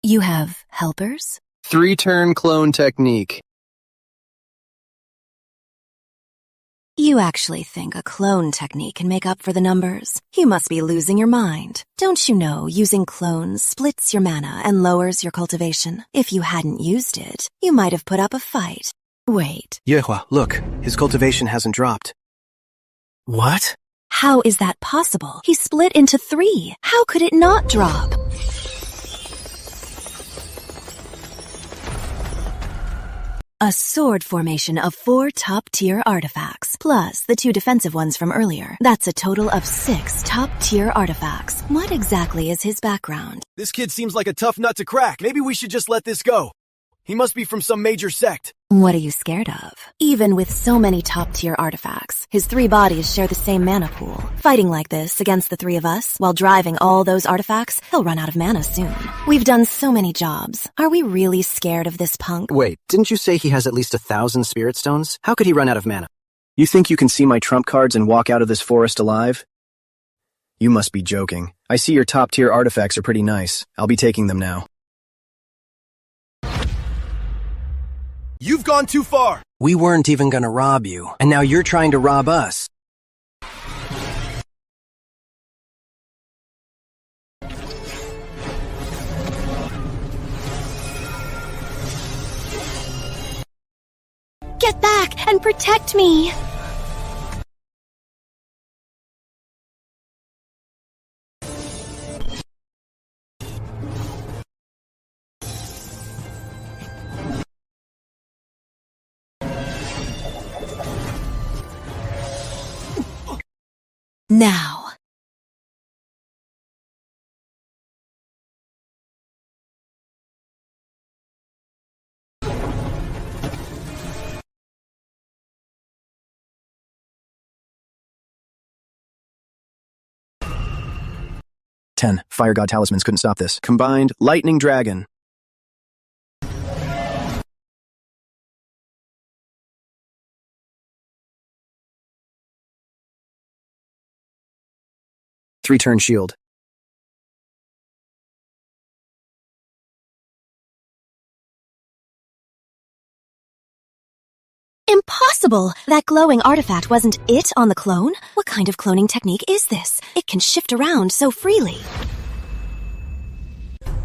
You have helpers? 3-turn clone technique. You actually think a clone technique can make up for the numbers? You must be losing your mind. Don't you know using clones splits your mana and lowers your cultivation? If you hadn't used it, you might have put up a fight. Wait. Yehua, look, his cultivation hasn't dropped. What? How is that possible? He split into 3. How could it not drop? A sword formation of 4 top-tier artifacts, plus the 2 defensive ones from earlier. That's a total of 6 top-tier artifacts. What exactly is his background? This kid seems like a tough nut to crack. Maybe we should just let this go. He must be from some major sect. What are you scared of? Even with so many top-tier artifacts, his 3 bodies share the same mana pool. Fighting like this against the 3 of us, while driving all those artifacts, he'll run out of mana soon. We've done so many jobs. Are we really scared of this punk? Wait, didn't you say he has at least 1,000 spirit stones? How could he run out of mana? You think you can see my trump cards and walk out of this forest alive? You must be joking. I see your top-tier artifacts are pretty nice. I'll be taking them now. You've gone too far! We weren't even gonna rob you, and now you're trying to rob us. Get back and protect me! Now. Fire God talismans couldn't stop this. Combined lightning dragon. Three-turn shield. Impossible! That glowing artifact wasn't it on the clone? What kind of cloning technique is this? It can shift around so freely.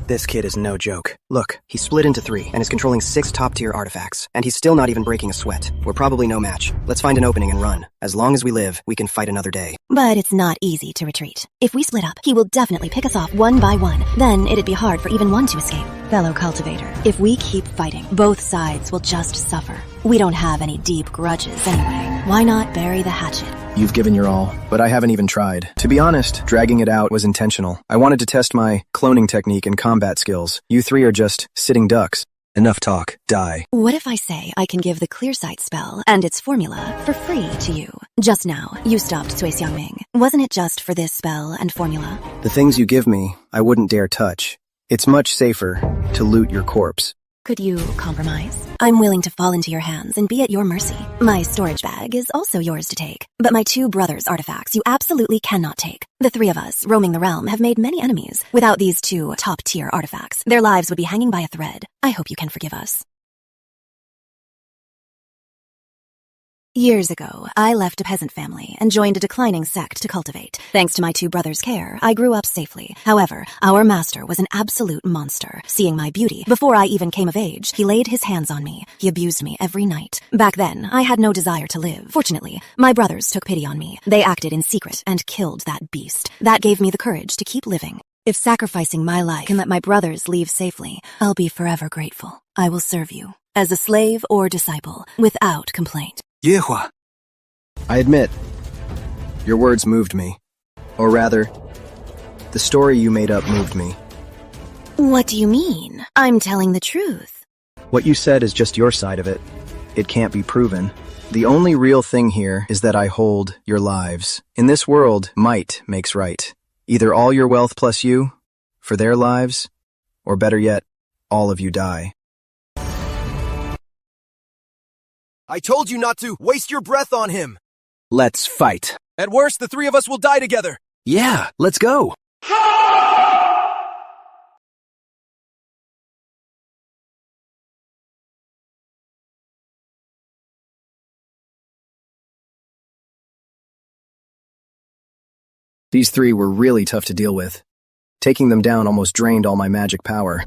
This kid is no joke. Look, he split into 3 and is controlling 6 top-tier artifacts, and he's still not even breaking a sweat. We're probably no match. Let's find an opening and run. As long as we live, we can fight another day. But it's not easy to retreat. If we split up, he will definitely pick us off one by one. Then it'd be hard for even one to escape. Fellow cultivator, if we keep fighting, both sides will just suffer. We don't have any deep grudges anyway. Why not bury the hatchet? You've given your all, but I haven't even tried. To be honest, dragging it out was intentional. I wanted to test my cloning technique and combat skills. You 3 are just sitting ducks. Enough talk. Die. What if I say I can give the Clear Sight spell and its formula for free to you? Just now, you stopped Cui Xiangming. Wasn't it just for this spell and formula? The things you give me, I wouldn't dare touch. It's much safer to loot your corpse. Could you compromise? I'm willing to fall into your hands and be at your mercy. My storage bag is also yours to take. But my 2 brothers' artifacts you absolutely cannot take. The 3 of us, roaming the realm, have made many enemies. Without these 2 top-tier artifacts, their lives would be hanging by a thread. I hope you can forgive us. Years ago, I left a peasant family and joined a declining sect to cultivate. Thanks to my 2 brothers' care, I grew up safely. However, our master was an absolute monster. Seeing my beauty, before I even came of age, he laid his hands on me. He abused me every night. Back then, I had no desire to live. Fortunately, my brothers took pity on me. They acted in secret and killed that beast. That gave me the courage to keep living. If sacrificing my life can let my brothers leave safely, I'll be forever grateful. I will serve you, as a slave or disciple, without complaint. Yehua! I admit, your words moved me. Or rather, the story you made up moved me. What do you mean? I'm telling the truth. What you said is just your side of it. It can't be proven. The only real thing here is that I hold your lives. In this world, might makes right. Either all your wealth plus you, for their lives, or better yet, all of you die. I told you not to waste your breath on him. Let's fight. At worst, the three of us will die together. Yeah, let's go. These three were really tough to deal with. Taking them down almost drained all my magic power.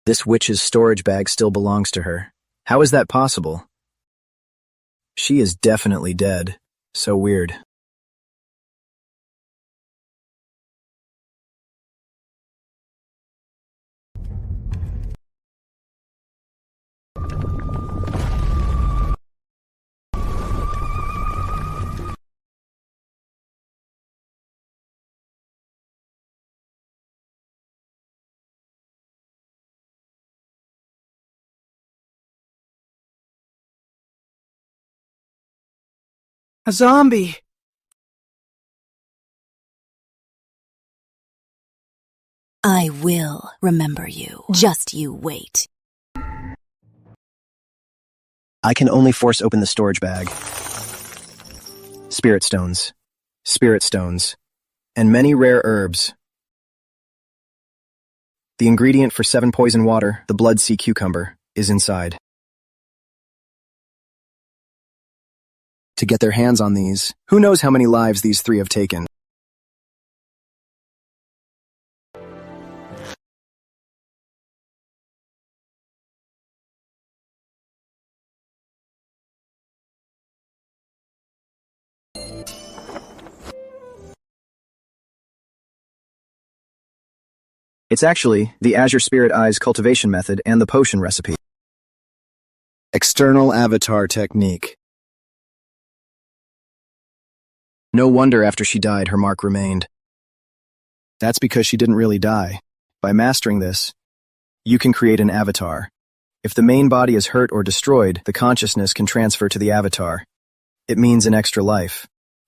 This witch's storage bag still belongs to her. How is that possible? She is definitely dead. So weird. A zombie! I will remember you. Just you wait. I can only force open the storage bag. Spirit stones, and many rare herbs. The ingredient for 7 poison water, the blood sea cucumber, is inside. To get their hands on these, who knows how many lives these three have taken. It's actually the Azure Spirit Eyes cultivation method and the potion recipe. External avatar technique. No wonder after she died, her mark remained. That's because she didn't really die. By mastering this, you can create an avatar. If the main body is hurt or destroyed, the consciousness can transfer to the avatar. It means an extra life.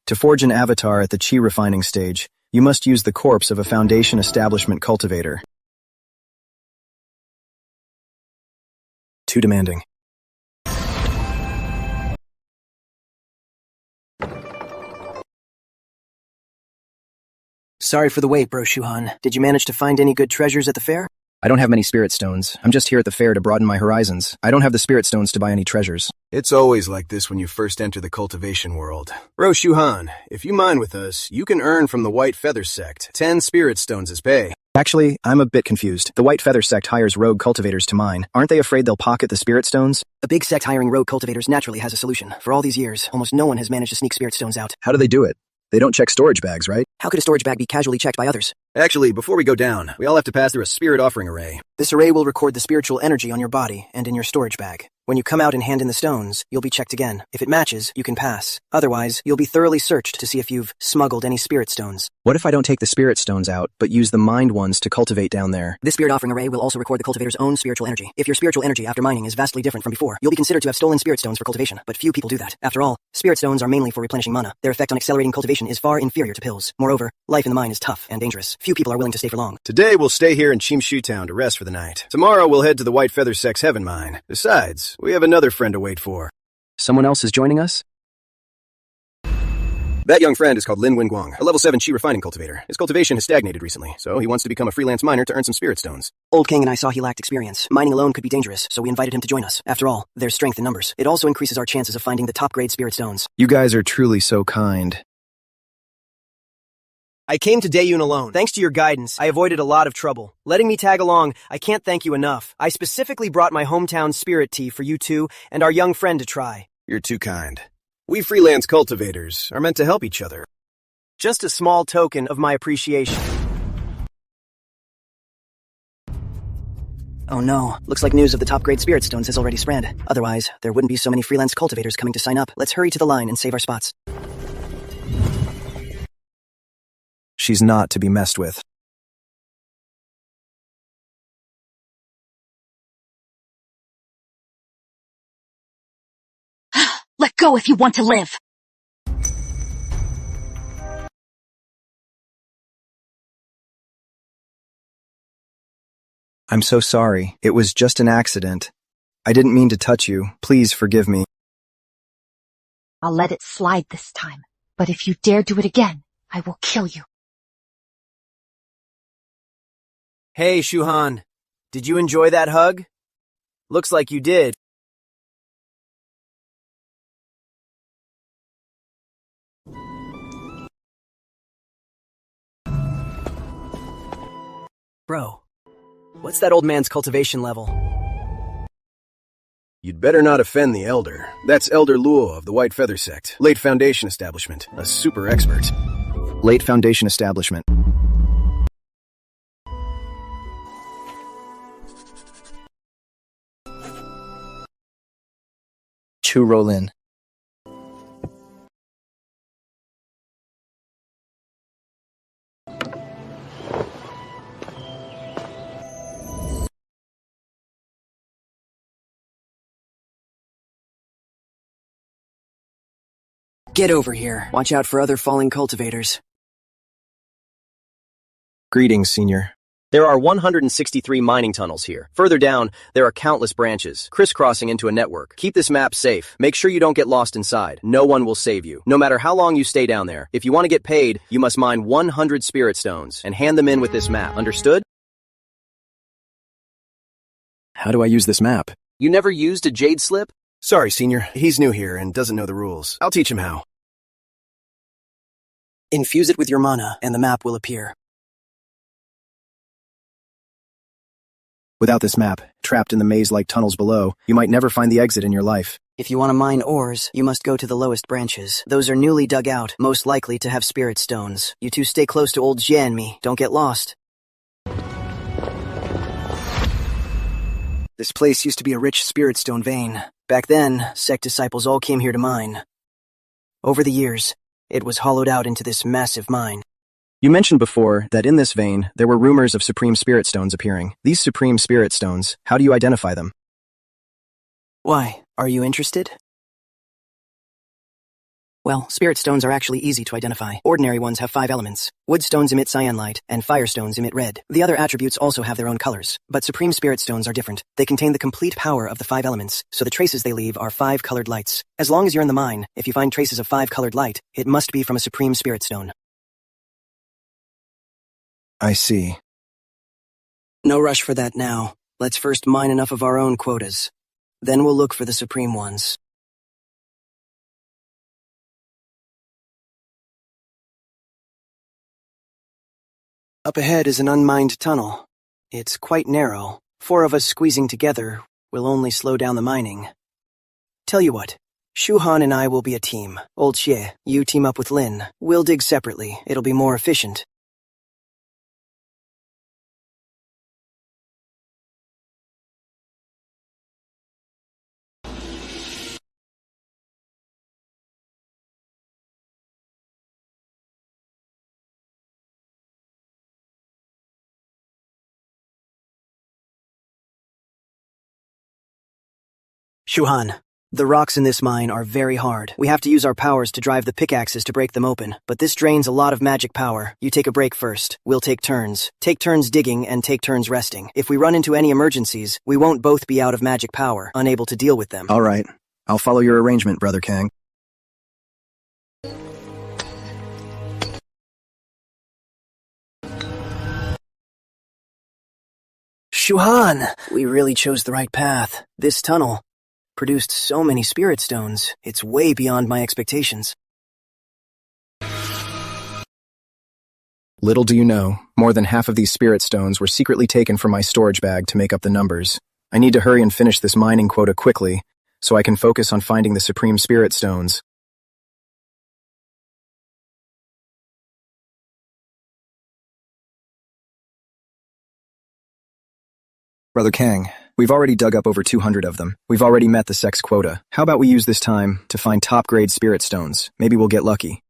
To forge an avatar at the chi refining stage, you must use the corpse of a Foundation establishment cultivator. Too demanding. Sorry for the wait, Bro Shuhan. Did you manage to find any good treasures at the fair? I don't have many spirit stones. I'm just here at the fair to broaden my horizons. I don't have the spirit stones to buy any treasures. It's always like this when you first enter the cultivation world. Bro Shuhan, if you mine with us, you can earn from the White Feather Sect 10 spirit stones as pay. Actually, I'm a bit confused. The White Feather Sect hires rogue cultivators to mine. Aren't they afraid they'll pocket the spirit stones? A big sect hiring rogue cultivators naturally has a solution. For all these years, almost no one has managed to sneak spirit stones out. How do they do it? They don't check storage bags, right? How could a storage bag be casually checked by others? Actually, before we go down, we all have to pass through a spirit offering array. This array will record the spiritual energy on your body and in your storage bag. When you come out and hand in the stones, you'll be checked again. If it matches, you can pass. Otherwise, you'll be thoroughly searched to see if you've smuggled any spirit stones. What if I don't take the spirit stones out, but use the mined ones to cultivate down there? This spirit offering array will also record the cultivator's own spiritual energy. If your spiritual energy after mining is vastly different from before, you'll be considered to have stolen spirit stones for cultivation, but few people do that. After all, spirit stones are mainly for replenishing mana. Their effect on accelerating cultivation is far inferior to pills. Moreover, life in the mine is tough and dangerous. Few people are willing to stay for long. Today we'll stay here in Chimshu Town to rest for the night. Tomorrow we'll head to the White Feather Sect's Heaven Mine. Besides, we have another friend to wait for. Someone else is joining us? That young friend is called Lin Wenguang, a level 7 chi refining cultivator. His cultivation has stagnated recently, so he wants to become a freelance miner to earn some spirit stones. Old King and I saw he lacked experience. Mining alone could be dangerous, so we invited him to join us. After all, there's strength in numbers. It also increases our chances of finding the top-grade spirit stones. You guys are truly so kind. I came to Daeyun alone. Thanks to your guidance, I avoided a lot of trouble. Letting me tag along, I can't thank you enough. I specifically brought my hometown spirit tea for you two and our young friend to try. You're too kind. We freelance cultivators are meant to help each other. Just a small token of my appreciation. Oh no, looks like news of the top-grade spirit stones has already spread. Otherwise, there wouldn't be so many freelance cultivators coming to sign up. Let's hurry to the line and save our spots. She's not to be messed with. Let go if you want to live. I'm so sorry. It was just an accident. I didn't mean to touch you. Please forgive me. I'll let it slide this time. But if you dare do it again, I will kill you. Hey, Shuhan. Did you enjoy that hug? Looks like you did. Bro, what's that old man's cultivation level? You'd better not offend the Elder. That's Elder Luo of the White Feather Sect. Late Foundation Establishment. A super expert. Late Foundation Establishment. Chu Rolin. Get over here. Watch out for other falling cultivators. Greetings, Senior. There are 163 mining tunnels here. Further down, there are countless branches, crisscrossing into a network. Keep this map safe. Make sure you don't get lost inside. No one will save you. No matter how long you stay down there. If you want to get paid, you must mine 100 spirit stones and hand them in with this map. Understood? How do I use this map? You never used a jade slip? Sorry, Senior. He's new here and doesn't know the rules. I'll teach him how. Infuse it with your mana, and the map will appear. Without this map, trapped in the maze-like tunnels below, you might never find the exit in your life. If you want to mine ores, you must go to the lowest branches. Those are newly dug out, most likely to have spirit stones. You two stay close to old Jie and me. Don't get lost. This place used to be a rich spirit stone vein. Back then, sect disciples all came here to mine. Over the years, it was hollowed out into this massive mine. You mentioned before that in this vein, there were rumors of supreme spirit stones appearing. These supreme spirit stones, how do you identify them? Why? Are you interested? Well, spirit stones are actually easy to identify. Ordinary ones have 5 elements. Wood stones emit cyan light, and fire stones emit red. The other attributes also have their own colors. But supreme spirit stones are different. They contain the complete power of the 5 elements, so the traces they leave are 5 colored lights. As long as you're in the mine, if you find traces of 5 colored light, it must be from a supreme spirit stone. I see. No rush for that now. Let's first mine enough of our own quotas. Then we'll look for the supreme ones. Up ahead is an unmined tunnel. It's quite narrow. 4 of us squeezing together will only slow down the mining. Tell you what, Shuhan and I will be a team. Old Xie, you team up with Lin. We'll dig separately. It'll be more efficient. Shuhan, the rocks in this mine are very hard. We have to use our powers to drive the pickaxes to break them open, but this drains a lot of magic power. You take a break first. We'll take turns. Take turns digging and take turns resting. If we run into any emergencies, we won't both be out of magic power, unable to deal with them. All right. I'll follow your arrangement, Brother Kang. Shuhan, we really chose the right path. This tunnel produced so many spirit stones. It's way beyond my expectations. Little do you know, more than half of these spirit stones were secretly taken from my storage bag to make up the numbers. I need to hurry and finish this mining quota quickly, so I can focus on finding the supreme spirit stones. Brother Kang, we've already dug up over 200 of them. We've already met the sex quota. How about we use this time to find top-grade spirit stones? Maybe we'll get lucky.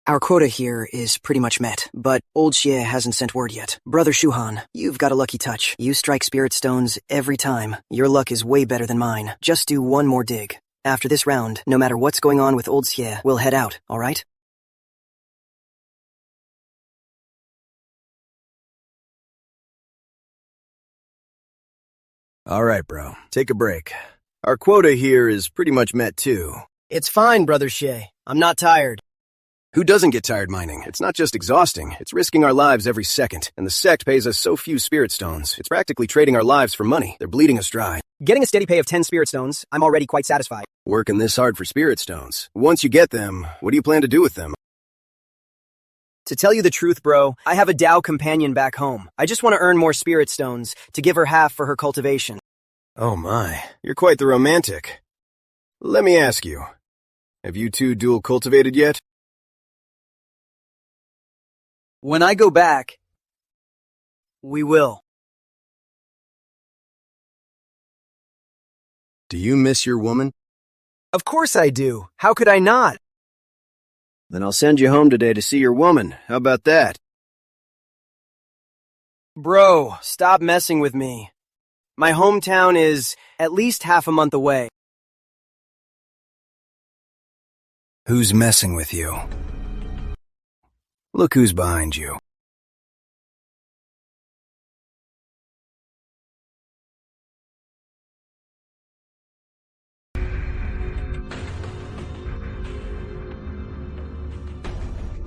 Our quota here is pretty much met, but Old Xie hasn't sent word yet. Brother Shuhan, you've got a lucky touch. You strike spirit stones every time. Your luck is way better than mine. Just do one more dig. After this round, no matter what's going on with Old Xie, we'll head out, alright? Alright, bro. Take a break. Our quota here is pretty much met too. It's fine, Brother Xie. I'm not tired. Who doesn't get tired mining? It's not just exhausting, it's risking our lives every second. And the sect pays us so few spirit stones. It's practically trading our lives for money. They're bleeding us dry. Getting a steady pay of 10 spirit stones, I'm already quite satisfied. Working this hard for spirit stones. Once you get them, what do you plan to do with them? To tell you the truth, bro, I have a Dao companion back home. I just want to earn more spirit stones to give her half for her cultivation. Oh my, you're quite the romantic. Let me ask you, have you two dual cultivated yet? When I go back, we will. Do you miss your woman? Of course I do. How could I not? Then I'll send you home today to see your woman. How about that? Bro, stop messing with me. My hometown is at least half a month away. Who's messing with you? Look who's behind you.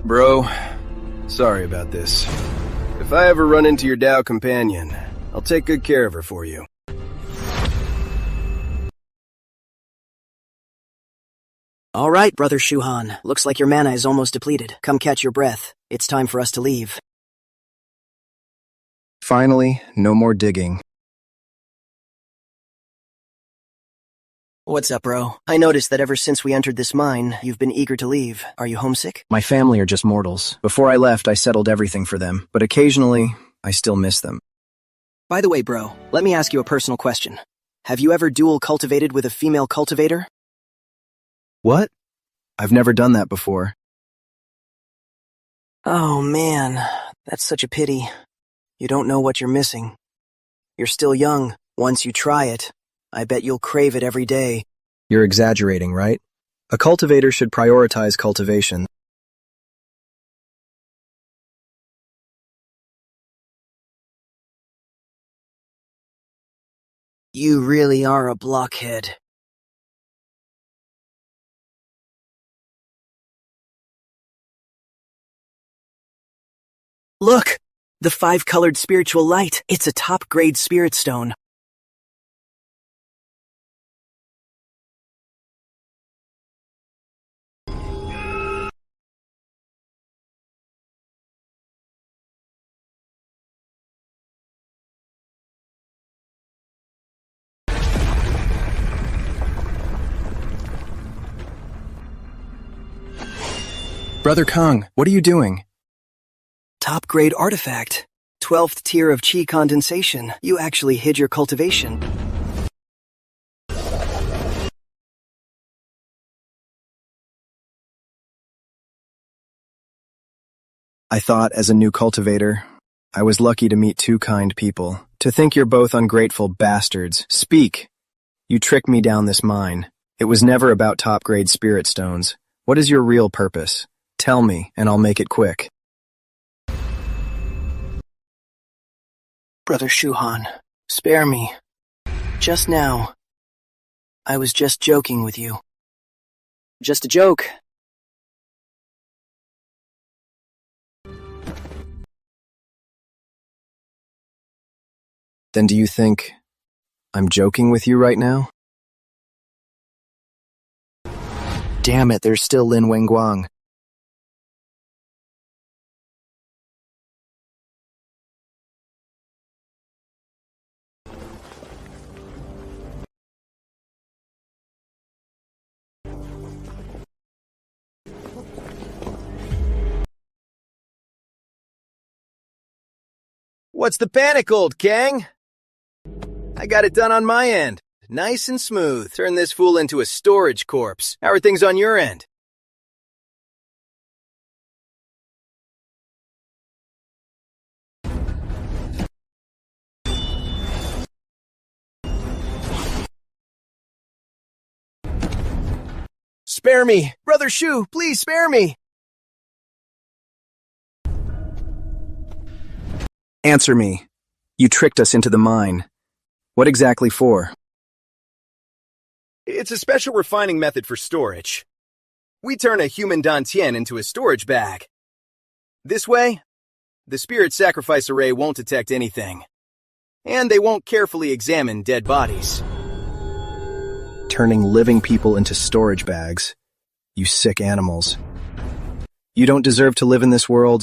Bro, sorry about this. If I ever run into your Dao companion, I'll take good care of her for you. All right, Brother Shuhan. Looks like your mana is almost depleted. Come catch your breath. It's time for us to leave. Finally, no more digging. What's up, bro? I noticed that ever since we entered this mine, you've been eager to leave. Are you homesick? My family are just mortals. Before I left, I settled everything for them, but occasionally, I still miss them. By the way, bro, let me ask you a personal question. Have you ever dual cultivated with a female cultivator? What? I've never done that before. Oh man, that's such a pity. You don't know what you're missing. You're still young. Once you try it, I bet you'll crave it every day. You're exaggerating, right? A cultivator should prioritize cultivation. You really are a blockhead. Look! The 5-colored spiritual light. It's a top-grade spirit stone. Brother Kung, what are you doing? Top-grade artifact. 12th tier of chi condensation. You actually hid your cultivation. I thought, as a new cultivator, I was lucky to meet two kind people. To think you're both ungrateful bastards. Speak! You tricked me down this mine. It was never about top-grade spirit stones. What is your real purpose? Tell me, and I'll make it quick. Brother Shuhan, spare me. Just now, I was just joking with you. Just a joke. Then do you think I'm joking with you right now? Damn it, there's still Lin Wenguang. What's the panic, old Kang? I got it done on my end. Nice and smooth. Turn this fool into a storage corpse. How are things on your end? Spare me! Brother Shu, please spare me! Answer me. You tricked us into the mine. What exactly for? It's a special refining method for storage. We turn a human dantian into a storage bag. This way, the spirit sacrifice array won't detect anything. And they won't carefully examine dead bodies. Turning living people into storage bags. You sick animals. You don't deserve to live in this world.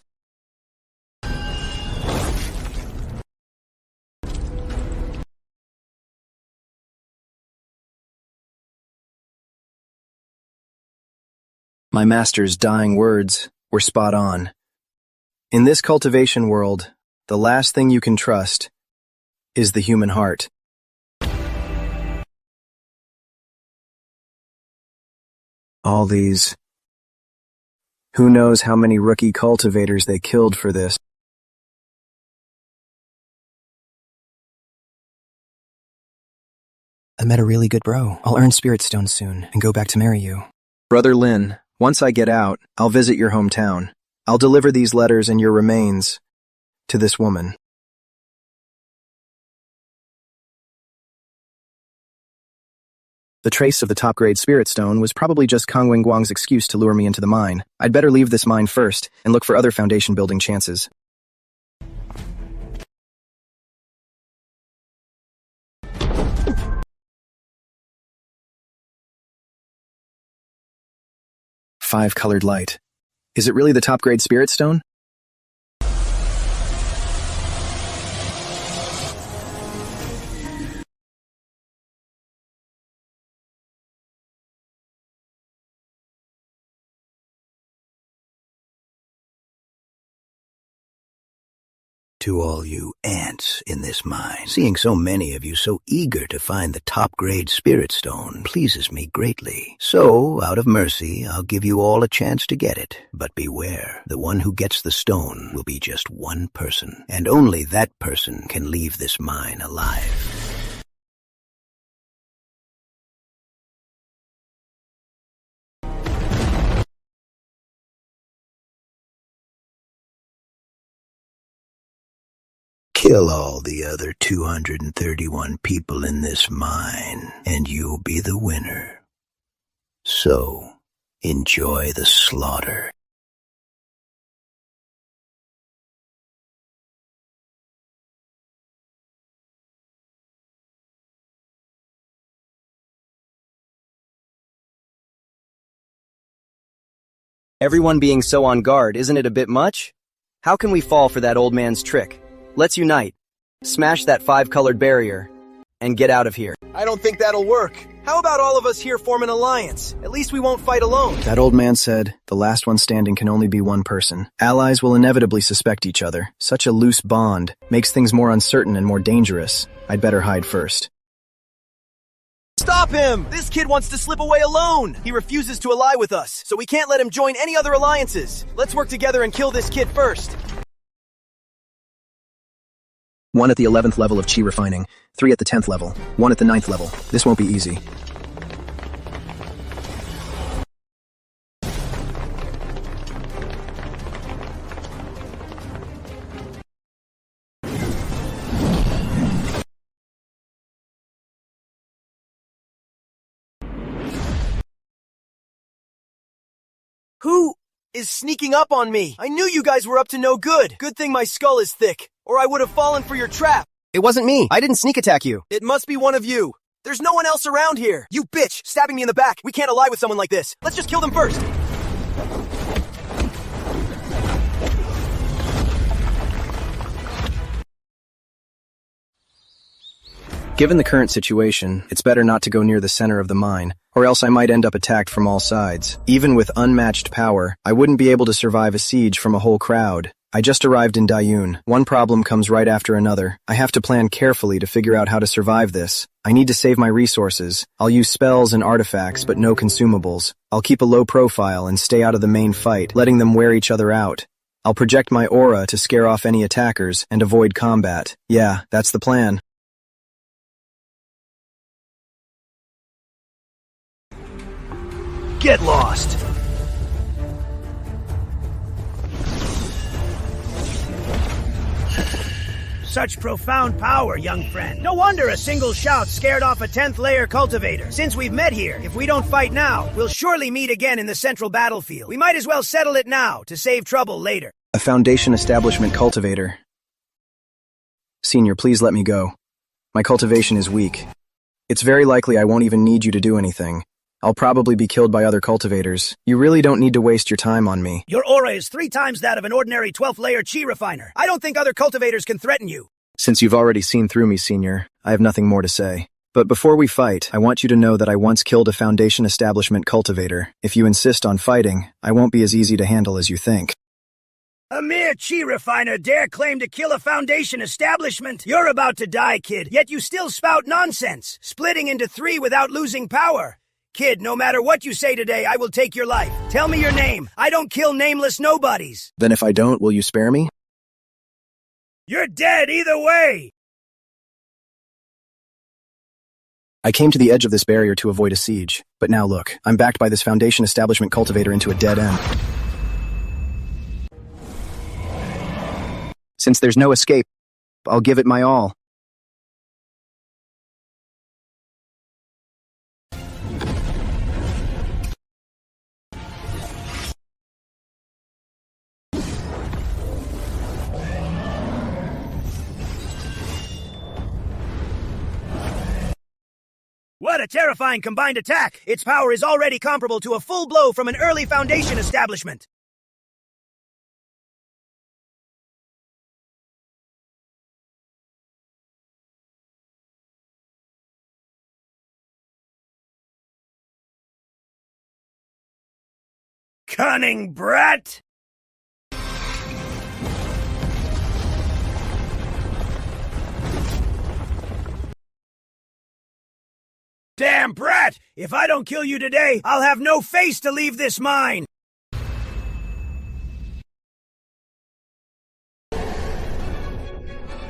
My master's dying words were spot on. In this cultivation world, the last thing you can trust is the human heart. All these... Who knows how many rookie cultivators they killed for this? I met a really good bro. I'll earn spirit stones soon and go back to marry you. Brother Lin, once I get out, I'll visit your hometown. I'll deliver these letters and your remains to this woman. The trace of the top-grade spirit stone was probably just Kong Wenguang's excuse to lure me into the mine. I'd better leave this mine first and look for other foundation-building chances. Five-colored light. Is it really the top-grade spirit stone? To all you ants in this mine, seeing so many of you so eager to find the top-grade spirit stone pleases me greatly. So, out of mercy, I'll give you all a chance to get it. But beware, the one who gets the stone will be just one person, and only that person can leave this mine alive. Kill all the other 231 people in this mine, and you'll be the winner. So, enjoy the slaughter. Everyone being so on guard, isn't it a bit much? How can we fall for that old man's trick? Let's unite, smash that five-colored barrier, and get out of here. I don't think that'll work. How about all of us here form an alliance? At least we won't fight alone. That old man said, the last one standing can only be one person. Allies will inevitably suspect each other. Such a loose bond makes things more uncertain and more dangerous. I'd better hide first. Stop him! This kid wants to slip away alone! He refuses to ally with us, so we can't let him join any other alliances. Let's work together and kill this kid first. 1 at the 11th level of Chi refining, 3 at the 10th level, 1 at the 9th level. This won't be easy. Who is sneaking up on me? I knew you guys were up to no good. Good thing my skull is thick, or I would have fallen for your trap. It wasn't me. I didn't sneak attack you. It must be one of you. There's no one else around here. You bitch, stabbing me in the back. We can't ally with someone like this. Let's just kill them first. Given the current situation, it's better not to go near the center of the mine, or else I might end up attacked from all sides. Even with unmatched power, I wouldn't be able to survive a siege from a whole crowd. I just arrived in Dayun. One problem comes right after another. I have to plan carefully to figure out how to survive this. I need to save my resources. I'll use spells and artifacts, but no consumables. I'll keep a low profile and stay out of the main fight, letting them wear each other out. I'll project my aura to scare off any attackers and avoid combat. Yeah, that's the plan. Get lost! Such profound power, young friend. No wonder a single shout scared off a 10th layer cultivator. Since we've met here, if we don't fight now, we'll surely meet again in the central battlefield. We might as well settle it now to save trouble later. A Foundation establishment cultivator. Senior, please let me go. My cultivation is weak. It's very likely I won't even need you to do anything. I'll probably be killed by other cultivators. You really don't need to waste your time on me. Your aura is 3 times that of an ordinary 12th layer chi refiner. I don't think other cultivators can threaten you. Since you've already seen through me, Senior, I have nothing more to say. But before we fight, I want you to know that I once killed a Foundation establishment cultivator. If you insist on fighting, I won't be as easy to handle as you think. A mere chi refiner dare claim to kill a Foundation establishment? You're about to die, kid, yet you still spout nonsense, splitting into 3 without losing power. Kid, no matter what you say today, I will take your life. Tell me your name. I don't kill nameless nobodies. Then if I don't, will you spare me? You're dead either way! I came to the edge of this barrier to avoid a siege. But now look, I'm backed by this Foundation establishment cultivator into a dead end. Since there's no escape, I'll give it my all. What a terrifying combined attack! Its power is already comparable to a full blow from an early Foundation establishment. Cunning brat! Damn brat! If I don't kill you today, I'll have no face to leave this mine!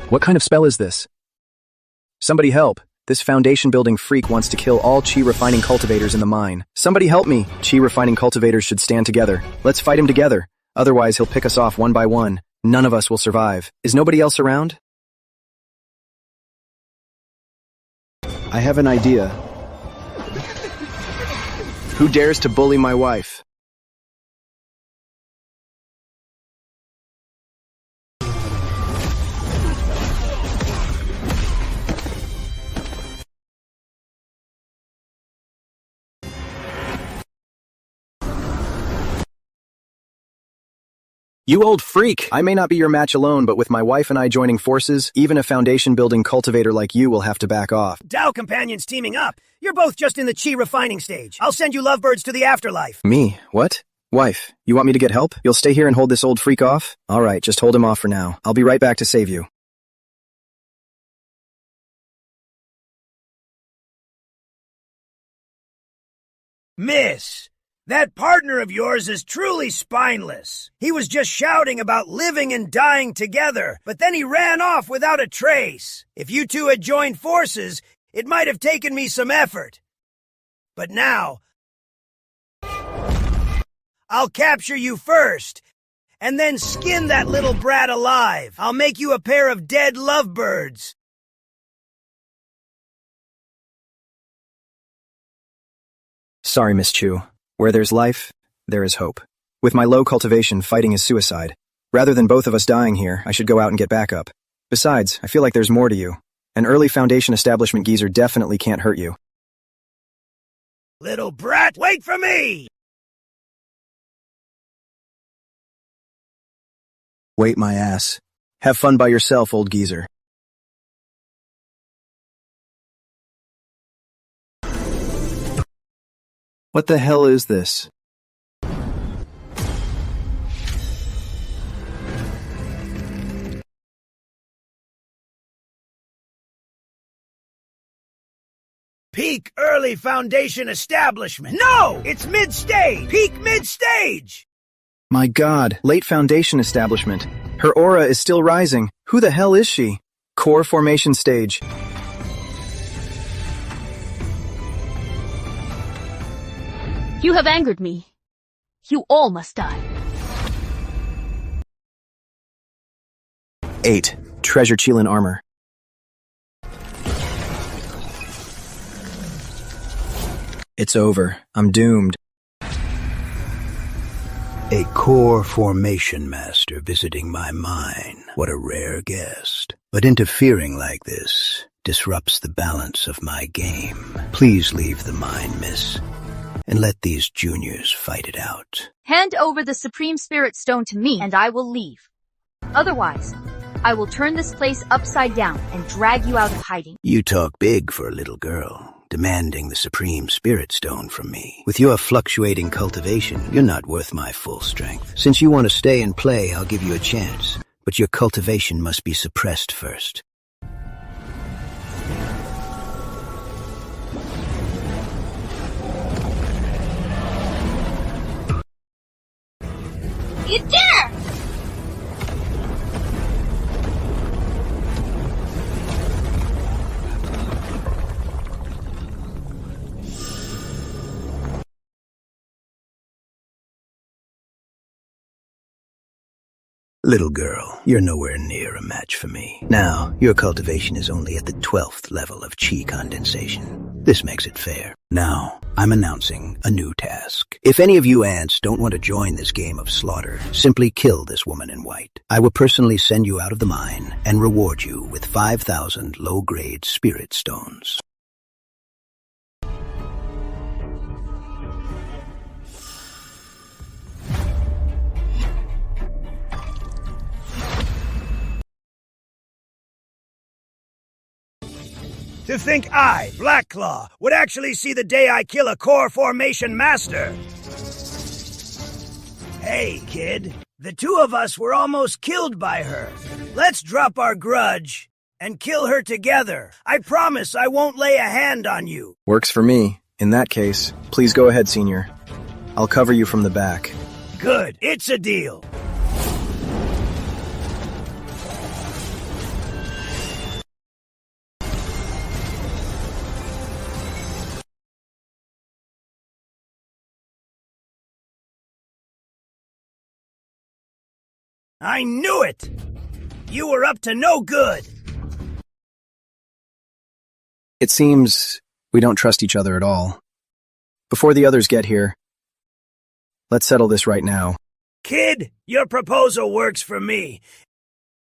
What kind of spell is this? Somebody help. This Foundation building freak wants to kill all chi refining cultivators in the mine. Somebody help me. Chi refining cultivators should stand together. Let's fight him together. Otherwise he'll pick us off one by one. None of us will survive. Is nobody else around? I have an idea. Who dares to bully my wife? You old freak! I may not be your match alone, but with my wife and I joining forces, even a Foundation-building cultivator like you will have to back off. Tao companions teaming up. You're both just in the chi refining stage. I'll send you lovebirds to the afterlife. Me? What? Wife, you want me to get help? You'll stay here and hold this old freak off? Alright, just hold him off for now. I'll be right back to save you. Miss! That partner of yours is truly spineless. He was just shouting about living and dying together, but then he ran off without a trace. If you two had joined forces, it might have taken me some effort. But now, I'll capture you first, and then skin that little brat alive. I'll make you a pair of dead lovebirds. Sorry, Miss Chu. Where there's life, there is hope. With my low cultivation, fighting is suicide. Rather than both of us dying here, I should go out and get backup. Besides, I feel like there's more to you. An early Foundation establishment geezer definitely can't hurt you. Little brat, wait for me! Wait my ass. Have fun by yourself, old geezer. What the hell is this? Peak early Foundation establishment. No! It's mid-stage! Peak mid-stage! My god, late Foundation establishment. Her aura is still rising. Who the hell is she? Core formation stage. You have angered me. You all must die. 8. Treasure Chelan armor. It's over. I'm doomed. A core formation master visiting my mine. What a rare guest. But interfering like this disrupts the balance of my game. Please leave the mine, miss, and let these juniors fight it out. Hand over the Supreme Spirit Stone to me, and I will leave. Otherwise, I will turn this place upside down and drag you out of hiding. You talk big for a little girl, demanding the Supreme Spirit Stone from me. With your fluctuating cultivation, you're not worth my full strength. Since you want to stay and play, I'll give you a chance. But your cultivation must be suppressed first. You dare! Little girl, you're nowhere near a match for me. Now, your cultivation is only at the 12th level of chi condensation. This makes it fair. Now, I'm announcing a new task. If any of you ants don't want to join this game of slaughter, simply kill this woman in white. I will personally send you out of the mine and reward you with 5,000 low-grade spirit stones. To think I, Blackclaw, would actually see the day I kill a core formation master! Hey, kid. The two of us were almost killed by her. Let's drop our grudge and kill her together. I promise I won't lay a hand on you. Works for me. In that case, please go ahead, Senior. I'll cover you from the back. Good. It's a deal. I knew it! You were up to no good! It seems we don't trust each other at all. Before the others get here, let's settle this right now. Kid, your proposal works for me.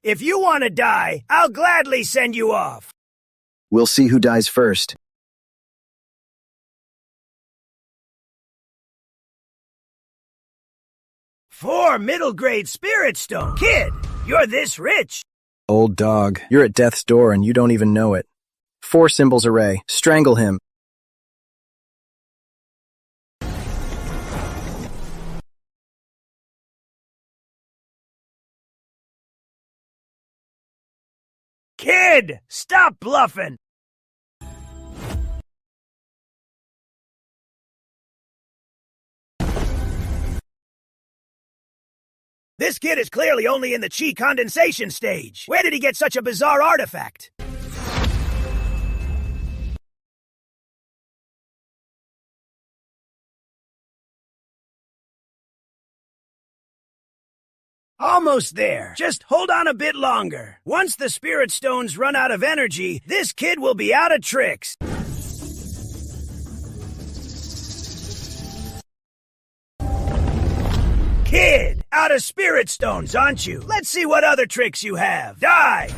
If you want to die, I'll gladly send you off. We'll see who dies first. Four middle-grade spirit stone. Kid, you're this rich. Old dog, you're at death's door and you don't even know it. 4 symbols array. Strangle him. Kid, stop bluffing. This kid is clearly only in the chi condensation stage. Where did he get such a bizarre artifact? Almost there. Just hold on a bit longer. Once the spirit stones run out of energy, this kid will be out of tricks. Kid, out of spirit stones, aren't you? Let's see what other tricks you have. Die!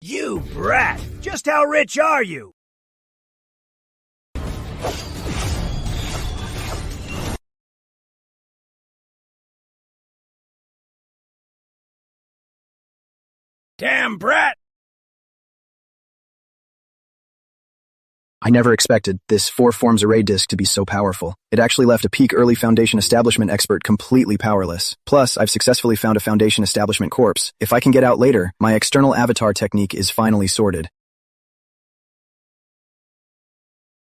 You brat! Just how rich are you? Damn brat! I never expected this 4 forms array disk to be so powerful. It actually left a peak early foundation establishment expert completely powerless. Plus, I've successfully found a foundation establishment corpse. If I can get out later, my external avatar technique is finally sorted.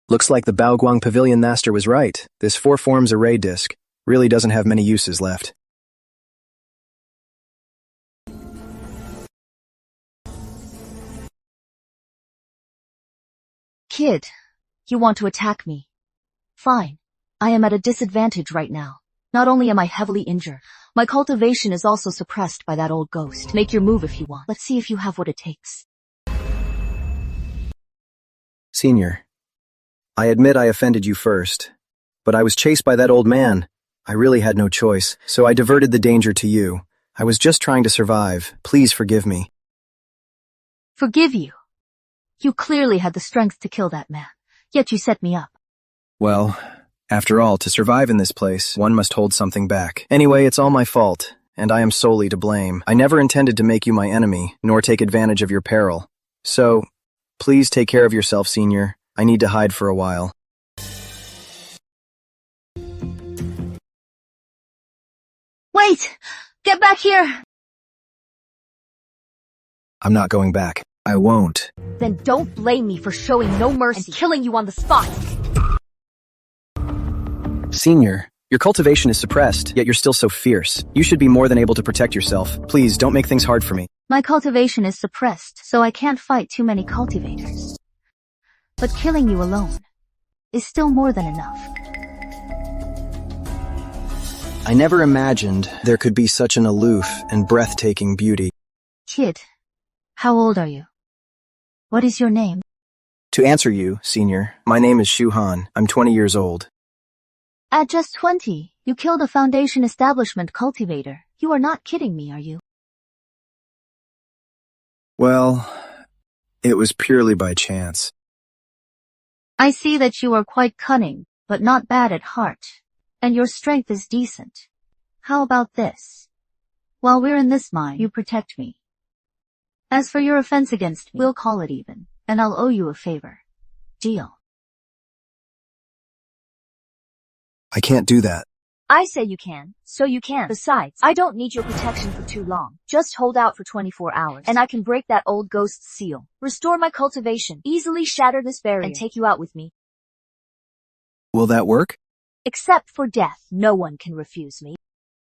Looks like the Baoguang Pavilion Master was right. This 4 forms array disk really doesn't have many uses left. Kid, you want to attack me? Fine. I am at a disadvantage right now. Not only am I heavily injured, my cultivation is also suppressed by that old ghost. Make your move if you want. Let's see if you have what it takes. Senior, I admit I offended you first, but I was chased by that old man. I really had no choice, so I diverted the danger to you. I was just trying to survive. Please forgive me. Forgive you? You clearly had the strength to kill that man, yet you set me up. Well, after all, to survive in this place, one must hold something back. Anyway, it's all my fault, and I am solely to blame. I never intended to make you my enemy, nor take advantage of your peril. So, please take care of yourself, Senior. I need to hide for a while. Wait! Get back here! I'm not going back. I won't. Then don't blame me for showing no mercy and killing you on the spot. Senior, your cultivation is suppressed, yet you're still so fierce. You should be more than able to protect yourself. Please, don't make things hard for me. My cultivation is suppressed, so I can't fight too many cultivators. But killing you alone is still more than enough. I never imagined there could be such an aloof and breathtaking beauty. Kid, how old are you? What is your name? To answer you, Senior, my name is Shu Han. I'm 20 years old. At just 20, you killed a foundation establishment cultivator. You are not kidding me, are you? Well, it was purely by chance. I see that you are quite cunning, but not bad at heart. And your strength is decent. How about this? While we're in this mine, you protect me. As for your offense against me, we'll call it even, and I'll owe you a favor. Deal. I can't do that. I say you can, so you can. Besides, I don't need your protection for too long. Just hold out for 24 hours, and I can break that old ghost's seal, restore my cultivation, easily shatter this barrier, and take you out with me. Will that work? Except for death, no one can refuse me.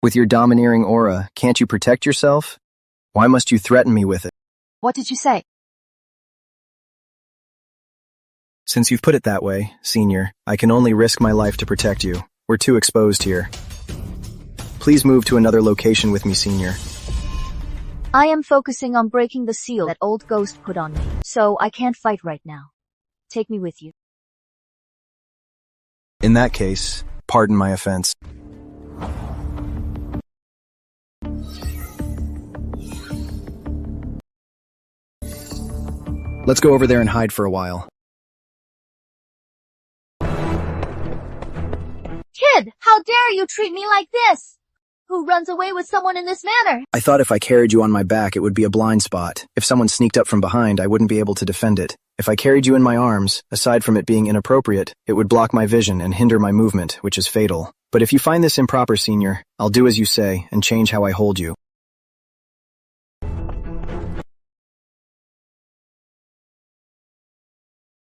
With your domineering aura, can't you protect yourself? Why must you threaten me with it? What did you say? Since you've put it that way, Senior, I can only risk my life to protect you. We're too exposed here. Please move to another location with me, Senior. I am focusing on breaking the seal that old ghost put on me, so I can't fight right now. Take me with you. In that case, pardon my offense. Let's go over there and hide for a while. Kid, how dare you treat me like this? Who runs away with someone in this manner? I thought if I carried you on my back, it would be a blind spot. If someone sneaked up from behind, I wouldn't be able to defend it. If I carried you in my arms, aside from it being inappropriate, it would block my vision and hinder my movement, which is fatal. But if you find this improper, Senior, I'll do as you say and change how I hold you.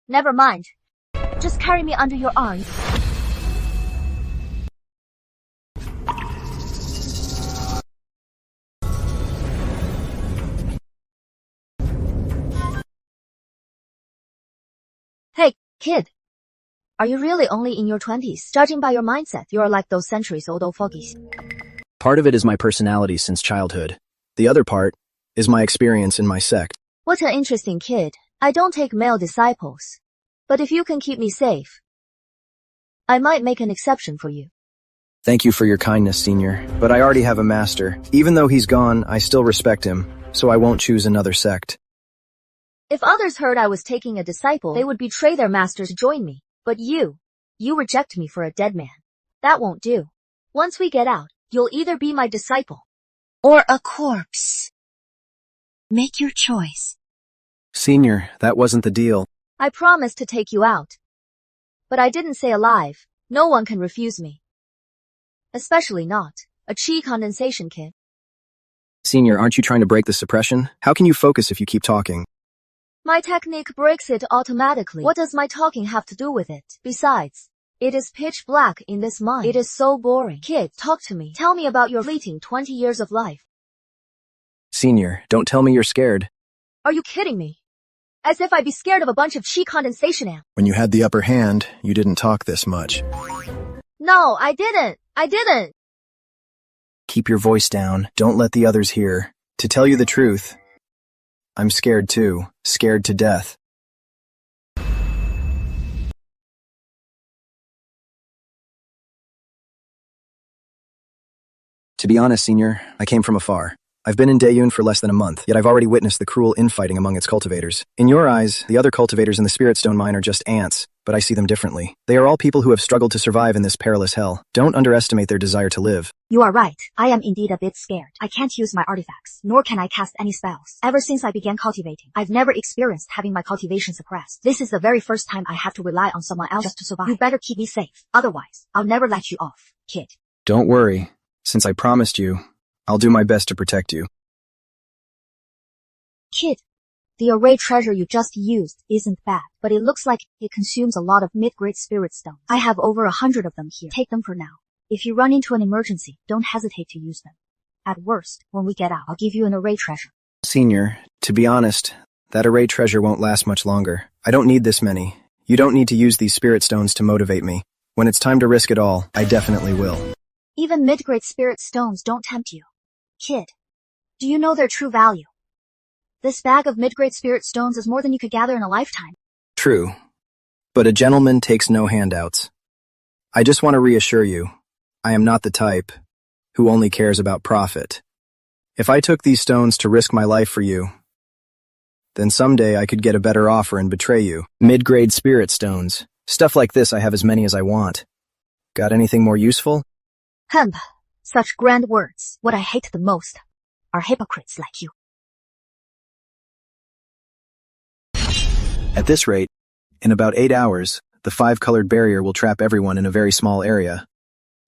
Never mind. Just carry me under your arm. Hey, kid. Are you really only in your 20s? Judging by your mindset, you're like those centuries-old old fogies. Part of it is my personality since childhood. The other part is my experience in my sect. What an interesting kid. I don't take male disciples. But if you can keep me safe, I might make an exception for you. Thank you for your kindness, Senior, but I already have a master. Even though he's gone, I still respect him, so I won't choose another sect. If others heard I was taking a disciple, they would betray their masters to join me. But you reject me for a dead man. That won't do. Once we get out, you'll either be my disciple or a corpse. Make your choice. Senior, that wasn't the deal. I promised to take you out. But I didn't say alive. No one can refuse me. Especially not a chi condensation kid. Senior, aren't you trying to break the suppression? How can you focus if you keep talking? My technique breaks it automatically. What does my talking have to do with it? Besides, it is pitch black in this mine. It is so boring. Kid, talk to me. Tell me about your fleeting 20 years of life. Senior, don't tell me you're scared. Are you kidding me? As if I'd be scared of a bunch of chi condensation amp. When you had the upper hand, you didn't talk this much. No, I didn't. I didn't. Keep your voice down. Don't let the others hear. To tell you the truth, I'm scared too. Scared to death. To be honest, Senior, I came from afar. I've been in Daeyun for less than a month, yet I've already witnessed the cruel infighting among its cultivators. In your eyes, the other cultivators in the Spirit Stone mine are just ants, but I see them differently. They are all people who have struggled to survive in this perilous hell. Don't underestimate their desire to live. You are right. I am indeed a bit scared. I can't use my artifacts, nor can I cast any spells. Ever since I began cultivating, I've never experienced having my cultivation suppressed. This is the very first time I have to rely on someone else just to survive. You better keep me safe. Otherwise, I'll never let you off, kid. Don't worry. Since I promised you, I'll do my best to protect you. Kid, the array treasure you just used isn't bad, but it looks like it consumes a lot of mid-grade spirit stones. I have over 100 of them here. Take them for now. If you run into an emergency, don't hesitate to use them. At worst, when we get out, I'll give you an array treasure. Senior, to be honest, that array treasure won't last much longer. I don't need this many. You don't need to use these spirit stones to motivate me. When it's time to risk it all, I definitely will. Even mid-grade spirit stones don't tempt you. Kid, do you know their true value? This bag of mid-grade spirit stones is more than you could gather in a lifetime. True. But a gentleman takes no handouts. I just want to reassure you, I am not the type who only cares about profit. If I took these stones to risk my life for you, then someday I could get a better offer and betray you. Mid-grade spirit stones. Stuff like this I have as many as I want. Got anything more useful? Hemp. Such grand words. What I hate the most are hypocrites like you. At this rate, in about 8 hours, the 5-colored barrier will trap everyone in a very small area.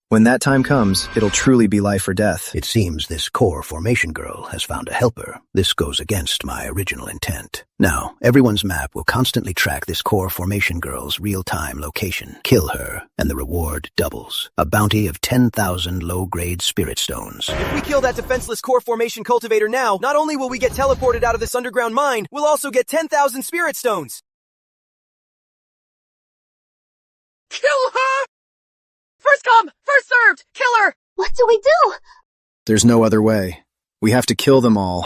When that time comes, it'll truly be life or death. It seems this core formation girl has found a helper. This goes against my original intent. Now, everyone's map will constantly track this core formation girl's real-time location. Kill her, and the reward doubles. A bounty of 10,000 low-grade spirit stones. If we kill that defenseless core formation cultivator now, not only will we get teleported out of this underground mine, we'll also get 10,000 spirit stones. Kill her! First come, first served! Kill her! What do we do? There's no other way. We have to kill them all.